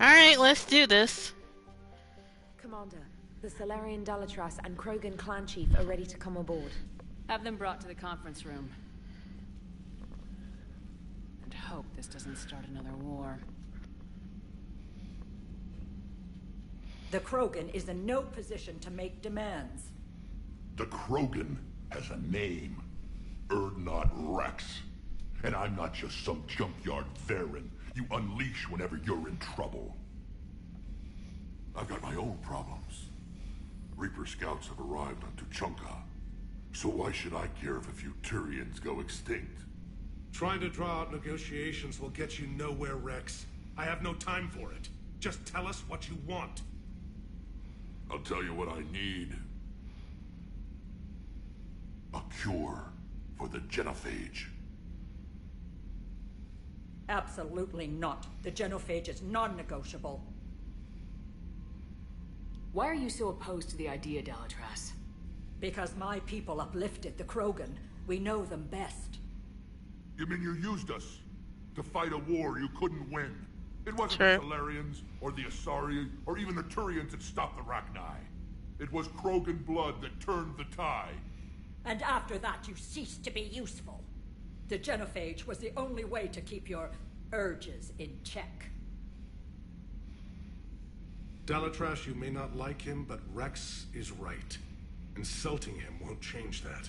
Alright, let's do this. Commander, the Solarian Dalatras and Krogan clan chief are ready to come aboard. Have them brought to the conference room. And hope this doesn't start another war. The Krogan is in no position to make demands. The Krogan has a name. Urdnot Rex. And I'm not just some junkyard Varen you unleash whenever you're in trouble. I've got my own problems. Reaper scouts have arrived on Tuchanka. So why should I care if a few Turians go extinct? Trying to draw out negotiations will get you nowhere, Rex. I have no time for it. Just tell us what you want. I'll tell you what I need. A cure for the genophage. Absolutely not. The genophage is non-negotiable. Why are you so opposed to the idea, Delatras? Because my people uplifted the Krogan. We know them best. You mean you used us to fight a war you couldn't win? It wasn't Sure. the Salarians, or the Asari, or even the Turians that stopped the Rachni. It was Krogan blood that turned the tide. And after that, you ceased to be useful. The genophage was the only way to keep your urges in check. Delatras, you may not like him, but Rex is right. Insulting him won't change that.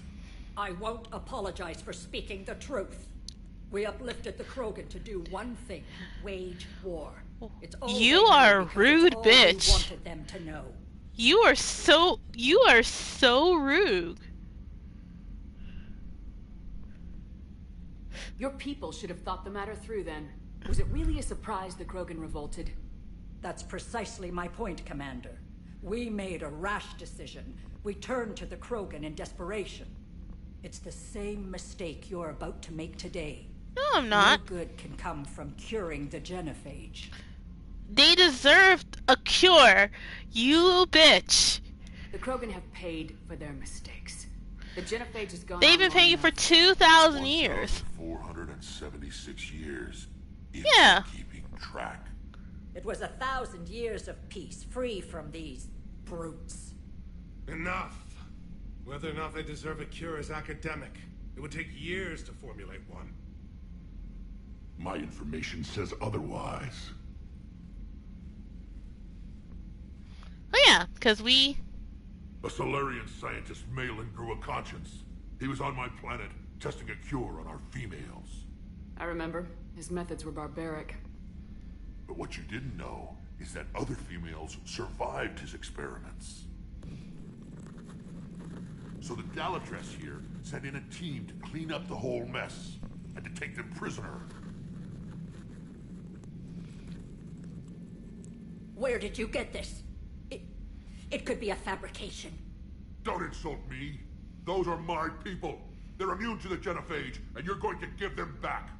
I won't apologize for speaking the truth. We uplifted the Krogan to do one thing: wage war. It's all You they are knew a because rude it's all we bitch. wanted them to know. You are so rude. Your people should have thought the matter through then. Was it really a surprise the Krogan revolted? That's precisely my point, Commander. We made a rash decision. We turned to the Krogan in desperation. It's the same mistake you're about to make today. No, I'm not. No good can come from curing the genophage. They deserved a cure. You bitch. The Krogan have paid for their mistakes. The genophage has gone They've been on paying long for enough. 2,000 years. 476 years. If Yeah. you're keeping track. It was 1,000 years of peace, free from these brutes. Enough! Whether or not they deserve a cure is academic. It would take years to formulate one. My information says otherwise. Oh yeah, because we... A Solarian scientist, Malin, grew a conscience. He was on my planet, testing a cure on our females. I remember. His methods were barbaric. But what you didn't know is that other females survived his experiments. So the Delatras here sent in a team to clean up the whole mess, and to take them prisoner. Where did you get this? It could be a fabrication. Don't insult me. Those are my people. They're immune to the genophage, and you're going to give them back.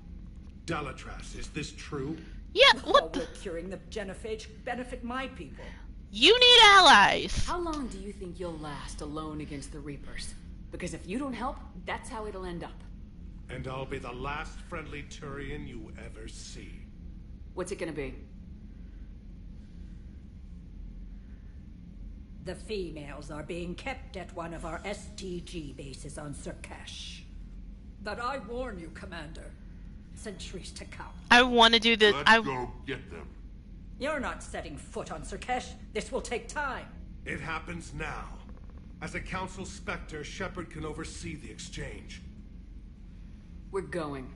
Delatras, is this true? Yeah, what? Will curing the genophage benefit my people? You need allies. How long do you think you'll last alone against the Reapers? Because if you don't help, that's how it'll end up. And I'll be the last friendly Turian you ever see. What's it gonna be? The females are being kept at one of our STG bases on Surkash. But I warn you, Commander, centuries to come. I want to do this. Let's go get them. You're not setting foot on Surkash. This will take time. It happens now. As a Council Spectre, Shepard can oversee the exchange. We're going.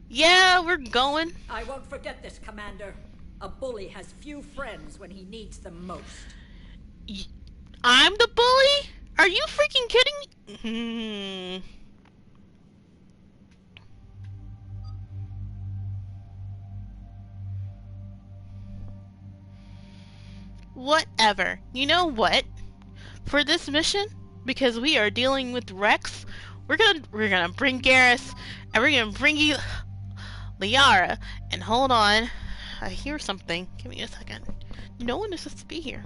Yeah, we're going. I won't forget this, Commander. A bully has few friends when he needs them most. I'm the bully? Are you freaking kidding me? Whatever. You know what? For this mission, because we are dealing with Rex, we're gonna bring Garrus, and we're gonna bring you Liara. And hold on, I hear something. Give me a second. No one is supposed to be here.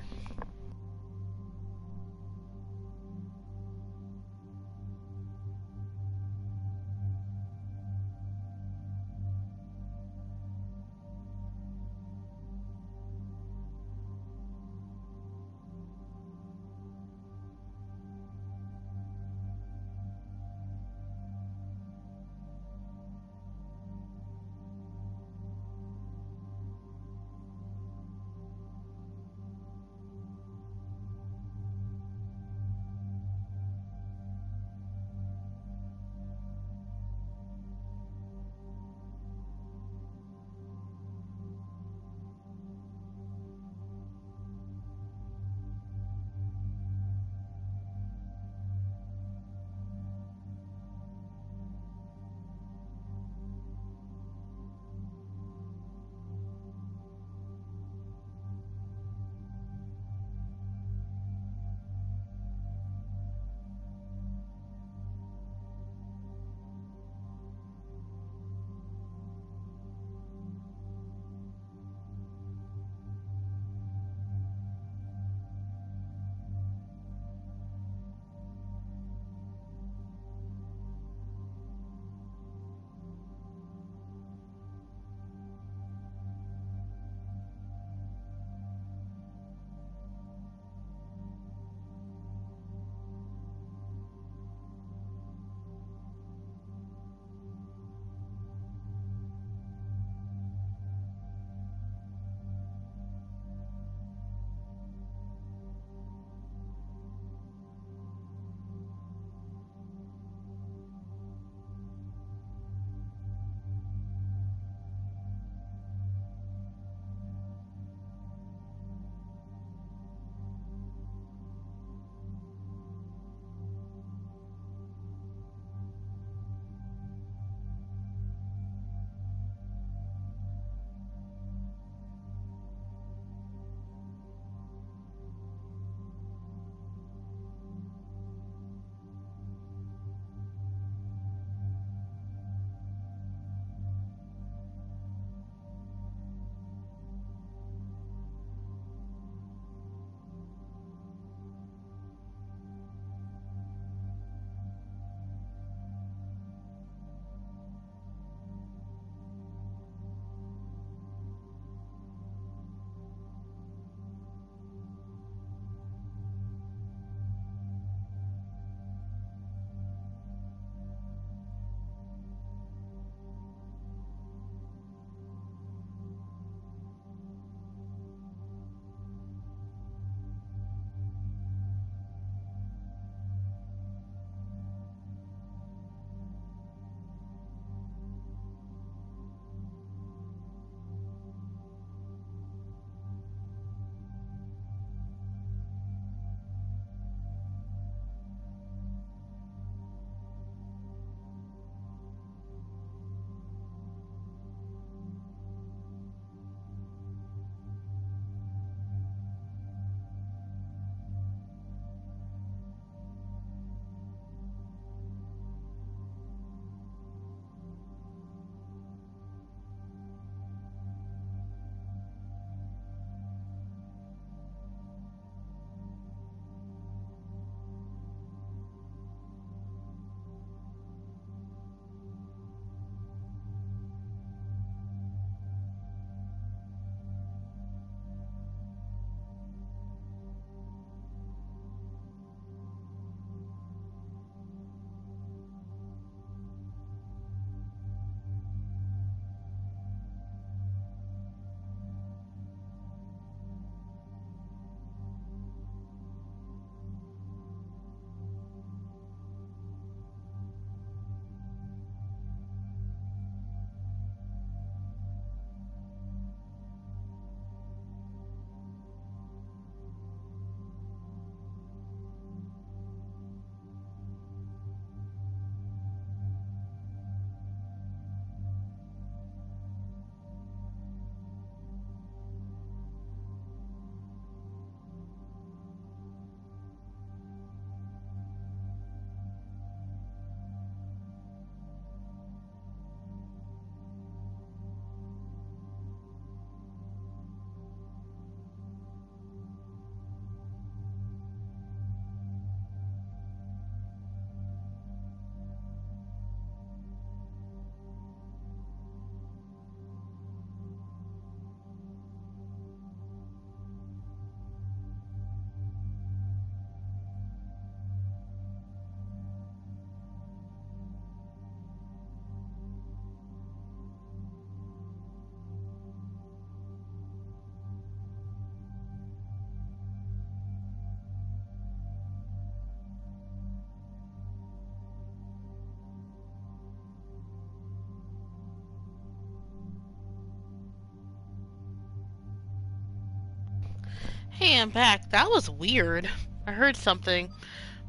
Hey, I'm back. That was weird. I heard something.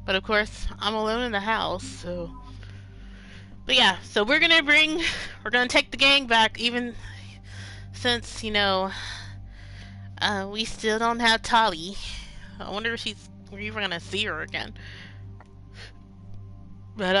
But of course, I'm alone in the house, so... But yeah, so we're gonna take the gang back, even since, you know, we still don't have Tali. I wonder if we're even gonna see her again. But,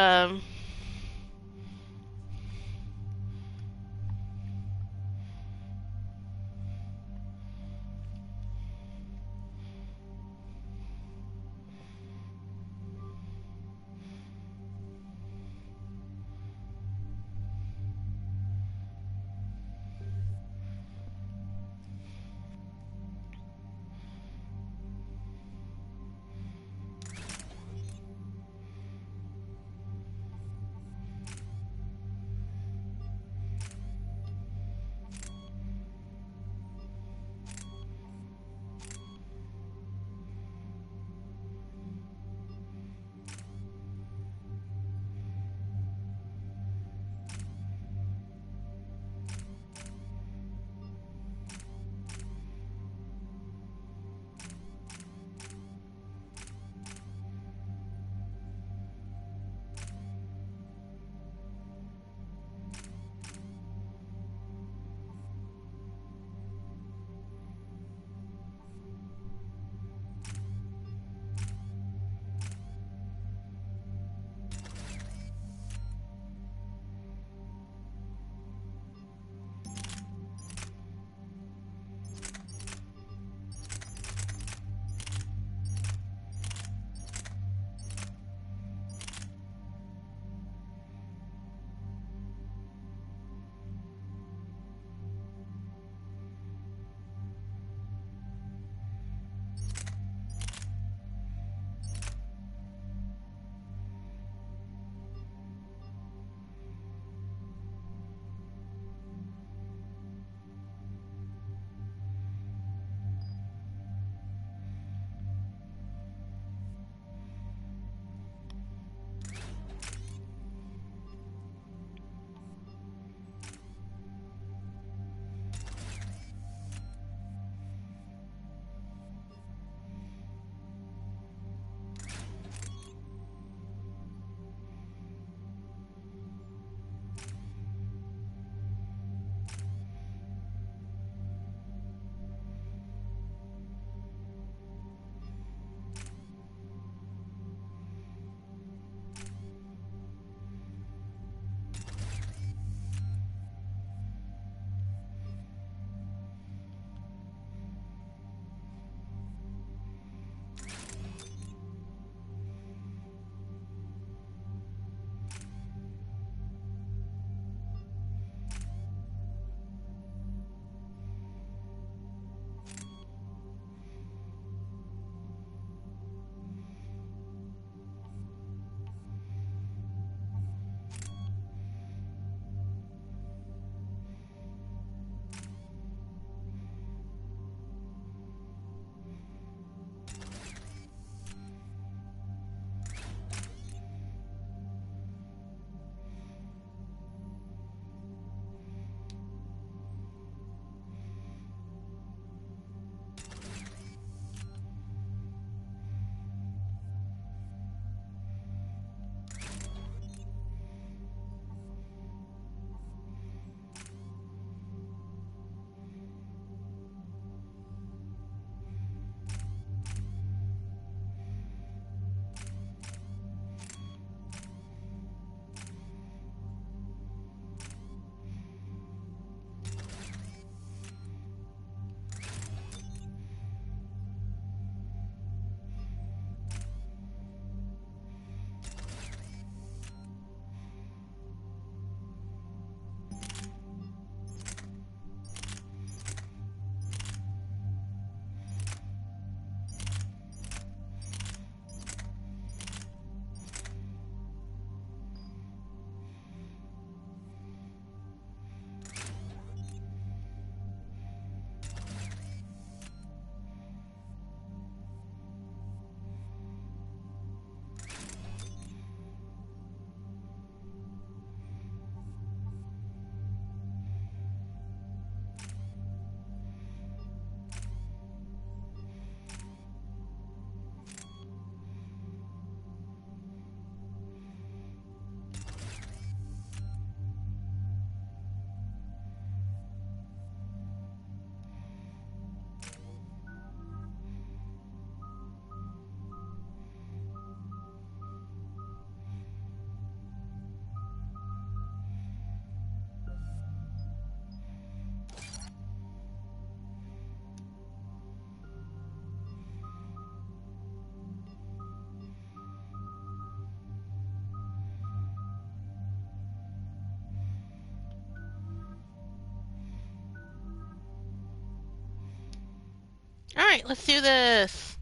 Alright, let's do this.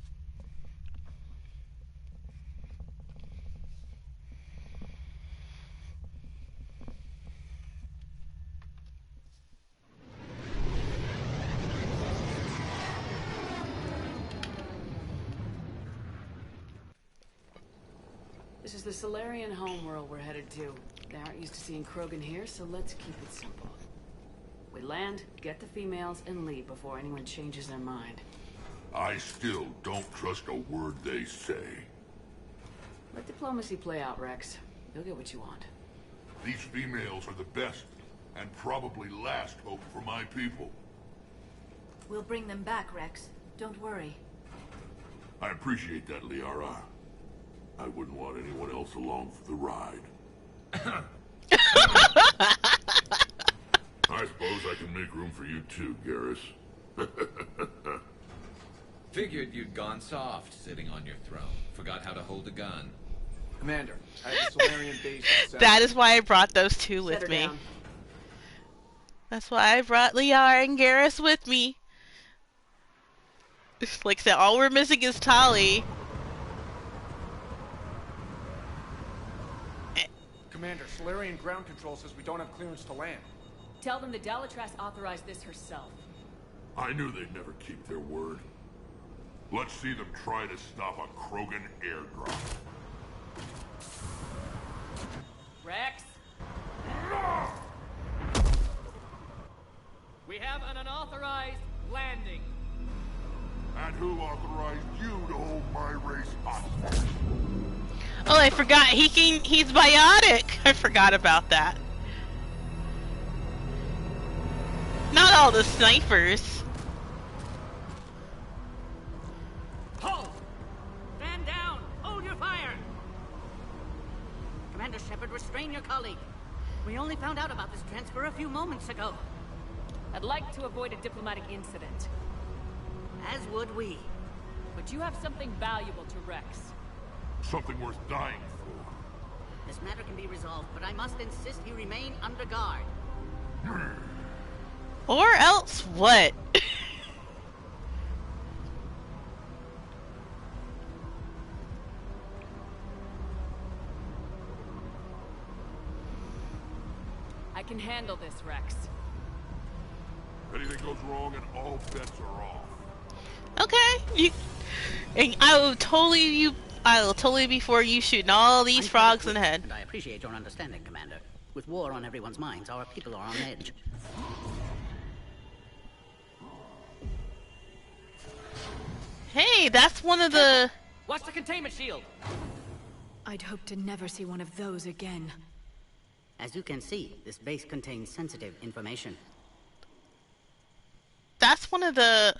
This is the Solarian homeworld we're headed to. They aren't used to seeing Krogan here, so let's keep it simple. We land, get the females, and leave before anyone changes their mind. I still don't trust a word they say. Let diplomacy play out, Rex. You'll get what you want. These females are the best, and probably last hope for my people. We'll bring them back, Rex. Don't worry. I appreciate that, Liara. I wouldn't want anyone else along for the ride. I suppose I can make room for you too, Garrus. Figured you'd gone soft sitting on your throne. Forgot how to hold a gun. Commander, at the Solarian base... That is why I brought those two with me. Down. That's why I brought Liara and Garrus with me. Like I said, all we're missing is Tali. Commander, Solarian ground control says we don't have clearance to land. Tell them the Dalatrass authorized this herself. I knew they'd never keep their word. Let's see them try to stop a Krogan airdrop. Rex? We have an unauthorized landing. And who authorized you to hold my race hostage? Oh, I forgot. He's biotic. I forgot about that. Not all the snipers. Halt! Stand down! Hold your fire! Commander Shepard, restrain your colleague. We only found out about this transfer a few moments ago. I'd like to avoid a diplomatic incident. As would we. But you have something valuable to Rex. Something worth dying for. This matter can be resolved, but I must insist you remain under guard. Or else what? I can handle this, Rex. Anything goes wrong and all bets are off. Okay. I will totally be for you shooting all these frogs in the head. And I appreciate your understanding, Commander. With war on everyone's minds, our people are on edge. Hey, that's one of the... Watch the containment shield! I'd hope to never see one of those again. As you can see, this base contains sensitive information. That's one of the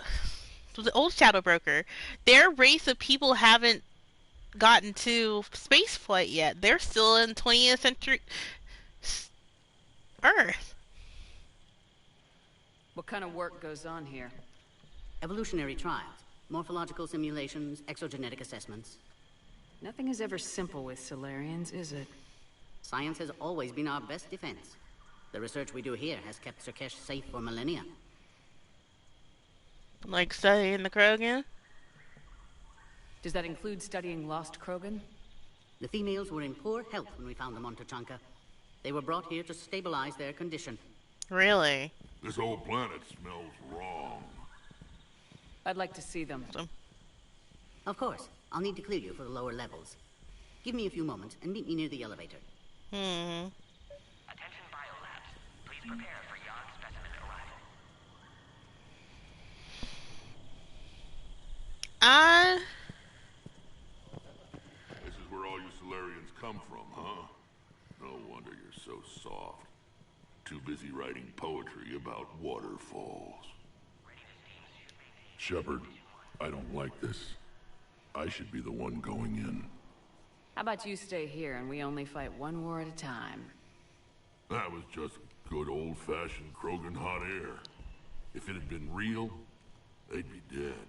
old Shadow Broker. Their race of people haven't gotten to space flight yet. They're still in 20th century Earth. What kind of work goes on here? Evolutionary trials, morphological simulations, exogenetic assessments. Nothing is ever simple with Solarians, is it? Science has always been our best defense. The research we do here has kept Surkesh safe for millennia. Like studying the Krogan? Does that include studying lost Krogan? The females were in poor health when we found them on Tuchanka. They were brought here to stabilize their condition. Really? This whole planet smells wrong. I'd like to see them. Of course. I'll need to clear you for the lower levels. Give me a few moments and meet me near the elevator. Attention biolabs. Please prepare for yon specimen arrival. This is where all you Solarians come from, huh? No wonder you're so soft. Too busy writing poetry about waterfalls. Shepard, I don't like this. I should be the one going in. How about you stay here and we only fight one war at a time? That was just good old-fashioned Krogan hot air. If it had been real, they'd be dead.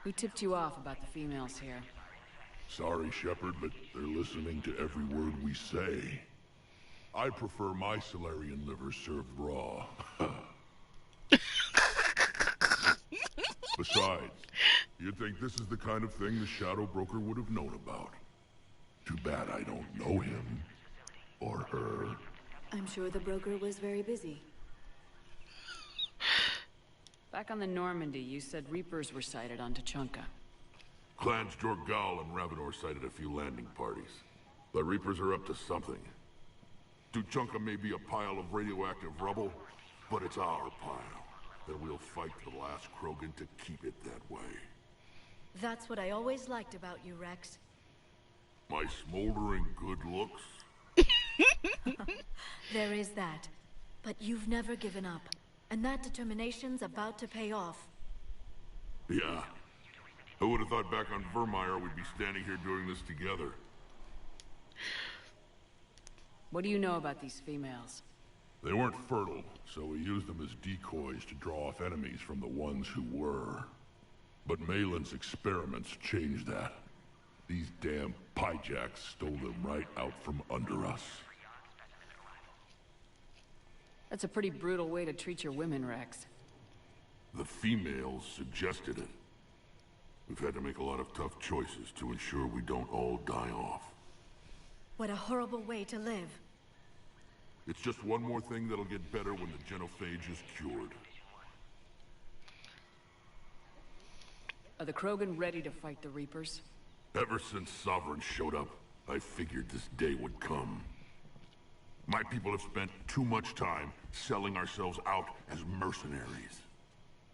Who tipped you off about the females here? Sorry, Shepard, but they're listening to every word we say. I prefer my Solarian liver served raw. Besides, you'd think this is the kind of thing the Shadow Broker would have known about. Too bad I don't know him. Or her. I'm sure the broker was very busy. Back on the Normandy, you said Reapers were sighted on Tuchanka. Clans Jorgal and Ravenor sighted a few landing parties. The Reapers are up to something. Tuchanka may be a pile of radioactive rubble, but it's our pile. And we'll fight to the last Krogan to keep it that way. That's what I always liked about you, Rex. My smoldering good looks? There is that. But you've never given up. And that determination's about to pay off. Yeah. I would have thought back on Vermeer we'd be standing here doing this together. What do you know about these females? They weren't fertile, so we used them as decoys to draw off enemies from the ones who were. But Malin's experiments changed that. These damn Pyjaks stole them right out from under us. That's a pretty brutal way to treat your women, Rex. The females suggested it. We've had to make a lot of tough choices to ensure we don't all die off. What a horrible way to live. It's just one more thing that'll get better when the genophage is cured. Are the Krogan ready to fight the Reapers? Ever since Sovereign showed up, I figured this day would come. My people have spent too much time selling ourselves out as mercenaries.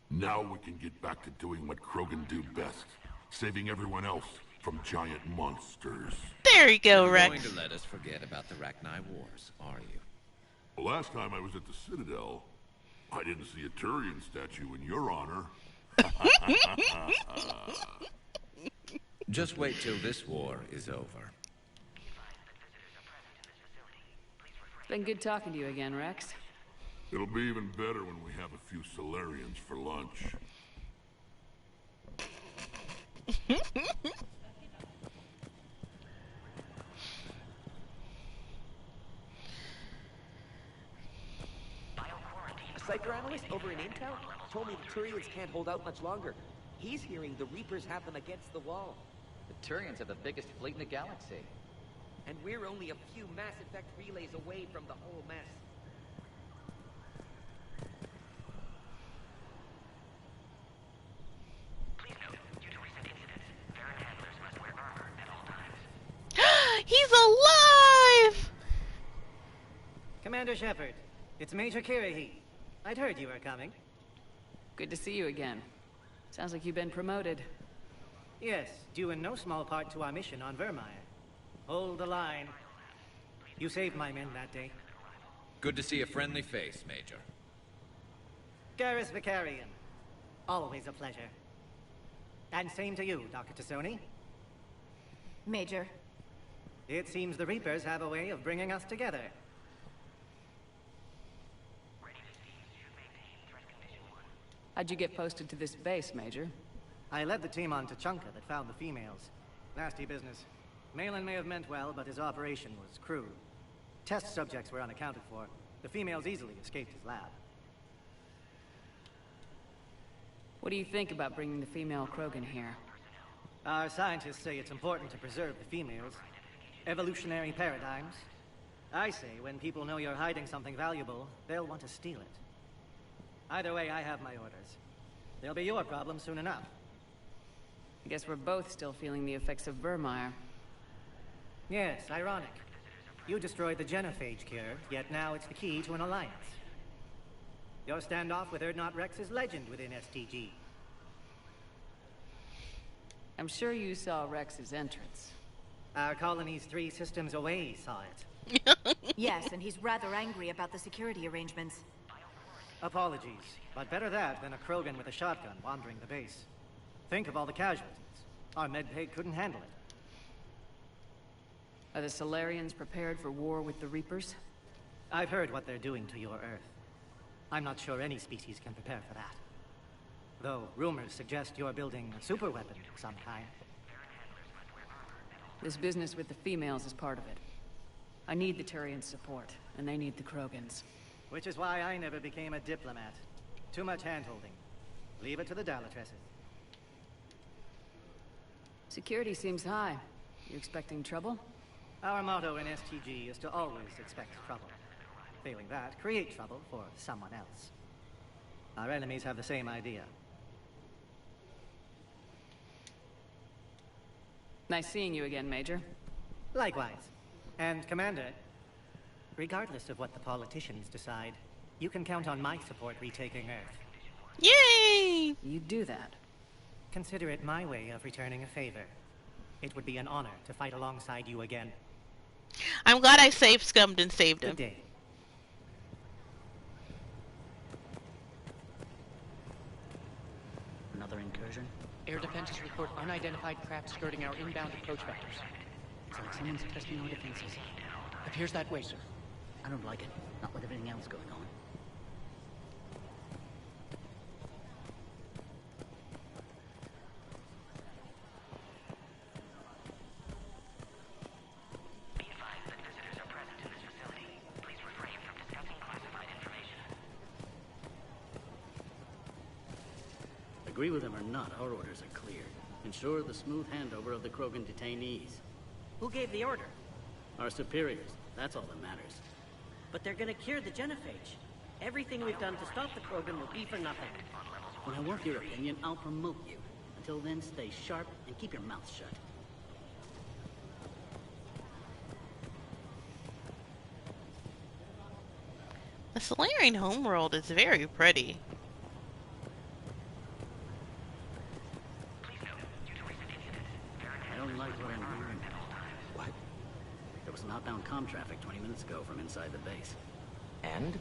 Now we can get back to doing what Krogan do best, saving everyone else from giant monsters. There you go, You're Rex. going to let us forget about the Rachni Wars, are you? The last time I was at the Citadel, I didn't see a Turian statue in your honor. Just wait till this war is over. Been good talking to you again, Rex. It'll be even better when we have a few Solarians for lunch. A psychoanalyst over in Intel told me the Turians can't hold out much longer. He's hearing the Reapers have them against the wall. The Turians have the biggest fleet in the galaxy. And we're only a few Mass Effect relays away from the whole mess. He's alive! Commander Shepard, it's Major Kirahi. I'd heard you were coming. Good to see you again. Sounds like you've been promoted. Yes, due in no small part to our mission on Vermeer. Hold the line. You saved my men that day. Good to see a friendly face, Major. Garrus Vicarian. Always a pleasure. And same to you, Dr. T'Soni. Major. It seems the Reapers have a way of bringing us together. How'd you get posted to this base, Major? I led the team on Tuchanka that found the females. Nasty business. Malin may have meant well, but his operation was crude. Test subjects were unaccounted for. The females easily escaped his lab. What do you think about bringing the female Krogan here? Our scientists say it's important to preserve the females. Evolutionary paradigms. I say when people know you're hiding something valuable, they'll want to steal it. Either way, I have my orders. They'll be your problem soon enough. I guess we're both still feeling the effects of Vermeer. Yes, ironic. You destroyed the genophage cure, yet now it's the key to an alliance. Your standoff with Urdnot Rex is legend within STG. I'm sure you saw Rex's entrance. Our colony's 3 systems away saw it. Yes, and he's rather angry about the security arrangements. Apologies, but better that than a Krogan with a shotgun wandering the base. Think of all the casualties. Our medbay couldn't handle it. Are the Solarians prepared for war with the Reapers? I've heard what they're doing to your Earth. I'm not sure any species can prepare for that. Though rumors suggest you're building a superweapon of some kind. This business with the females is part of it. I need the Turians' support, and they need the Krogans. Which is why I never became a diplomat. Too much hand-holding. Leave it to the Dalatresses. Security seems high. You expecting trouble? Our motto in STG is to always expect trouble. Failing that, create trouble for someone else. Our enemies have the same idea. Nice seeing you again, Major. Likewise. And Commander, regardless of what the politicians decide, you can count on my support retaking Earth. Yay! You do that. Consider it my way of returning a favor. It would be an honor to fight alongside you again. I'm glad I saved Scummed and saved him. Good day. Another incursion? Air defenses report unidentified craft skirting our inbound approach vectors. It's like someone's testing our defenses. Appears that way, sir. I don't like it. Not with everything else going on. Agree with them or not, our orders are clear. Ensure the smooth handover of the Krogan detainees. Who gave the order? Our superiors. That's all that matters. But they're gonna cure the genophage. Everything we've done to stop the Krogan will be for nothing. When I want your opinion, I'll promote you. Until then, stay sharp and keep your mouth shut. The Solarian homeworld is very pretty. I don't like what I'm hearing. What? There was outbound comm traffic 20 minutes ago from inside the base. And?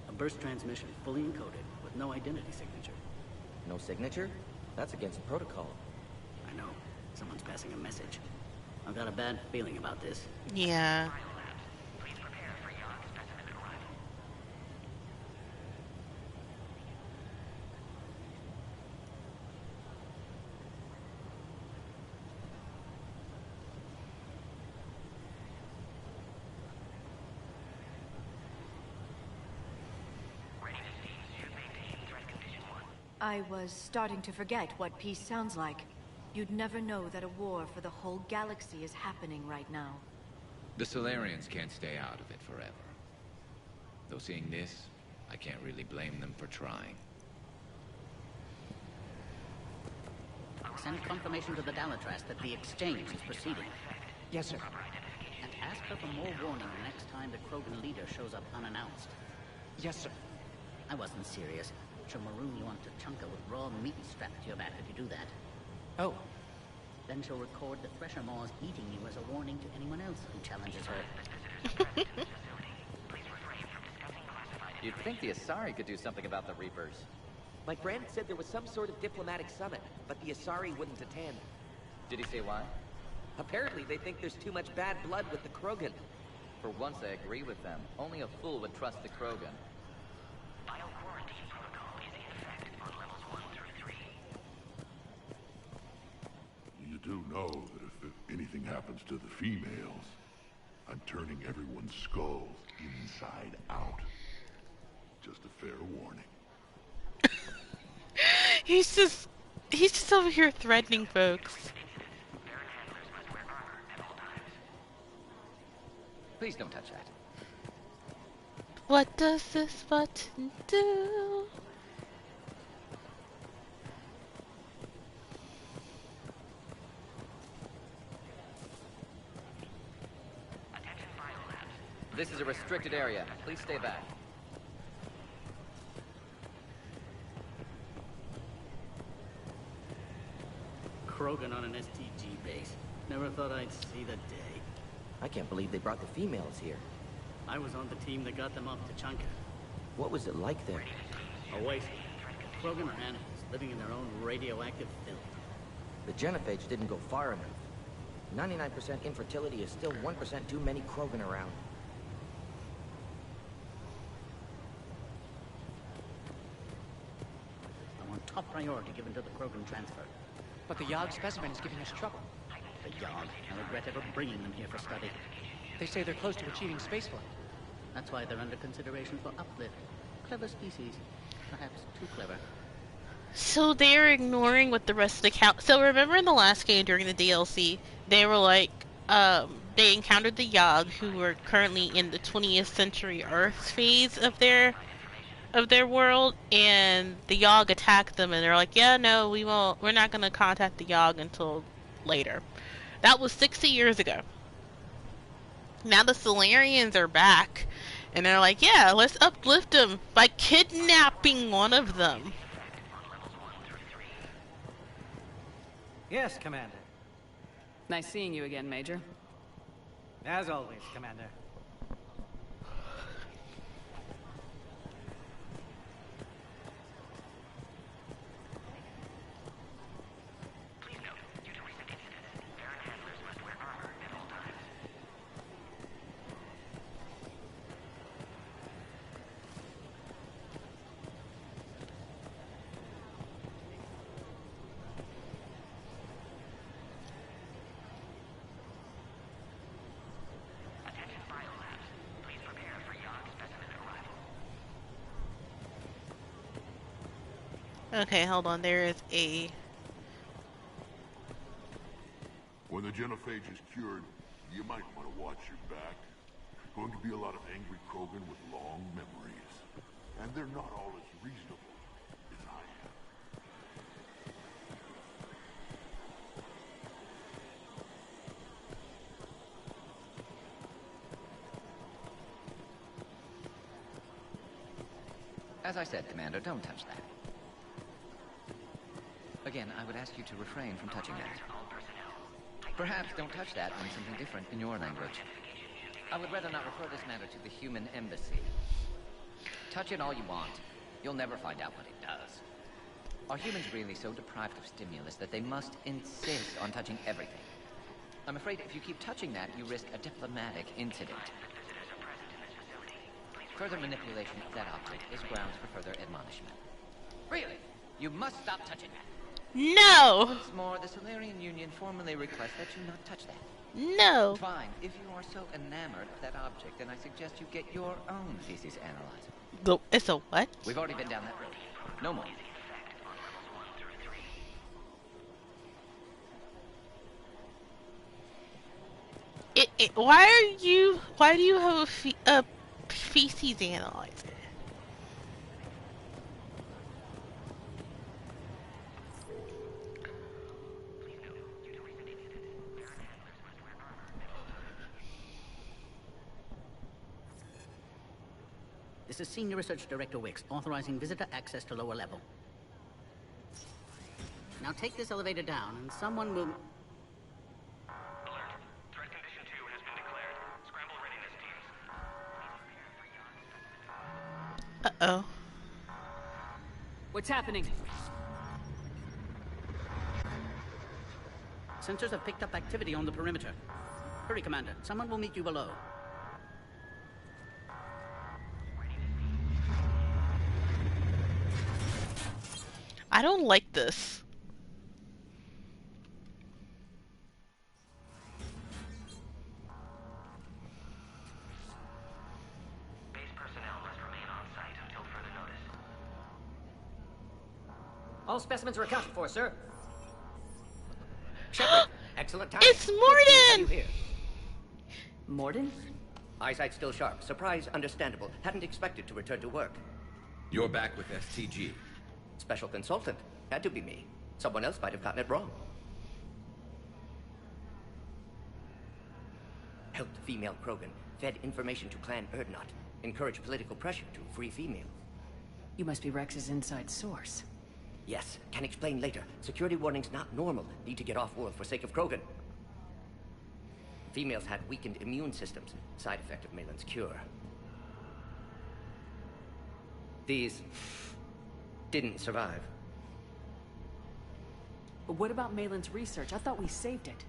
A burst transmission, fully encoded, with no identity signature. No signature? That's against protocol. I know. Someone's passing a message. I've got a bad feeling about this. Yeah. I was starting to forget what peace sounds like. You'd never know that a war for the whole galaxy is happening right now. The Solarians can't stay out of it forever. Though seeing this, I can't really blame them for trying. Send confirmation to the Dalatras that the exchange is proceeding. Yes, sir. And ask her for more warning the next time the Krogan leader shows up unannounced. Yes, sir. I wasn't serious. She'll maroon you onto Chunka with raw meat strapped to your back if you do that. Oh. Then she'll record the Thresher Maws eating you as a warning to anyone else who challenges her. You'd think the Asari could do something about the Reapers. My friend said there was some sort of diplomatic summit, but the Asari wouldn't attend. Did he say why? Apparently they think there's too much bad blood with the Krogan. For once I agree with them. Only a fool would trust the Krogan. Bio-quarantine protocol is in effect on levels 1 through 3. You do know that if anything happens to the females, I'm turning everyone's skulls inside out. Just a fair warning. He's just over here threatening folks. Please don't touch that. What does this button do? This is a restricted area. Please stay back. Krogan on an STG base. Never thought I'd see the day. I can't believe they brought the females here. I was on the team that got them off to Chunka. What was it like there? A waste. Krogan are animals, living in their own radioactive filth. The genophage didn't go far enough. 99% infertility is still 1% too many Krogan around. I want top priority given to the Krogan transfer. But the Yogg specimen is giving us trouble. The Yogg. I regret ever bringing them here for study. They say they're close to achieving spaceflight. That's why they're under consideration for uplift. Clever species. Perhaps too clever. So they're ignoring what the rest of the So remember in the last game during the DLC, they were like, they encountered the Yogg, who were currently in the 20th century Earth phase of their world, and the Yogg attacked them, and they're like, yeah, no, we're not gonna contact the Yogg until later. That was 60 years ago. Now the Salarians are back, and they're like, yeah, let's uplift them by kidnapping one of them. Yes, Commander. Nice seeing you again, Major. As always, Commander. Okay, hold on. There is a... When the genophage is cured, you might want to watch your back. Going to be a lot of angry Krogan with long memories. And they're not all as reasonable as I am. As I said, Commander, don't touch that. Again, I would ask you to refrain from touching that. Perhaps don't touch that on something different in your language. I would rather not refer this matter to the human embassy. Touch it all you want. You'll never find out what it does. Are humans really so deprived of stimulus that they must insist on touching everything? I'm afraid if you keep touching that, you risk a diplomatic incident. Further manipulation of that object is grounds for further admonishment. Really? You must stop touching that. No! Once more, the Salarian Union formally requests that you not touch that. No! Fine. If you are so enamored of that object, then I suggest you get your own feces analyzer. It's a what? We've already been down that road. No more. Why do you have a feces analyzer? This is Senior Research Director Wicks, authorizing visitor access to lower level. Now take this elevator down, and someone will... Alert. Threat condition 2 has been declared. Scramble readiness, teams. Uh-oh. What's happening? Sensors have picked up activity on the perimeter. Hurry, Commander. Someone will meet you below. I don't like this. Base personnel must remain on site until further notice. All specimens are accounted for, sir. Shepard, excellent time. It's Mordin! Here. Mordin? Eyesight still sharp. Surprise understandable. Hadn't expected to return to work. You're back with STG. Special consultant. Had to be me. Someone else might have gotten it wrong. Helped female Krogan. Fed information to Clan Urdnot. Encouraged political pressure to free females. You must be Rex's inside source. Yes, can explain later. Security warnings not normal. Need to get off-world for sake of Krogan. Females had weakened immune systems. Side effect of Malin's cure. These didn't survive. But what about Malin's research? I thought we saved it.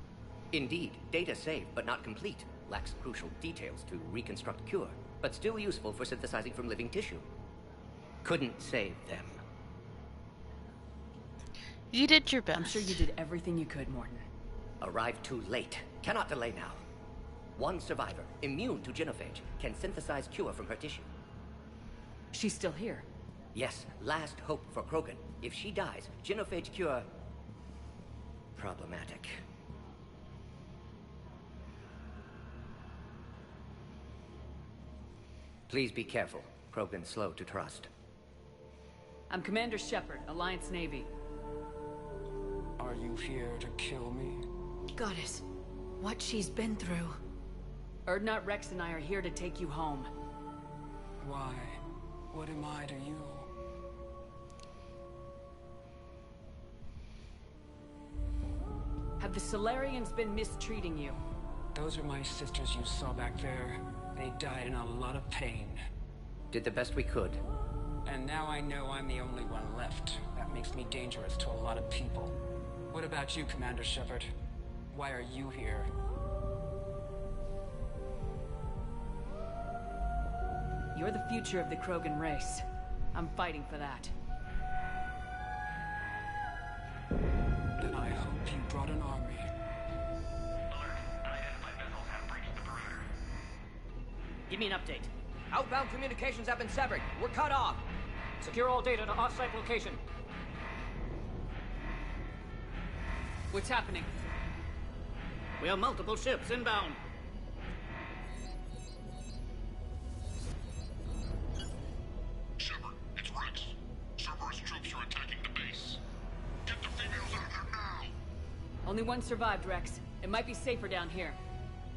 Indeed, data saved, but not complete. Lacks crucial details to reconstruct cure, but still useful for synthesizing from living tissue. Couldn't save them. You did your best. I'm sure you did everything you could, Mordin. Arrived too late. Cannot delay now. One survivor, immune to genophage, can synthesize cure from her tissue. She's still here. Yes, last hope for Krogan. If she dies, genophage cure... problematic. Please be careful. Krogan's slow to trust. I'm Commander Shepard, Alliance Navy. Are you here to kill me? Goddess, what she's been through. Urdnot Rex and I are here to take you home. Why? What am I to you? Have the Solarians been mistreating you? Those are my sisters you saw back there. They died in a lot of pain. Did the best we could. And now I know I'm the only one left. That makes me dangerous to a lot of people. What about you, Commander Shepard? Why are you here? You're the future of the Krogan race. I'm fighting for that. Then I hope you brought an army. Give me an update. Outbound communications have been severed. We're cut off. Secure all data to off-site location. What's happening? We have multiple ships inbound. Shepard, it's Rex. Cerberus troops are attacking the base. Get the females out of there now! Only one survived, Rex. It might be safer down here.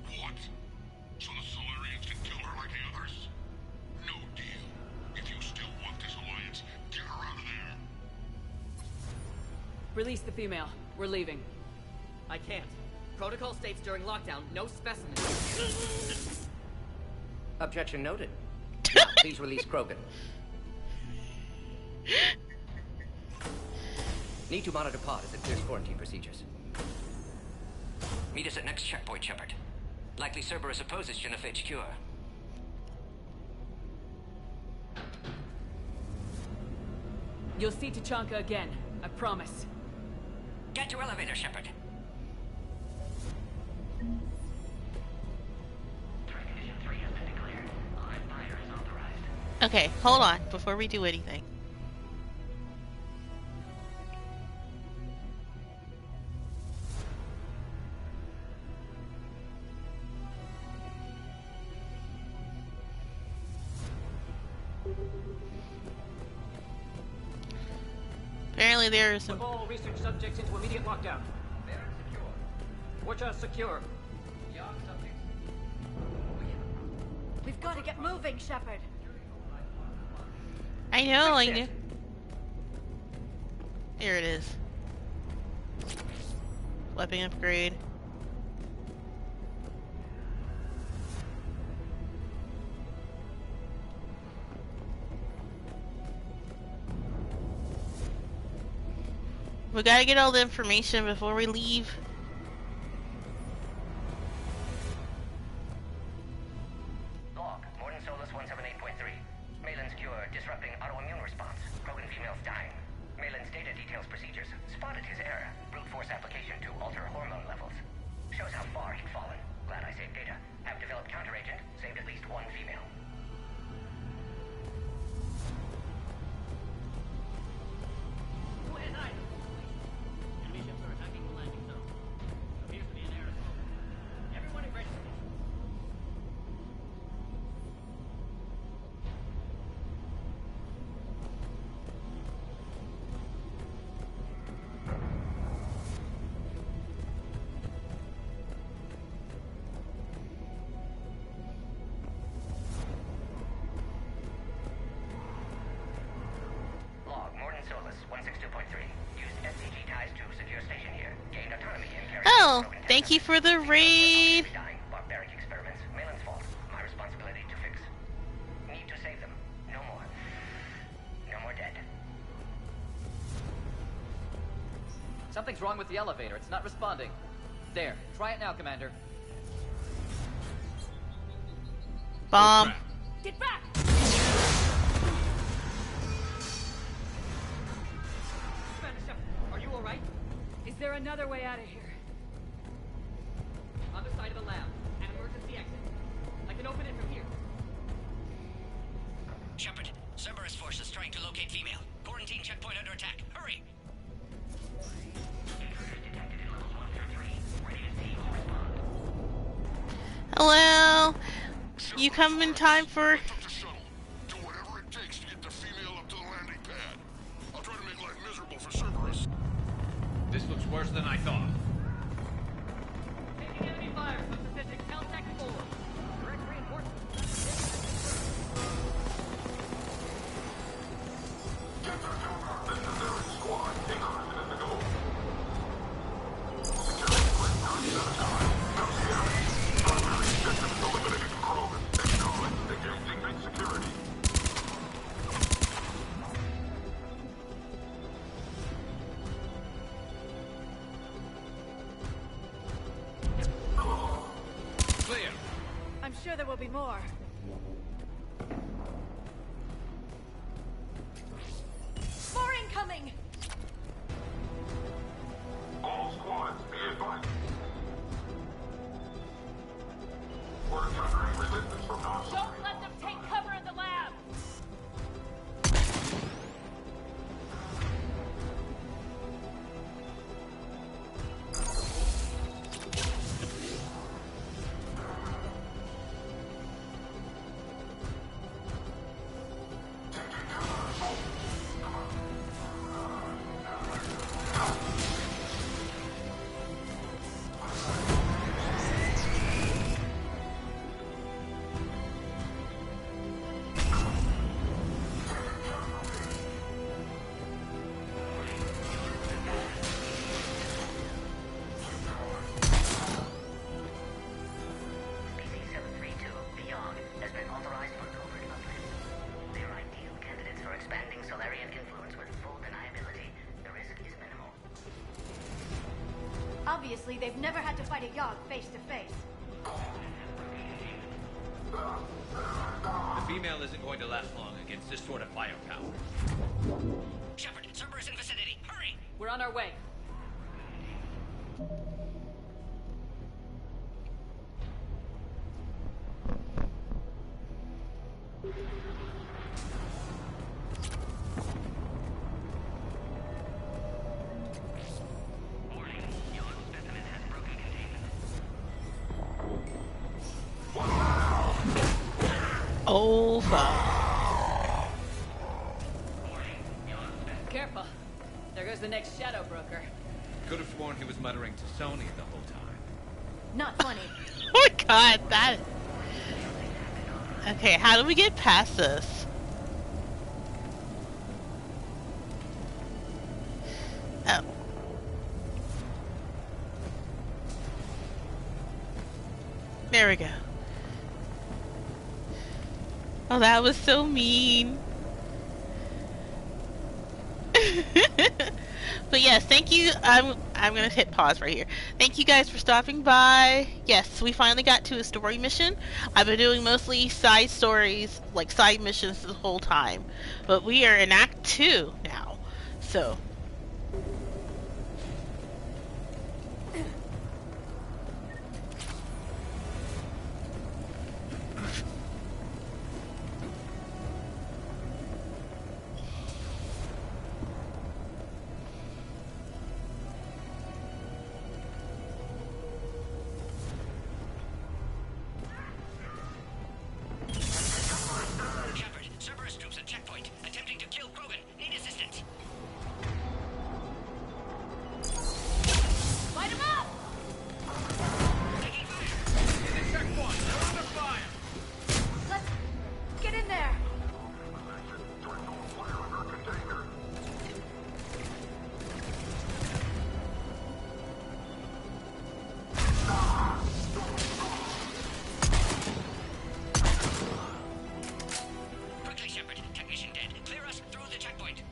What? So the Solarians can kill her like the others? No deal. If you still want this alliance, get her out of there. Release the female. We're leaving. I can't. Protocol states during lockdown, no specimens. Objection noted. Now, please release Krogan. Need to monitor pod as it clears quarantine procedures. Meet us at next checkpoint, Shepard. Likely Cerberus opposes genophage cure. You'll see Tachanka again. I promise. Get to elevator, Shepard. Okay, hold on before we do anything. Apparently there is some... Put all research subjects into immediate lockdown. They're secure. Watcher secure. We've got to get moving, Shepard. I know, I knew. Here it is. Weapon upgrade. We gotta get all the information before we leave. Log, Morden Solus 178.3. Malin's cure, disrupting autoimmune response. Krogan females dying. Malin's data details procedures. Spotted his error. Brute force application to alter hormone levels. Shows how far he'd fallen. Glad I saved data. Have developed counteragent. Saved at least one female. Oh, thank you for the raid. Barbaric experiments. Malin's fault. My responsibility to fix. Need to save them. No more. No more dead. Something's wrong with the elevator. It's not responding. There. Try it now, Commander. Bomb. Get back! Are you alright? Is there another way out of here? On the side of the lab. An emergency exit. I can open it from here. Shepard, Cerberus forces trying to locate Hello. You come in time for... Do whatever it takes to get the female up to the landing pad. I'll try to make life miserable for Cerberus. This looks worse than I thought. Taking enemy fire from Pacific Caltech 4. Direct reinforcements. Squad, take on a minute ago. Security. Clear. I'm sure there will be more. More incoming! All squads, be advised. We're encountering resistance from non-soldiers. Don't let them take cover in the lab! SCP-732 Beyond has been authorized for covert uplink. They are ideal candidates for expanding Solarian influence with full deniability. The risk is minimal. Obviously, they've never had to fight a Yogg face to face. The female isn't going to last long against this sort of firepower. Shepard, Cerberus in vicinity. Hurry! We're on our way. Oh, fuck. Careful. There goes the next shadow broker. Could have sworn he was muttering to Sony the whole time. Not funny. Oh my god, that... Okay, how do we get past this? Oh. There we go. Oh, that was so mean. But yes, thank you. I'm gonna hit pause right here. Thank you guys for stopping by. Yes, we finally got to a story mission. I've been doing mostly side stories, like side missions the whole time. But we are in Act 2 now. So... Shepard, Cerberus troops at checkpoint, attempting to kill Krogan. Need assistance. Light him up! Taking fire. In the checkpoint! They're under fire! Let's get in there. Quickly, Shepard. Technician dead. Clear us through the checkpoint.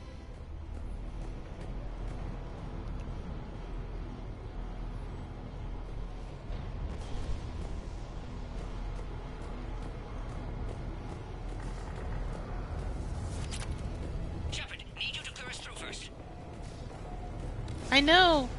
Shepard, need you to clear us through first. I know.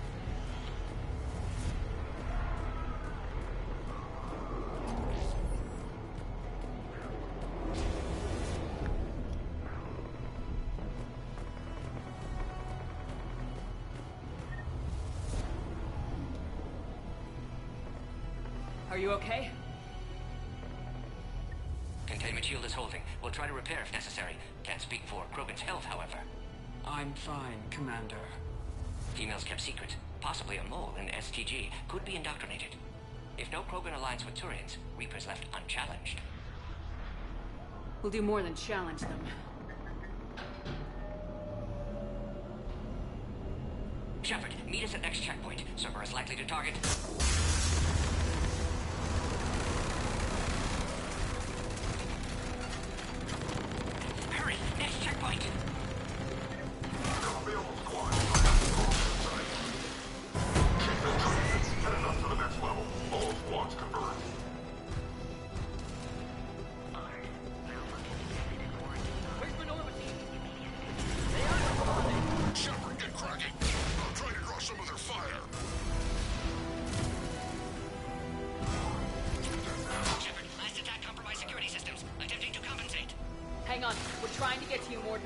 Are you okay? Containment shield is holding. We'll try to repair if necessary. Can't speak for Krogan's health, however. I'm fine, Commander. Females kept secret. Possibly a mole in STG. Could be indoctrinated. If no Krogan aligns with Turians, Reapers left unchallenged. We'll do more than challenge them. Shepard, meet us at next checkpoint. Cerberus likely to target. Hurry! Next checkpoint! Shepard, get cracking! I'm trying to draw some of their fire! Shepard, last attack compromised security systems. Attempting to compensate. Hang on, we're trying to get to you, Mordin.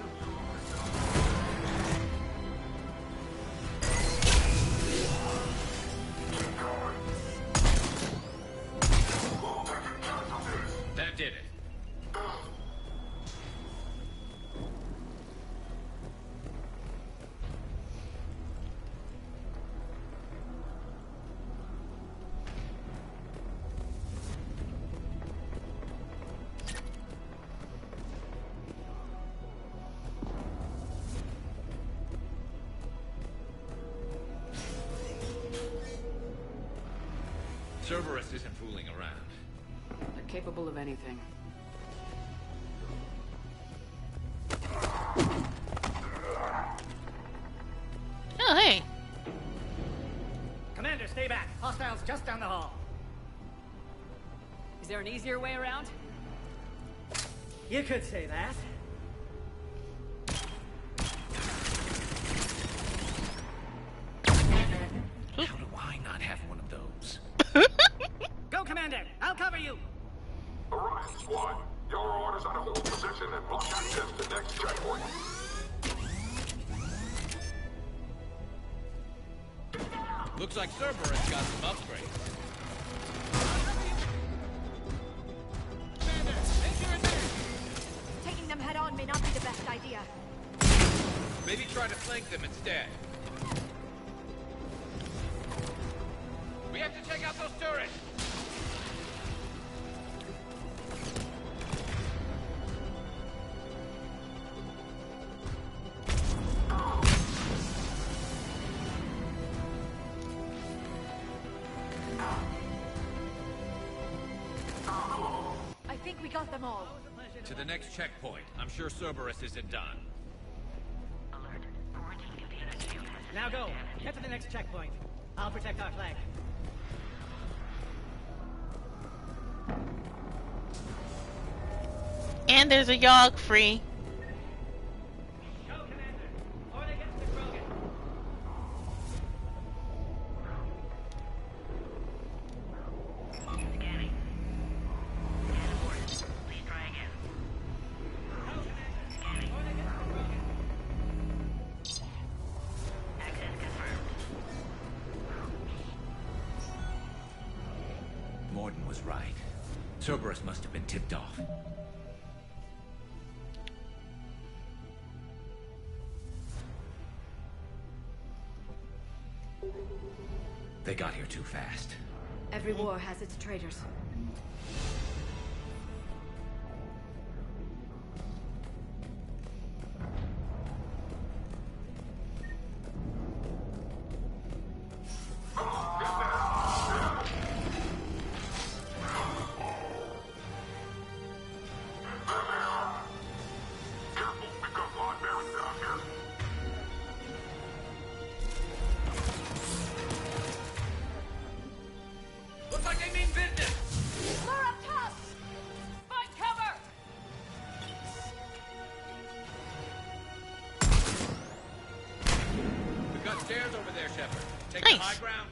That did it. Cerberus isn't fooling around. They're capable of anything. Oh, hey. Commander, stay back. Hostiles just down the hall. Is there an easier way around? You could say that. How do I not have one of those? Go, Commander! I'll cover you! Orion Squad, your orders are to hold position and block access to next checkpoint. Looks like Cerberus got some upgrades. Taking them head on may not be the best idea. Maybe try to flank them instead. We have to take out those turrets! I think we got them all. To the next checkpoint. I'm sure Cerberus isn't done. Now go. Get to the next checkpoint. I'll protect our flag. And there's a Yogg free. Go, Commander. Or they get to the Krogan. Scanning. Scan aborted. Please try again. Scanning. Access confirmed. Mordin was right. Cerberus must have been tipped off. They got here too fast. Every war has its traitors. Looks like they mean business! Lure up top! Find cover! We've got stairs over there, Shepard. Take Nice. the high ground.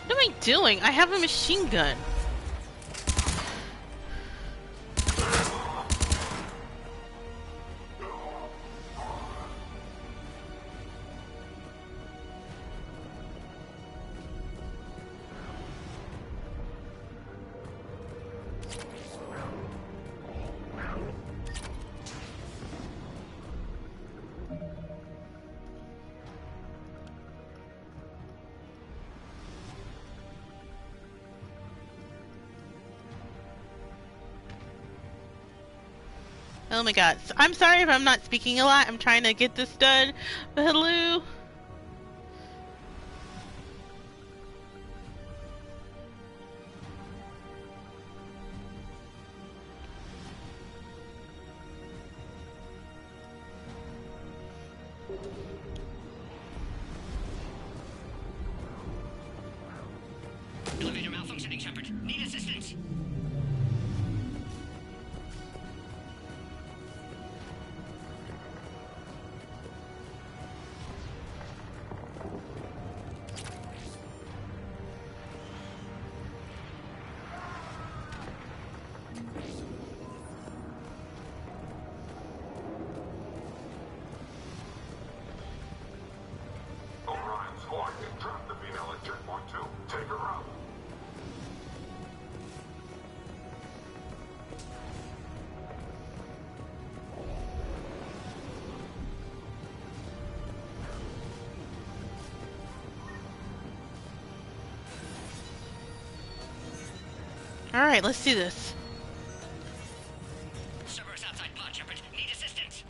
What am I doing? I have a machine gun. Oh my god. I'm sorry if I'm not speaking a lot. I'm trying to get this done. But hello? Elevator malfunctioning, Shepard. Need assistance. Orion's Horn has trapped the female at checkpoint 2. Take her out. Alright, let's do this. Cerberus outside pod, Shepard. Need assistance.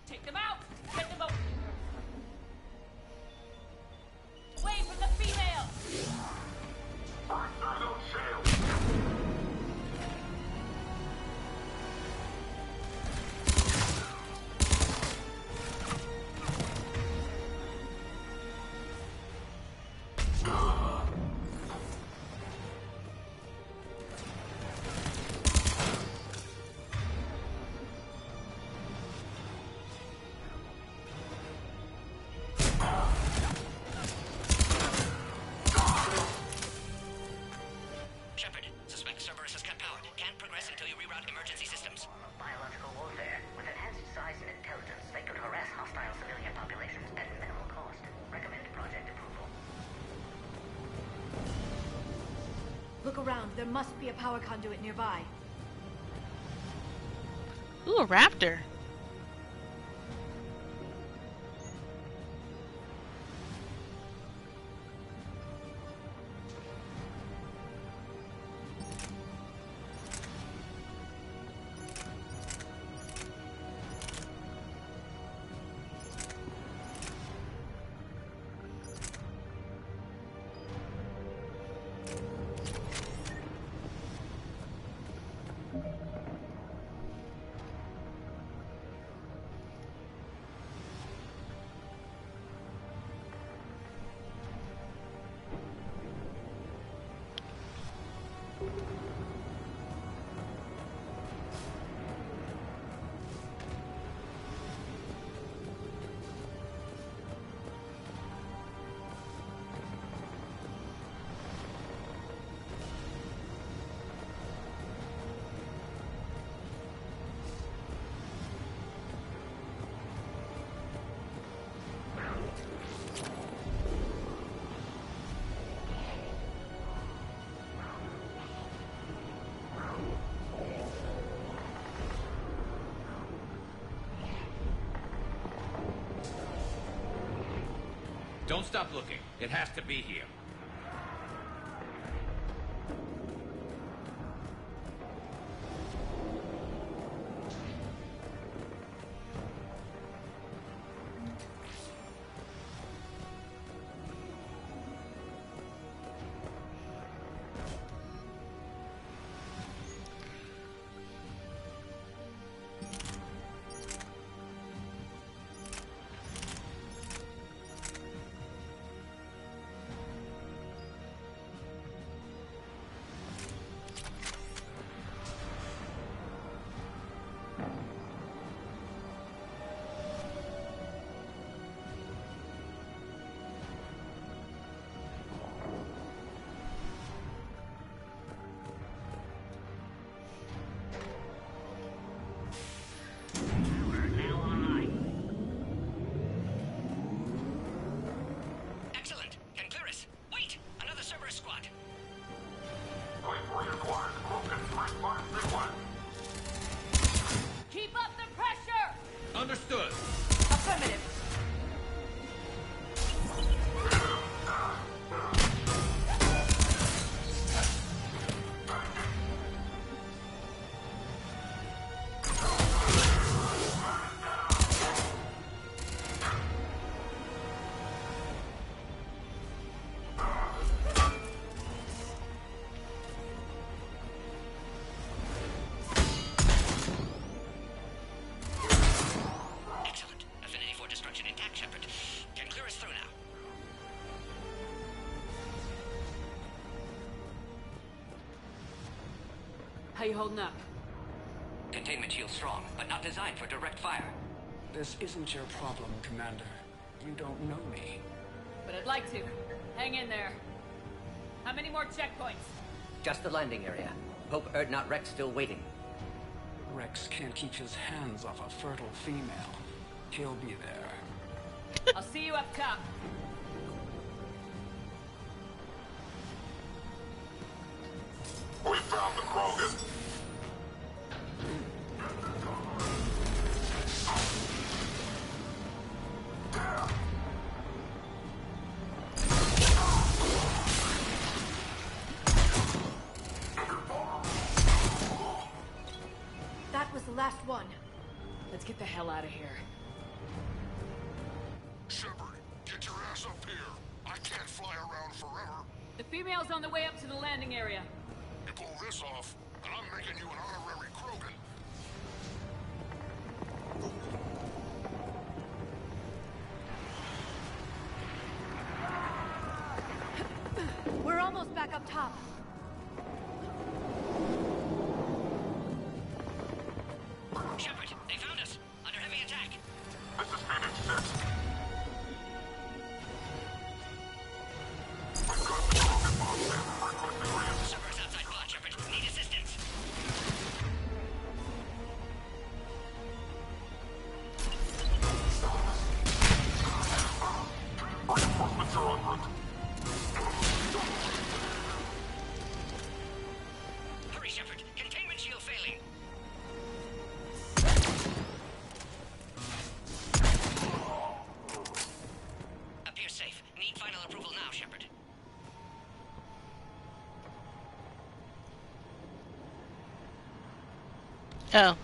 Take them out! Get them out! Away from the female! Break through those shields. Shepard, suspect Cerberus has cut power. Can't progress until you reroute emergency systems. Biological warfare. With enhanced size and intelligence, they could harass hostile civilian populations at minimal cost. Recommend project approval. Look around. There must be a power conduit nearby. Ooh, a raptor. Don't stop looking. It has to be here. you holding up? Containment shield strong, but not designed for direct fire. This isn't your problem, Commander. You don't know me. But I'd like to. Hang in there. How many more checkpoints? Just the landing area. Hope Erdnot Rex still waiting. Rex can't keep his hands off a fertile female. He'll be there. I'll see you up top. We found the Krogan. That was the last one. Let's get the hell out of here. Shepard, get your ass up here. I can't fly around forever. The female's on the way up to the landing area. You pull this off, and I'm making you an honorary Krogan. We're almost back up top. Shepard, they found us. Under heavy attack. This is Phoenix 6. Servers outside pod, Shepard. Need assistance. Reinforcements are en route. Hurry, Shepard. Containment shield failing. Appears safe. Need final approval now, Shepard. Oh.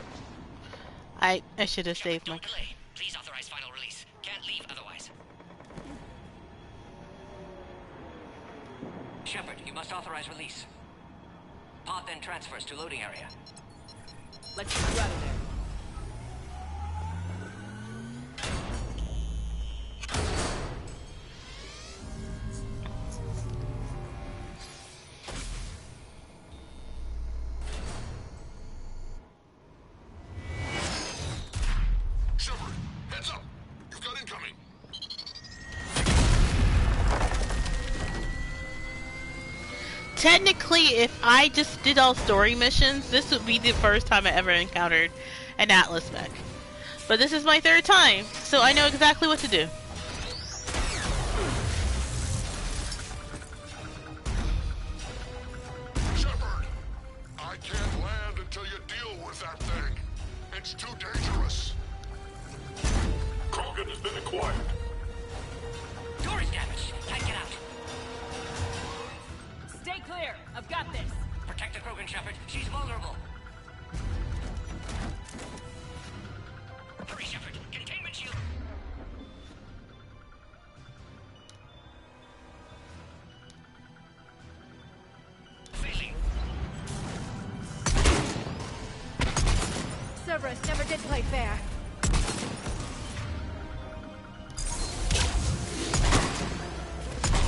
I should have saved my... Don't delay. Please authorize final release. Can't leave otherwise. Shepard, you must authorize release. Pod then transfers to loading area. Let's get you out of there. Shepard, heads up. You've got incoming. Technically, if I just did all story missions, this would be the first time I ever encountered an Atlas mech. But this is my third time, so I know exactly what to do. Shepard, I can't land until you deal with that thing. It's too dangerous. Krogan has been acquired. Door is damaged. Can't get out. Stay clear. I've got this. Protect the Krogan, Shepard. She's vulnerable. Hurry, Shepard. Containment shield. Failing. Cerberus never did play fair.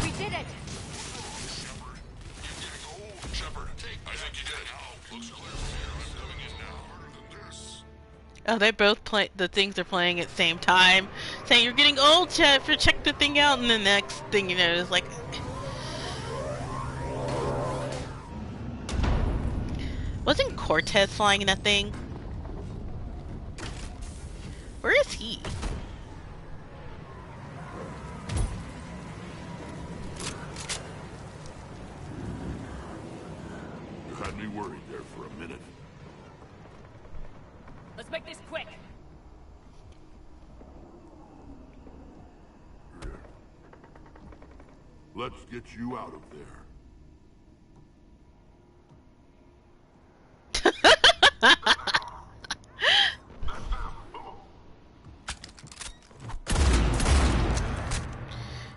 We did it! Shepard, I think you did it. Looks clear from here. I'm coming in now. Harder than this. Oh, they're both play. The things are playing at the same time, saying you're getting old, Chet. For check the thing out, and the next thing you know is like, wasn't Cortez flying in that thing? Where is he? You had me worried there for a minute. Let's make this quick. Let's get you out of there.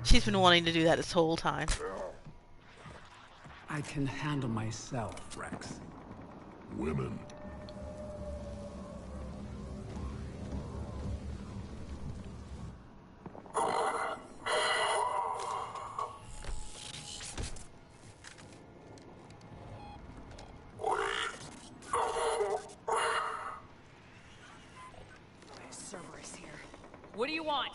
She's been wanting to do that this whole time. I can handle myself, Rex. Women. want?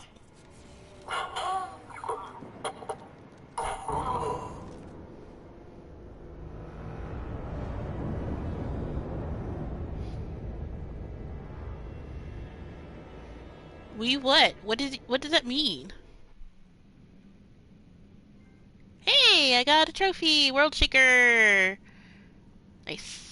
We what? What does that mean? Hey, I got a trophy! World Shaker! Nice.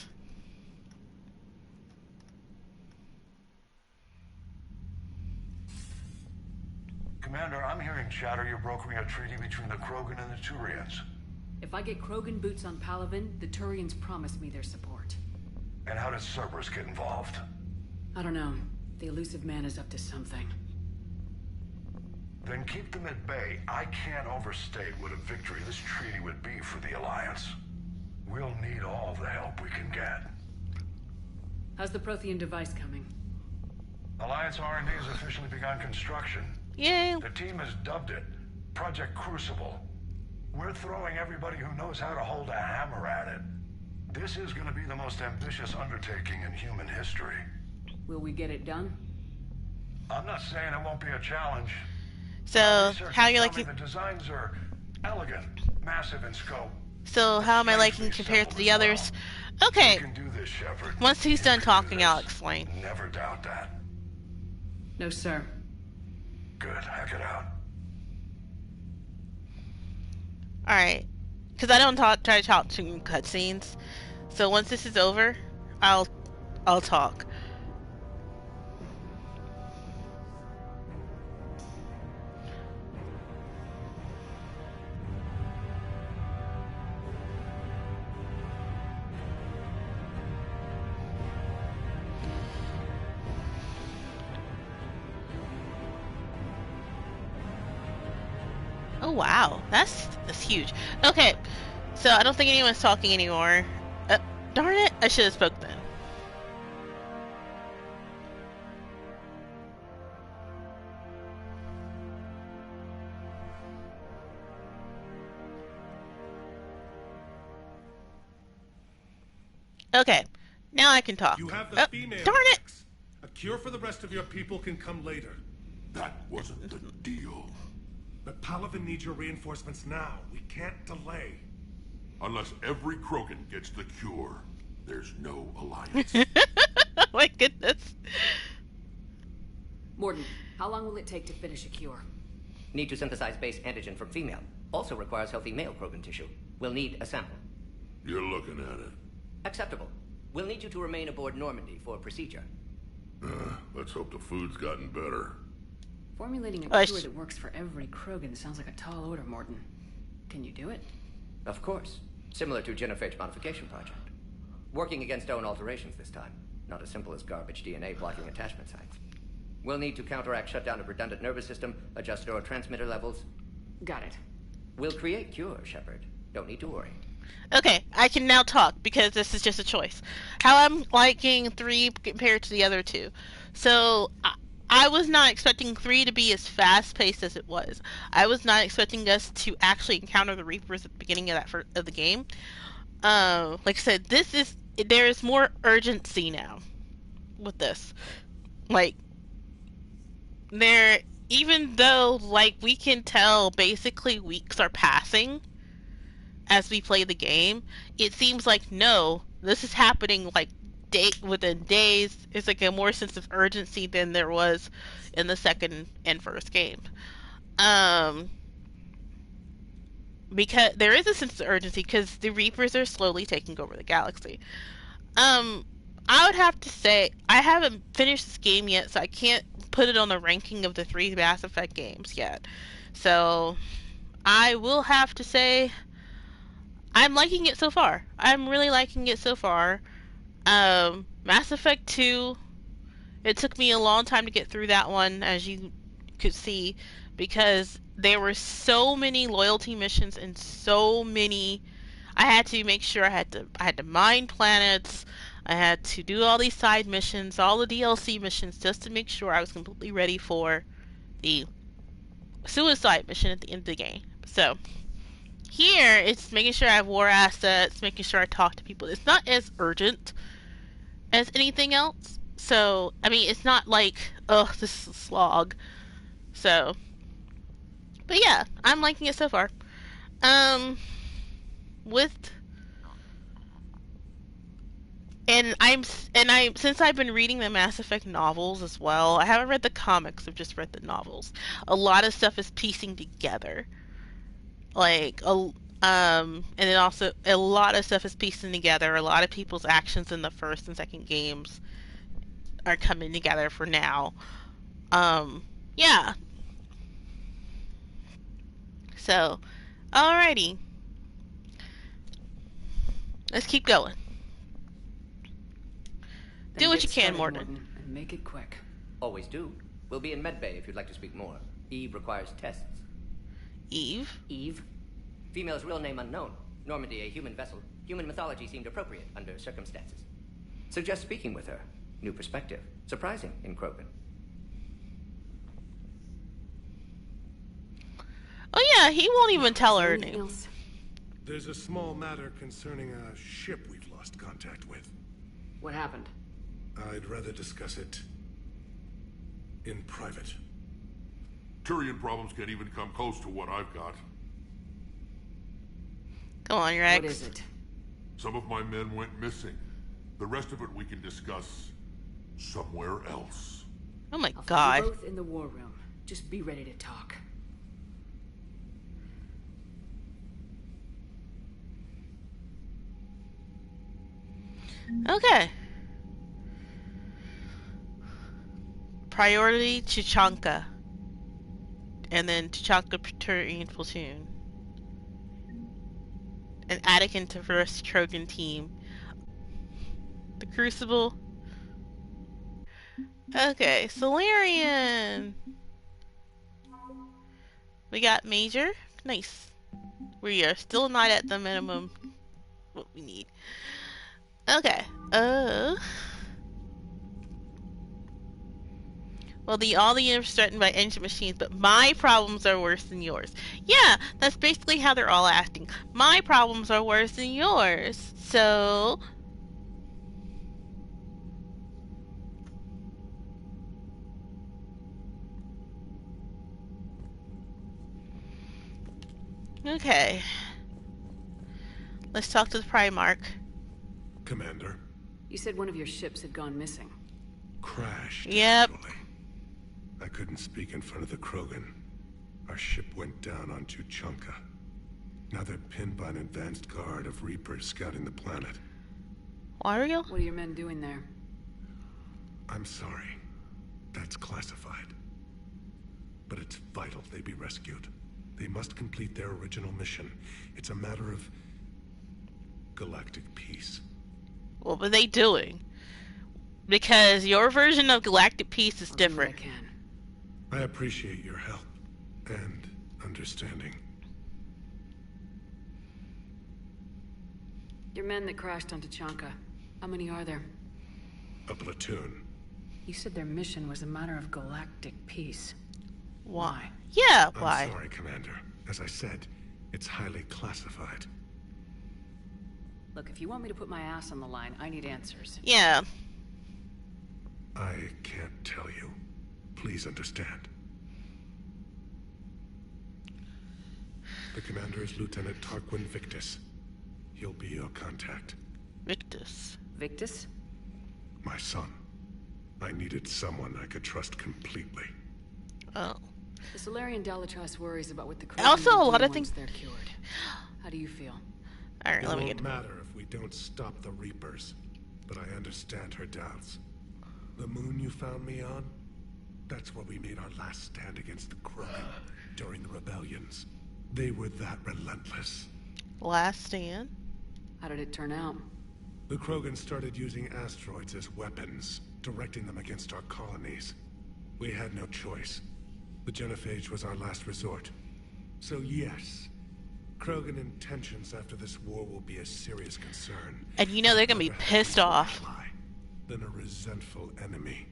Commander, I'm hearing chatter you're brokering a treaty between the Krogan and the Turians. If I get Krogan boots on Palaven, the Turians promise me their support. And how does Cerberus get involved? I don't know. The Elusive Man is up to something. Then keep them at bay. I can't overstate what a victory this treaty would be for the Alliance. We'll need all the help we can get. How's the Prothean device coming? Alliance R&D has officially begun construction. Yay! The team has dubbed it Project Crucible. We're throwing everybody who knows how to hold a hammer at it. This is going to be the most ambitious undertaking in human history. Will we get it done? I'm not saying it won't be a challenge. So, how you're liking the designs are elegant, massive in scope. So, how am I liking compared to the others? Okay. You can do this, Shepard. Once he's done talking, I'll explain. Never doubt that. No, sir. Good. Hack it out. Alright. Because I don't try to talk to cutscenes. So once this is over, I'll talk. Oh wow, that's huge. Okay, so I don't think anyone's talking anymore. Darn it, I should have spoke then. Okay, now I can talk. You have the female. Darn it! A cure for the rest of your people can come later. That wasn't the deal. But Palaven needs your reinforcements now. We can't delay. Unless every Krogan gets the cure, there's no alliance. Oh my goodness. Mordin, how long will it take to finish a cure? Need to synthesize base antigen from female. Also requires healthy male Krogan tissue. We'll need a sample. You're looking at it. Acceptable. We'll need you to remain aboard Normandy for procedure. Let's hope the food's gotten better. Formulating a cure that works for every Krogan sounds like a tall order, Mordin. Can you do it? Of course. Similar to Genophage Modification Project. Working against own alterations this time. Not as simple as garbage DNA blocking attachment sites. We'll need to counteract shutdown of redundant nervous system, adjust neurotransmitter levels. Got it. We'll create cure, Shepard. Don't need to worry. Okay, I can now talk because this is just a choice. How I'm liking 3 compared to the other 2. So, I was not expecting 3 to be as fast-paced as it was. I was not expecting us to actually encounter the Reapers at the beginning of of the game. Like I said, there is more urgency now with this. Like, even though, like, we can tell basically weeks are passing as we play the game, it seems like, no, this is happening, like, within days. It's like a more sense of urgency than there was in the second and first game. Because there is a sense of urgency because the Reapers are slowly taking over the galaxy. I would have to say I haven't finished this game yet, so I can't put it on the ranking of the 3 Mass Effect games yet. So I will have to say I'm liking it so far. I'm really liking it so far. Mass Effect 2, it took me a long time to get through that one, as you could see, because there were so many loyalty missions and so many. I had to make sure I had to mine planets. I had to do all these side missions, all the DLC missions, just to make sure I was completely ready for the suicide mission at the end of the game. So here, it's making sure I have war assets, making sure I talk to people. It's not as urgent as anything else. So, I mean, it's not like, oh, this is a slog. So, but yeah, I'm liking it so far. Since I've been reading the Mass Effect novels as well. I haven't read the comics, I've just read the novels. A lot of stuff is piecing together. And then also a lot of stuff is piecing together. A lot of people's actions in the first and second games are coming together for now. Yeah. So, alrighty. Let's keep going. Then Do what get you can, started, Mordin. And make it quick. Always do. We'll be in medbay if you'd like to speak more. Eve requires tests. Eve? Eve? Female's real name unknown. Normandy, a human vessel. Human mythology seemed appropriate under circumstances. Suggest speaking with her. New perspective. Surprising in Krogan. Oh yeah, he won't even tell her her name. There's a small matter concerning a ship we've lost contact with. What happened? I'd rather discuss it in private. Turian problems can't even come close to what I've got. Come on, Rex. What is it? Some of my men went missing. The rest of it we can discuss somewhere else. Oh my I'll god. find you both in the war room. Just be ready to talk. Okay. Priority Tuchanka. And then Tuchanka Turian platoon. An Attican Traverse Krogan team. The Crucible. Okay, Solarian. We got Major. Nice. We are still not at the minimum what we need. Okay. Well, all the universe threatened by engine machines, but my problems are worse than yours. Yeah, that's basically how they're all acting. My problems are worse than yours. So... Okay. Let's talk to the Primarch. Commander. You said one of your ships had gone missing. Crashed. Yep. Actually. I couldn't speak in front of the Krogan. Our ship went down on Tuchanka. Now they're pinned by an advanced guard of Reapers scouting the planet. Wario? What are your men doing there? I'm sorry. That's classified. But it's vital they be rescued. They must complete their original mission. It's a matter of galactic peace. What were they doing? Because your version of galactic peace is different. I appreciate your help and understanding. Your men that crashed on Tuchanka. How many are there? A platoon. You said their mission was a matter of galactic peace. Why? Yeah, why? I'm sorry, Commander. As I said, it's highly classified. Look, if you want me to put my ass on the line, I need answers. Yeah. I can't tell you. Please understand. The commander is Lieutenant Tarquin Victus. He'll be your contact. Victus? Victus? My son. I needed someone I could trust completely. Oh. The Solarian Dalatrass worries about what the Also, a lot of once things they're cured. How do you feel? Alright, It let me won't get... matter if we don't stop the Reapers, but I understand her doubts. The moon you found me on? That's where we made our last stand against the Krogan during the rebellions. They were that relentless. Last stand? How did it turn out? The Krogan started using asteroids as weapons, directing them against our colonies. We had no choice. The genophage was our last resort. So yes, Krogan intentions after this war will be a serious concern. And you know they're gonna be pissed off. Than a resentful enemy.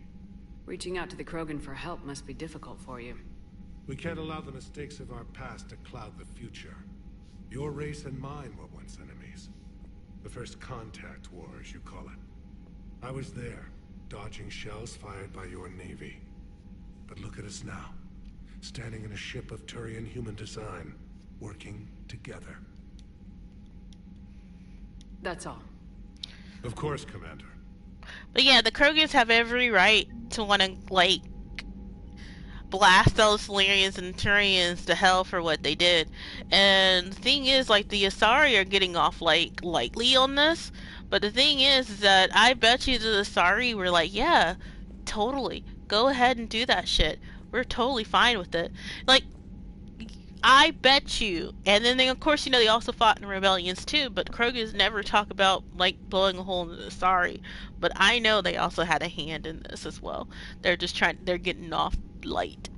Reaching out to the Krogan for help must be difficult for you. We can't allow the mistakes of our past to cloud the future. Your race and mine were once enemies. The first contact war, as you call it. I was there, dodging shells fired by your navy. But look at us now. standing in a ship of Turian human design, working together. That's all. Of course, Commander. But yeah, the Krogans have every right to want to, like, blast those Salarians and Turians to hell for what they did. And the thing is, like, the Asari are getting off, like, lightly on this. But the thing is that I bet you the Asari were like, yeah, totally. Go ahead and do that shit. We're totally fine with it. Like, I bet you. And then they, of course, you know, they also fought in rebellions too, but Krogans never talk about, like, blowing a hole in the Asari. But I know they also had a hand in this as well. They're just they're getting off light.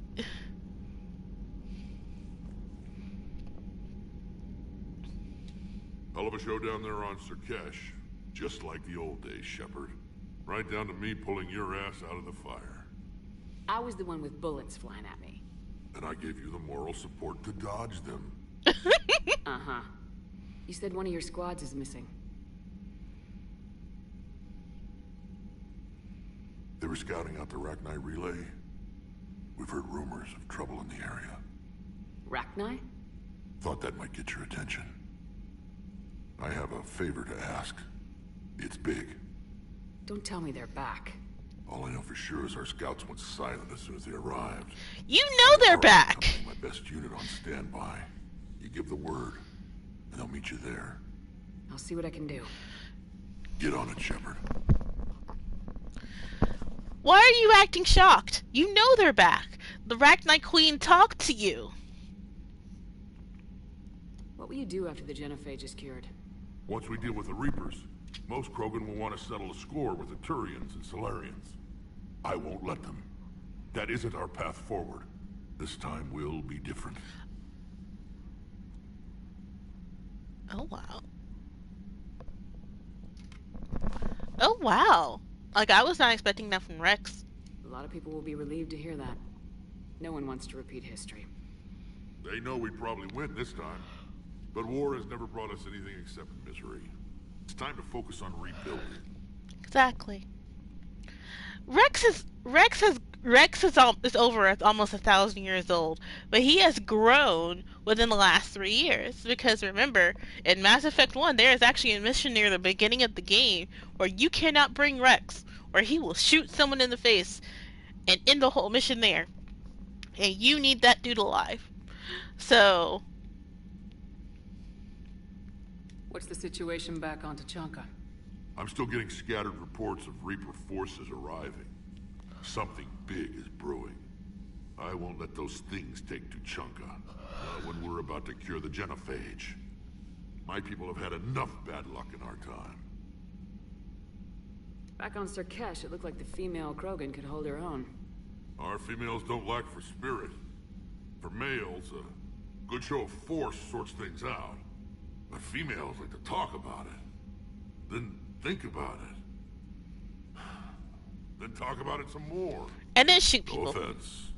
Hell of a show down there on Surkesh. Just like the old days, Shepard. Right down to me pulling your ass out of the fire. I was the one with bullets flying at me. And I gave you the moral support to dodge them. Uh-huh. You said one of your squads is missing. They were scouting out the Rachni relay. We've heard rumors of trouble in the area. Rachni? Thought that might get your attention. I have a favor to ask. It's big. Don't tell me they're back. All I know for sure is our scouts went silent as soon as they arrived. You know they're back! My best unit on standby. You give the word, and they'll meet you there. I'll see what I can do. Get on it, Shepard. Why are you acting shocked? You know they're back. The Rachni Queen talked to you. What will you do after the genophage is cured? Once we deal with the Reapers, most Krogan will want to settle a score with the Turians and Salarians. I won't let them. That isn't our path forward. This time will be different. Oh, wow. Oh, wow. Like, I was not expecting that from Rex. A lot of people will be relieved to hear that. No one wants to repeat history. They know we'd probably win this time. But war has never brought us anything except misery. It's time to focus on rebuilding. Exactly. Rex is over almost 1,000 years old, but he has grown within the last 3 years. Because remember, in Mass Effect 1, there is actually a mission near the beginning of the game where you cannot bring Rex, or he will shoot someone in the face and end the whole mission there. And you need that dude alive. So, what's the situation back on Tuchanka? I'm still getting scattered reports of Reaper forces arriving. Something big is brewing. I won't let those things take Tuchanka. When we're about to cure the genophage. My people have had enough bad luck in our time. Back on Surkesh, it looked like the female Krogan could hold her own. Our females don't lack for spirit. For males, a good show of force sorts things out. But females like to talk about it. Then think about it. Then talk about it some more. And then shoot people. No offense.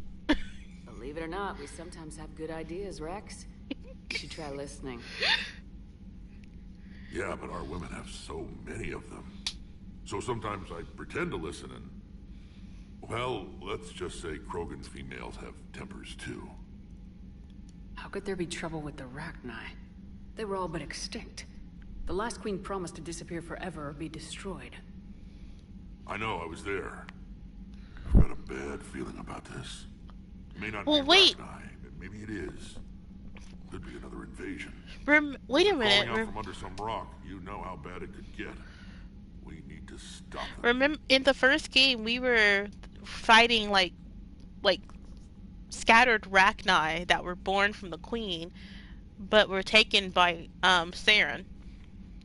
Believe it or not, we sometimes have good ideas, Rex. You should try listening. Yeah, but our women have so many of them. So sometimes I pretend to listen and... Well, let's just say Krogan females have tempers too. How could there be trouble with the Rachni? They were all but extinct. The last queen promised to disappear forever or be destroyed. I know, I was there. I've got a bad feeling about this. It may not be wait. Rachni, but maybe it is. Could be another invasion. Wait a minute. Crawling out from under some rock, you know how bad it could get. We need to stop them. Remember, in the first game, we were fighting like scattered Rachni that were born from the Queen, but were taken by Saren.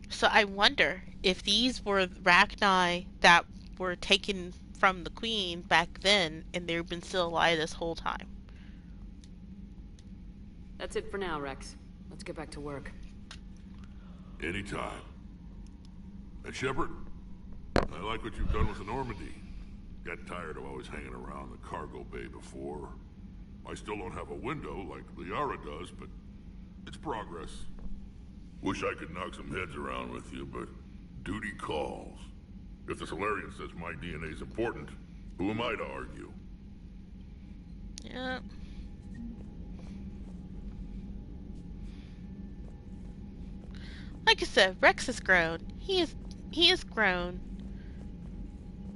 So I wonder if these were Rachni that were taken from the Queen back then, and they've been still alive this whole time. That's it for now, Rex. Let's get back to work. Anytime. And Shepard, I like what you've done with the Normandy. Got tired of always hanging around the cargo bay before. I still don't have a window like Liara does, but it's progress. Wish I could knock some heads around with you, but duty calls. If the Salarian says my DNA's important, who am I to argue? Yeah. Like I said, Rex has grown. He is grown.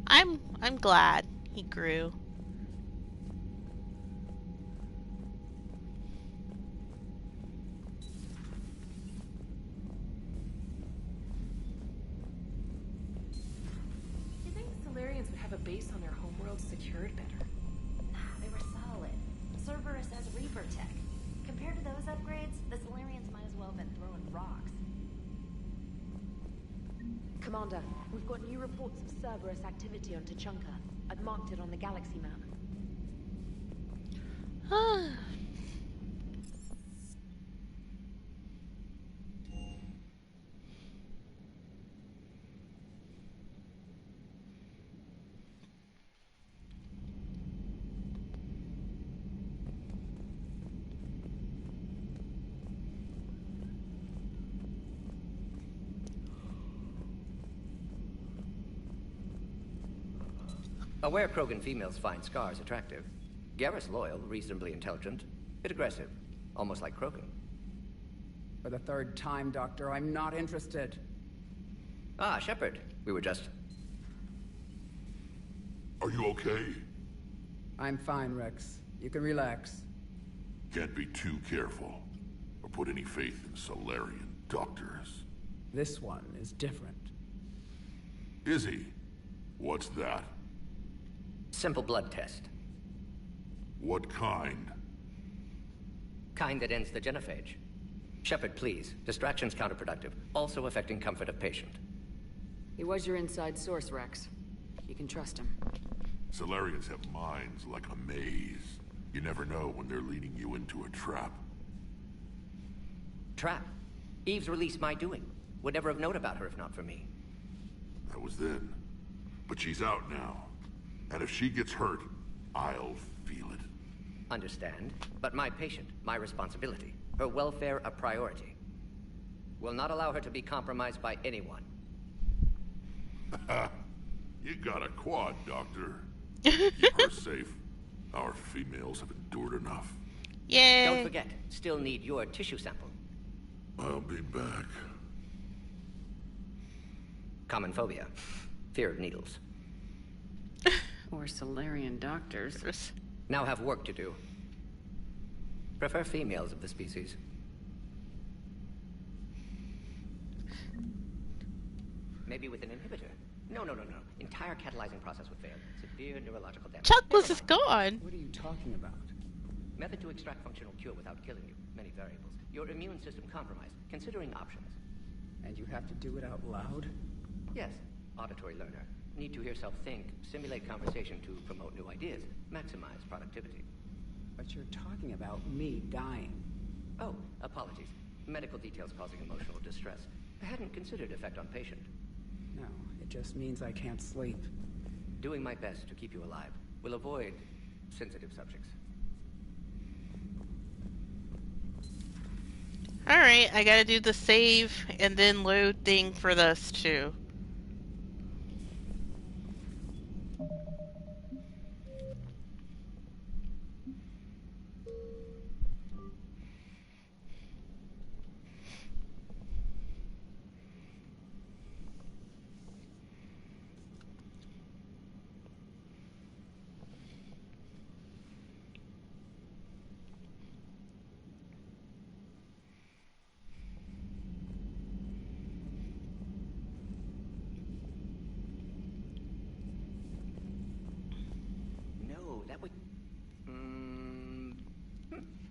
I'm glad he grew. You think Solarians would have a base on their homeworld secured better? They were solid. Cerberus has Reaper tech. Compared to those upgrades, the Solarians might as well have been throwing rocks. Commander, we've got new reports of Cerberus activity on Tuchanka. I've marked it on the galaxy map. Aware Krogan females find Scars attractive. Garrus loyal, reasonably intelligent, bit aggressive, almost like Krogan. For the third time, Doctor, I'm not interested. Ah, Shepard. We were just... Are you okay? I'm fine, Rex. You can relax. Can't be too careful, or put any faith in Solarian doctors. This one is different. Is he? What's that? Simple blood test. What kind? Kind that ends the genophage. Shepard, please. Distraction's counterproductive, also affecting comfort of patient. He was your inside source, Rex. You can trust him. Solarians have minds like a maze. You never know when they're leading you into a trap. Trap? Eve's release my doing. Would never have known about her if not for me. That was then. But she's out now. And if she gets hurt, I'll feel it. Understand. But my patient, my responsibility. Her welfare a priority. Will not allow her to be compromised by anyone. You got a quad, Doctor. Keep her safe. Our females have endured enough. Yay! Don't forget, still need your tissue sample. I'll be back. Common phobia. Fear of needles. Or Solarian doctors. Now have work to do. Prefer females of the species. Maybe with an inhibitor. No. Entire catalyzing process would fail. Severe neurological damage. Chocolates is gone. What are you talking about? Method to extract functional cure without killing you. Many variables. Your immune system compromised. Considering options. And you have to do it out loud? Yes. Auditory learner. Need to hear self think, simulate conversation to promote new ideas, maximize productivity. But you're talking about me dying. Oh, apologies. Medical details causing emotional distress. I hadn't considered effect on patient. No, it just means I can't sleep. Doing my best to keep you alive. Will avoid sensitive subjects. Alright, I gotta do the save and then load thing for this too.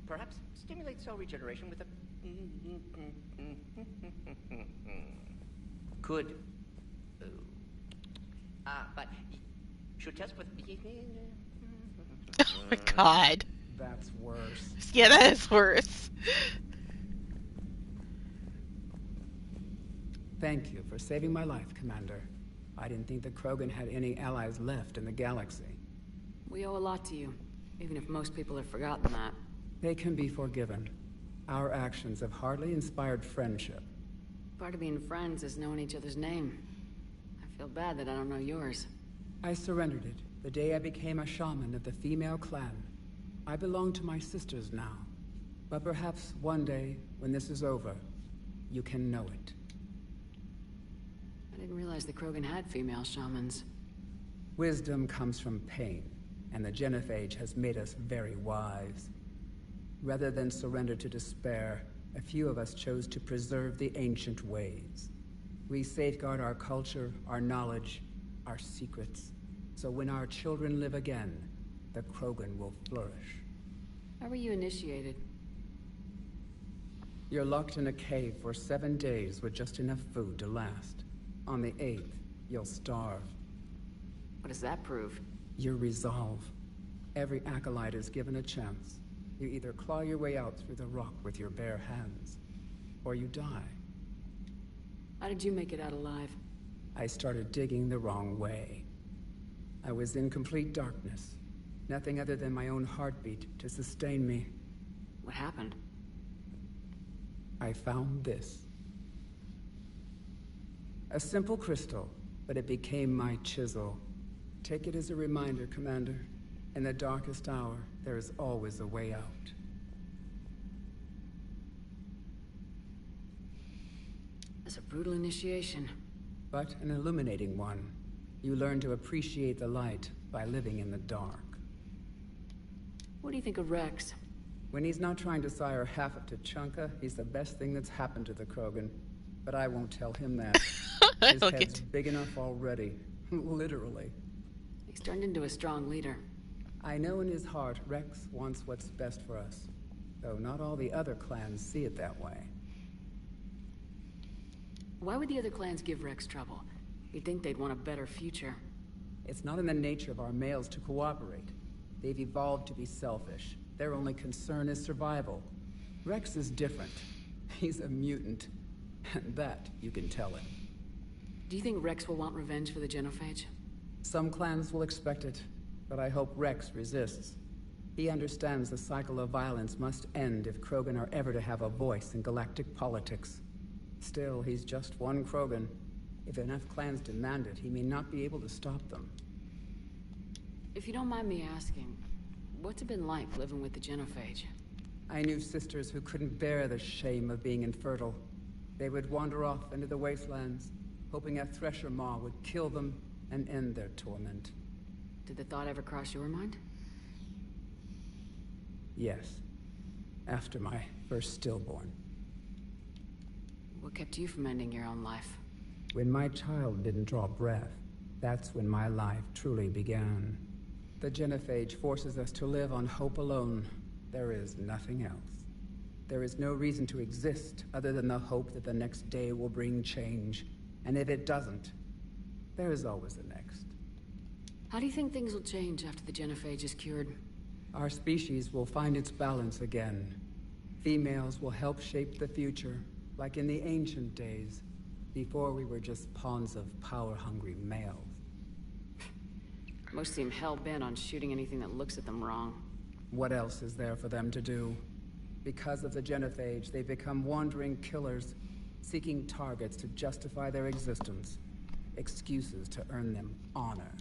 Perhaps stimulate cell regeneration with a... Could... but... Should test with... Oh my god. That's worse. Yeah, that is worse. Thank you for saving my life, Commander. I didn't think the Krogan had any allies left in the galaxy. We owe a lot to you, even if most people have forgotten that. They can be forgiven. Our actions have hardly inspired friendship. Part of being friends is knowing each other's name. I feel bad that I don't know yours. I surrendered it the day I became a shaman of the female clan. I belong to my sisters now. But perhaps one day, when this is over, you can know it. I didn't realize the Krogan had female shamans. Wisdom comes from pain, and the Genophage has made us very wise. Rather than surrender to despair, a few of us chose to preserve the ancient ways. We safeguard our culture, our knowledge, our secrets. So when our children live again, the Krogan will flourish. How were you initiated? You're locked in a cave for 7 days with just enough food to last. On the 8th, you'll starve. What does that prove? Your resolve. Every acolyte is given a chance. You either claw your way out through the rock with your bare hands, or you die. How did you make it out alive? I started digging the wrong way. I was in complete darkness. Nothing other than my own heartbeat to sustain me. What happened? I found this. A simple crystal, but it became my chisel. Take it as a reminder, Commander. In the darkest hour, there is always a way out. That's a brutal initiation. But an illuminating one. You learn to appreciate the light by living in the dark. What do you think of Rex? When he's not trying to sire half of Tuchanka, he's the best thing that's happened to the Krogan. But I won't tell him that. His head's big enough already. Literally. He's turned into a strong leader. I know in his heart Rex wants what's best for us. Though not all the other clans see it that way. Why would the other clans give Rex trouble? You'd think they'd want a better future. It's not in the nature of our males to cooperate. They've evolved to be selfish. Their only concern is survival. Rex is different. He's a mutant. And that you can tell him. Do you think Rex will want revenge for the Genophage? Some clans will expect it, but I hope Rex resists. He understands the cycle of violence must end if Krogan are ever to have a voice in galactic politics. Still, he's just one Krogan. If enough clans demand it, he may not be able to stop them. If you don't mind me asking, what's it been like living with the Genophage? I knew sisters who couldn't bear the shame of being infertile. They would wander off into the wastelands, hoping a Thresher Maw would kill them and end their torment. Did the thought ever cross your mind? Yes. After my first stillborn. What kept you from ending your own life? When my child didn't draw breath, that's when my life truly began. The Genophage forces us to live on hope alone. There is nothing else. There is no reason to exist other than the hope that the next day will bring change. And if it doesn't, there is always the next. How do you think things will change after the Genophage is cured? Our species will find its balance again. Females will help shape the future, like in the ancient days, before we were just pawns of power-hungry males. Most seem hell-bent on shooting anything that looks at them wrong. What else is there for them to do? Because of the Genophage, they've become wandering killers, seeking targets to justify their existence. Excuses to earn them honor.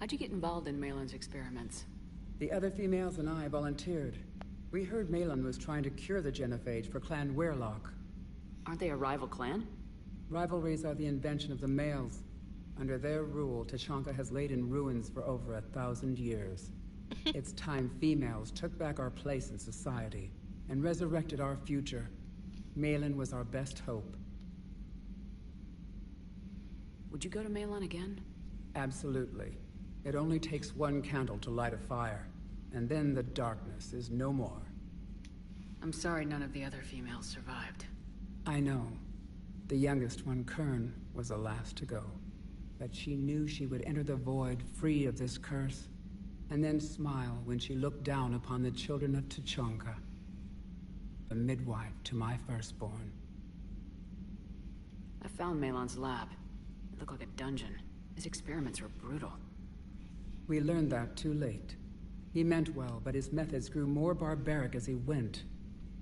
How'd you get involved in Maelon's experiments? The other females and I volunteered. We heard Maelon was trying to cure the Genophage for Clan Weirlock. Aren't they a rival clan? Rivalries are the invention of the males. Under their rule, Tuchanka has laid in ruins for over 1,000 years. It's time females took back our place in society and resurrected our future. Maelon was our best hope. Would you go to Maelon again? Absolutely. It only takes one candle to light a fire, and then the darkness is no more. I'm sorry none of the other females survived. I know. The youngest one, Kern, was the last to go. But she knew she would enter the void free of this curse, and then smile when she looked down upon the children of Tuchanka, the midwife to my firstborn. I found Maelon's lab. It looked like a dungeon. His experiments were brutal. We learned that too late. He meant well, but his methods grew more barbaric as he went.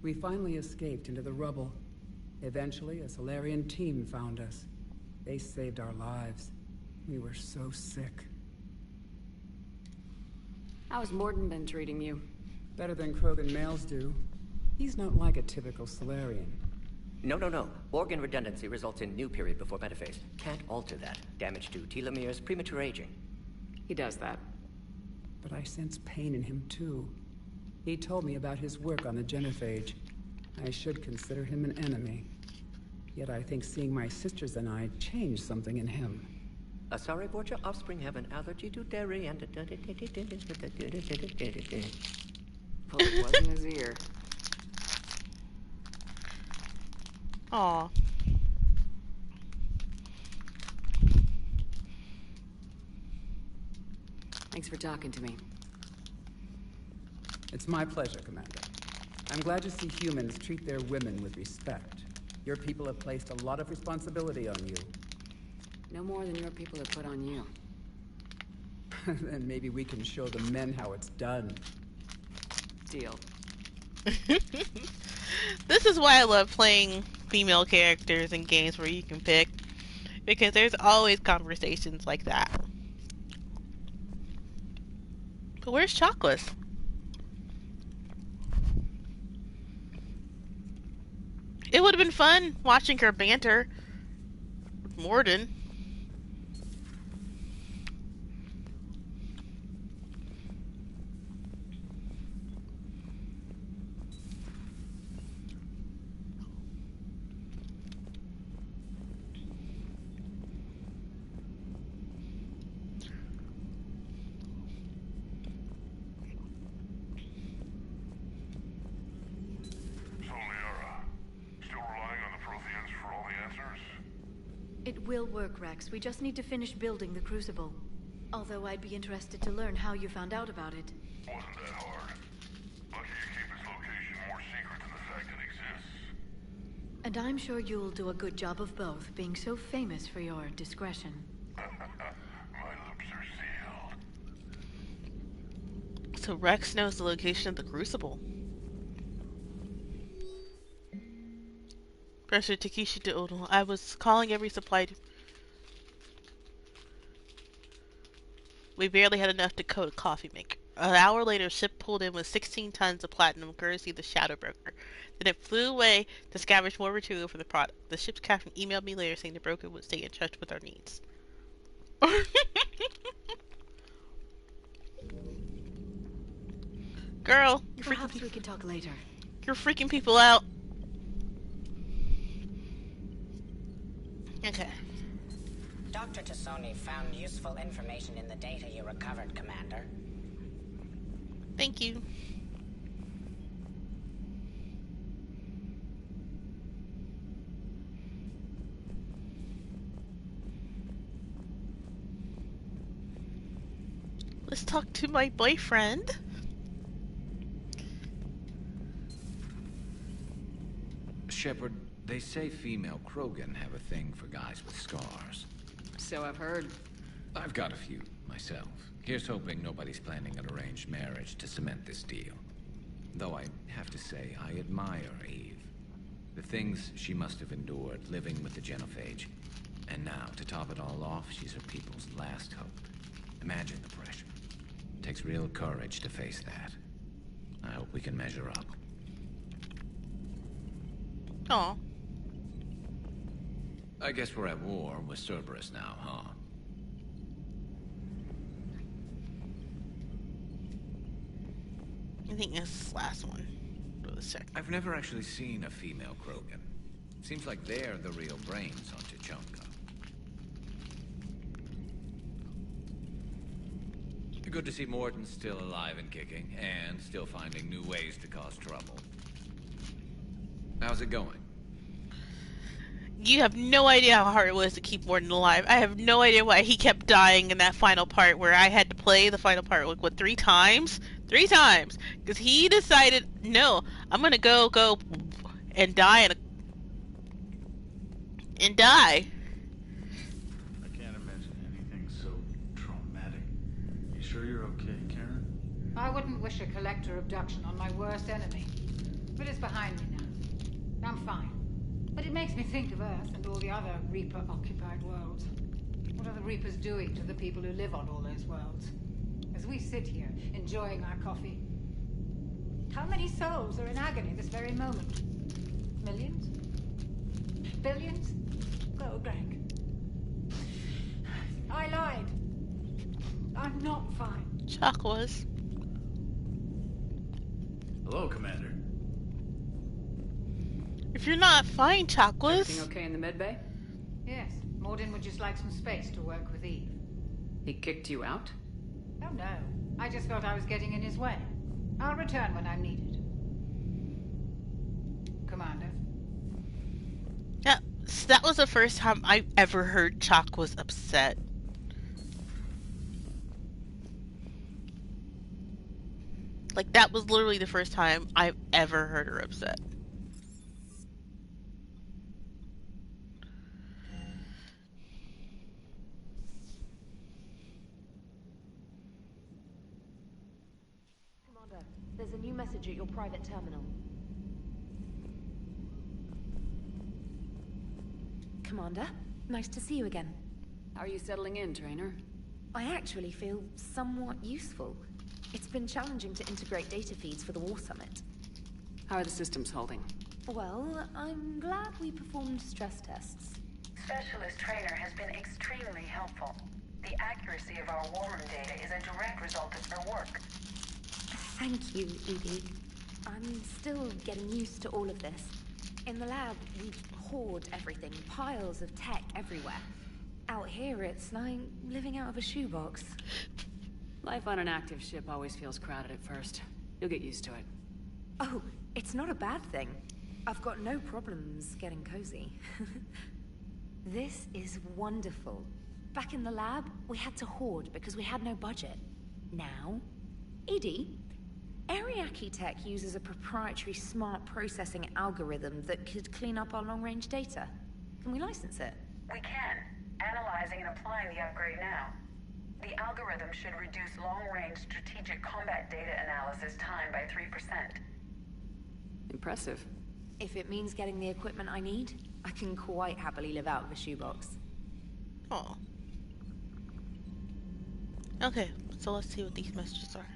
We finally escaped into the rubble. Eventually, a Salarian team found us. They saved our lives. We were so sick. How has Mordin been treating you? Better than Krogan males do. He's not like a typical Salarian. No. Organ redundancy results in new period before metaphase. Can't alter that. Damage to telomeres, premature aging. He does that. But I sense pain in him, too. He told me about his work on the genophage. I should consider him an enemy. Yet I think seeing my sisters and I changed something in him. Sorry, Borgia, offspring have an allergy to dairy and... Well, it wasn't his ear. Aw. Thanks for talking to me. It's my pleasure, Commander. I'm glad to see humans treat their women with respect. Your people have placed a lot of responsibility on you. No more than your people have put on you. Then maybe we can show the men how it's done. Deal. This is why I love playing female characters in games where you can pick. Because there's always conversations like that. But where's Chocolates? It would have been fun watching her banter with Mordin. It will work, Rex. We just need to finish building the Crucible. Although I'd be interested to learn how you found out about it. Wasn't that hard. Lucky to keep its location more secret than the fact it exists. And I'm sure you'll do a good job of both, being so famous for your discretion. My lips are sealed. So Rex knows the location of the Crucible. Pressure Takeshi to Odo. I was calling every supply. We barely had enough to coat a coffee maker. An hour later, a ship pulled in with 16 tons of platinum, courtesy of the Shadow Broker. Then it flew away to scavenge more material for the product. The ship's captain emailed me later saying the broker would stay in touch with our needs. Girl, Perhaps we can talk later. You're freaking people out. Okay. Dr. Tassoni found useful information in the data you recovered, Commander. Thank you. Let's talk to my boyfriend. Shepard, they say female Krogan have a thing for guys with scars. So I've heard. I've got a few, myself. Here's hoping nobody's planning an arranged marriage to cement this deal. Though I have to say, I admire Eve. The things she must have endured living with the genophage. And now, to top it all off, she's her people's last hope. Imagine the pressure. It takes real courage to face that. I hope we can measure up. Aw. I guess we're at war with Cerberus now, huh? I think this last one. I've never actually seen a female Krogan. Seems like they're the real brains on Tuchanka. Good to see Morton's still alive and kicking, and still finding new ways to cause trouble. How's it going? You have no idea how hard it was to keep Morton alive. I have no idea why he kept dying in that final part where I had to play the final part, like, what, 3 times? 3 times! Because he decided, no, I'm gonna go and die and die. I can't imagine anything so traumatic. You sure you're okay, Karen? I wouldn't wish a collector abduction on my worst enemy. But it's behind me now. I'm fine. But it makes me think of Earth and all the other Reaper-occupied worlds. What are the Reapers doing to the people who live on all those worlds? As we sit here, enjoying our coffee. How many souls are in agony this very moment? Millions? billions? Oh, Greg. I lied. I'm not fine. Chuck was. Hello, Commander. If you're not fine, Chuck was. Everything okay in the medbay? Yes, Mordin would just like some space to work with Eve. He kicked you out? Oh no, I just felt I was getting in his way. I'll return when I'm needed. Commander. Yeah, so that was the first time I ever heard Chuck was upset. Like, that was literally the first time I've ever heard her upset. Commander, there's a new message at your private terminal. Commander, nice to see you again. How are you settling in, Trainer? I actually feel somewhat useful. It's been challenging to integrate data feeds for the War Summit. How are the systems holding? Well, I'm glad we performed stress tests. Specialist Trainer has been extremely helpful. The accuracy of our war room data is a direct result of their work. Thank you, Edie. I'm still getting used to all of this. In the lab, we hoard everything, piles of tech everywhere. Out here, it's like living out of a shoebox. Life on an active ship always feels crowded at first. You'll get used to it. Oh, it's not a bad thing. I've got no problems getting cozy. This is wonderful. Back in the lab, we had to hoard because we had no budget. Now, Edie, Ariake Tech uses a proprietary smart processing algorithm that could clean up our long-range data. Can we license it? We can. Analyzing and applying the upgrade now. The algorithm should reduce long-range strategic combat data analysis time by 3%. Impressive. If it means getting the equipment I need, I can quite happily live out of a shoebox. Oh. Okay, so let's see what these messages are.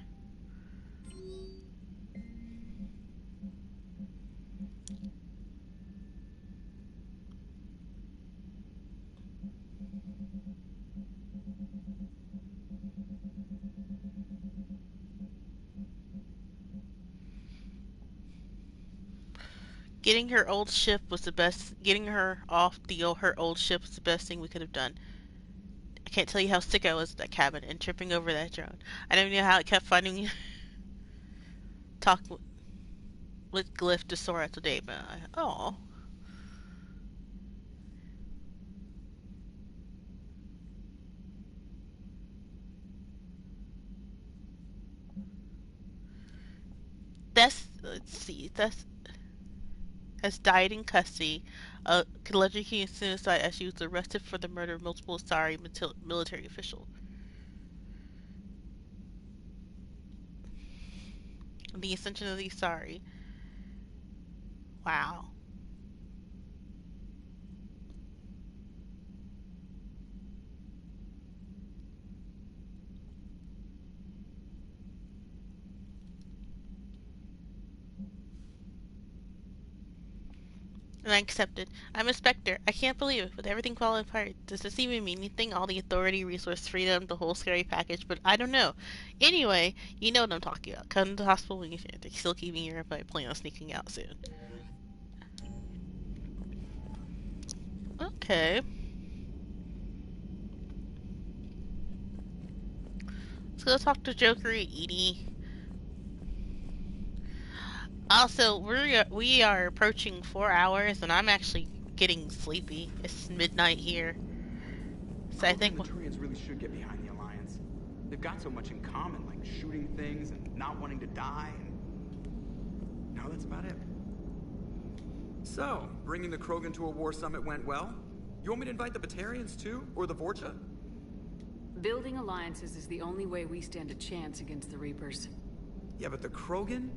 Getting her old ship was the best. Getting her off her old ship was the best thing we could have done. I can't tell you how sick I was at that cabin and tripping over that drone. I don't know how it kept finding me. Talk with Glyph to Sora today, but oh. Let's see. Has died in custody. Allegedly suicide as she was arrested for the murder of multiple Asari military officials. The ascension of the Asari. Wow. And I accepted. I'm a Spectre. I can't believe it. With everything falling apart, does this even mean anything? All the authority, resource, freedom, the whole scary package, but I don't know. Anyway, you know what I'm talking about. Come to the hospital when you can. They're still keeping you here, but I plan on sneaking out soon. Okay. Let's go talk to Joker and Edie. Also, we are approaching 4 hours, and I'm actually getting sleepy. It's midnight here, so I think the Turians really should get behind the Alliance. They've got so much in common, like shooting things and not wanting to die. And no, that's about it. So, bringing the Krogan to a war summit went well. You want me to invite the Batarians too, or the Vorcha? Building alliances is the only way we stand a chance against the Reapers. Yeah, but the Krogan?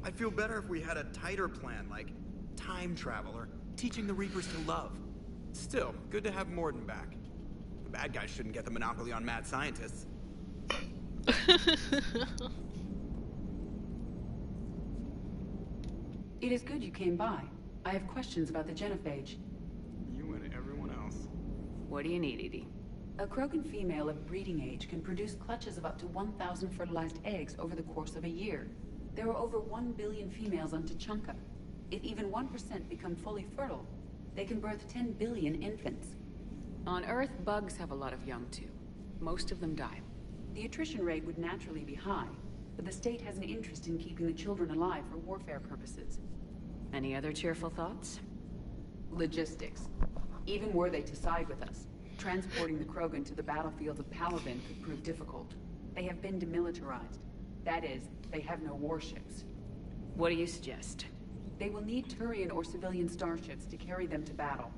I'd feel better if we had a tighter plan, like time travel or teaching the Reapers to love. Still, good to have Mordin back. The bad guys shouldn't get the monopoly on mad scientists. It is good you came by. I have questions about the genophage. What do you need, Edie? A Krogan female of breeding age can produce clutches of up to 1,000 fertilized eggs over the course of a year. There are over 1 billion females on Tuchanka. If even 1% become fully fertile, they can birth 10 billion infants. On Earth, bugs have a lot of young too. Most of them die. The attrition rate would naturally be high, but the state has an interest in keeping the children alive for warfare purposes. Any other cheerful thoughts? Logistics. Even were they to side with us, transporting the Krogan to the battlefields of Palaven could prove difficult. They have been demilitarized. That is, they have no warships. What do you suggest? They will need Turian or civilian starships to carry them to battle.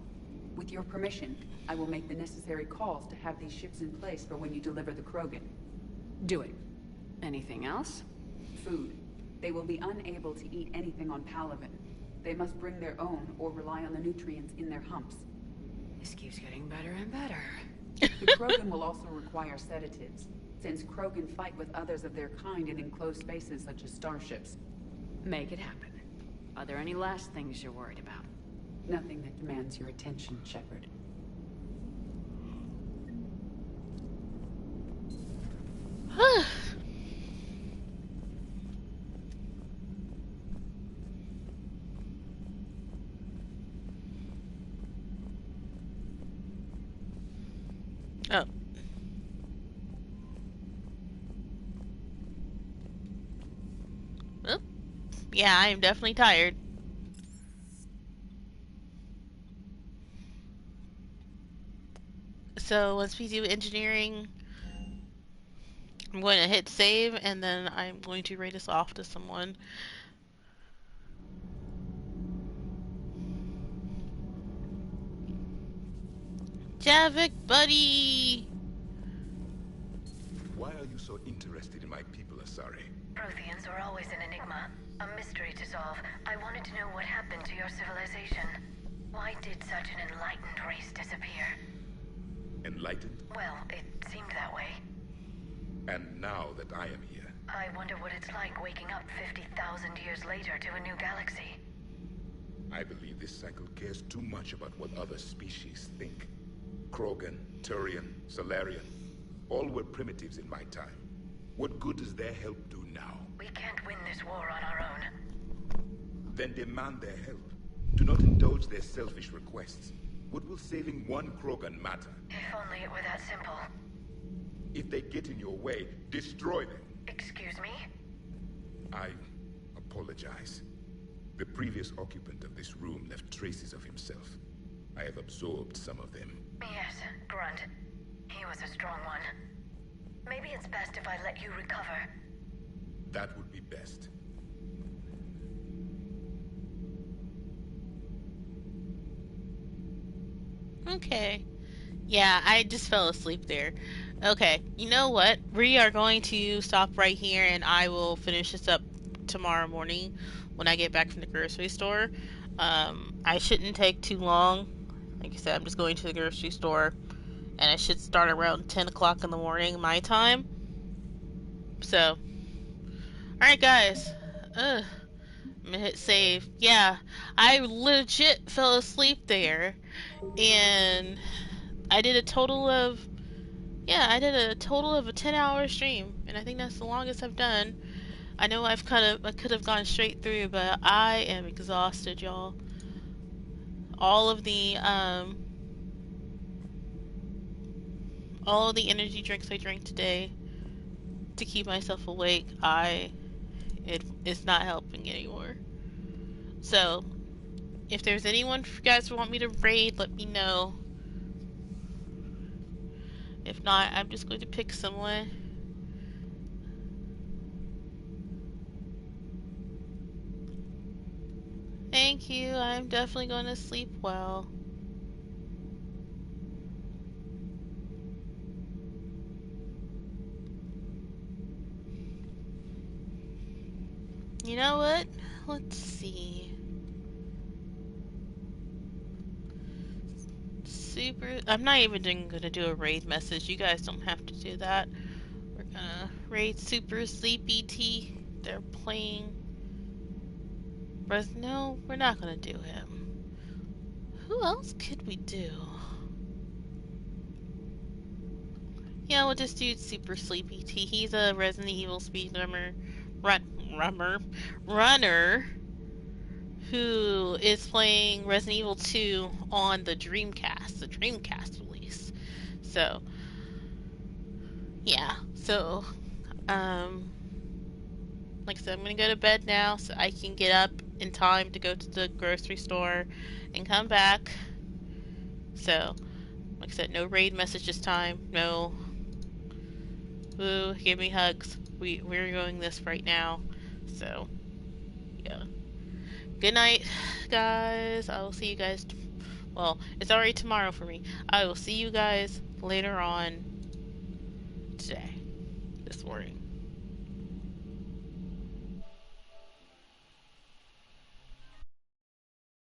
With your permission, I will make the necessary calls to have these ships in place for when you deliver the Krogan. Do it. Anything else? Food. They will be unable to eat anything on Palaven. They must bring their own or rely on the nutrients in their humps. This keeps getting better and better. The Krogan will also require sedatives, since Krogan fight with others of their kind in enclosed spaces such as starships. Make it happen. Are there any last things you're worried about? Nothing that demands your attention, Shepard. Oh. Well, yeah, I am definitely tired. So once we do engineering, I'm going to hit save, and then I'm going to rate us off to someone. Javik, buddy! Why are you so interested in my people, Asari? Protheans are always an enigma, a mystery to solve. I wanted to know what happened to your civilization. Why did such an enlightened race disappear? Enlightened? Well, it seemed that way. And now that I am here... I wonder what it's like waking up 50,000 years later to a new galaxy. I believe this cycle cares too much about what other species think. Krogan, Turian, Salarian, all were primitives in my time. What good does their help do now? We can't win this war on our own. Then demand their help. Do not indulge their selfish requests. What will saving one Krogan matter? If only it were that simple. If they get in your way, destroy them. Excuse me? I apologize. The previous occupant of this room left traces of himself. I have absorbed some of them. Yes, Grunt. He was a strong one. Maybe it's best if I let you recover. That would be best. Okay. Yeah, I just fell asleep there. Okay, you know what? We are going to stop right here, and I will finish this up tomorrow morning when I get back from the grocery store. I shouldn't take too long. Like I said, I'm just going to the grocery store, and I should start around 10 o'clock in the morning, my time. So, alright guys. I'm gonna hit save. Yeah, I legit fell asleep there, and I did a total of, a 10-hour stream, and I think that's the longest I've done. I know I could have gone straight through, but I am exhausted, y'all. All of the energy drinks I drank today to keep myself awake, it's not helping anymore. So, if there's anyone you guys want me to raid, let me know. If not, I'm just going to pick someone. Thank you. I'm definitely going to sleep well. You know what? Let's see. I'm not even gonna do a raid message. You guys don't have to do that. We're gonna raid Super Sleepy T. They're playing. But no, we're not gonna do him. Who else could we do? Yeah, well, this dude's super sleepy. He's a Resident Evil speedrunner, runner, who is playing Resident Evil 2 on the Dreamcast release. So, yeah. So, like I said, I'm gonna go to bed now so I can get up in time to go to the grocery store and come back. So, like I said, no raid message this time. No, ooh, give me hugs. We're doing this right now. So, yeah. Good night, guys. I will see you guys. Well, it's already tomorrow for me. I will see you guys later on today, this morning.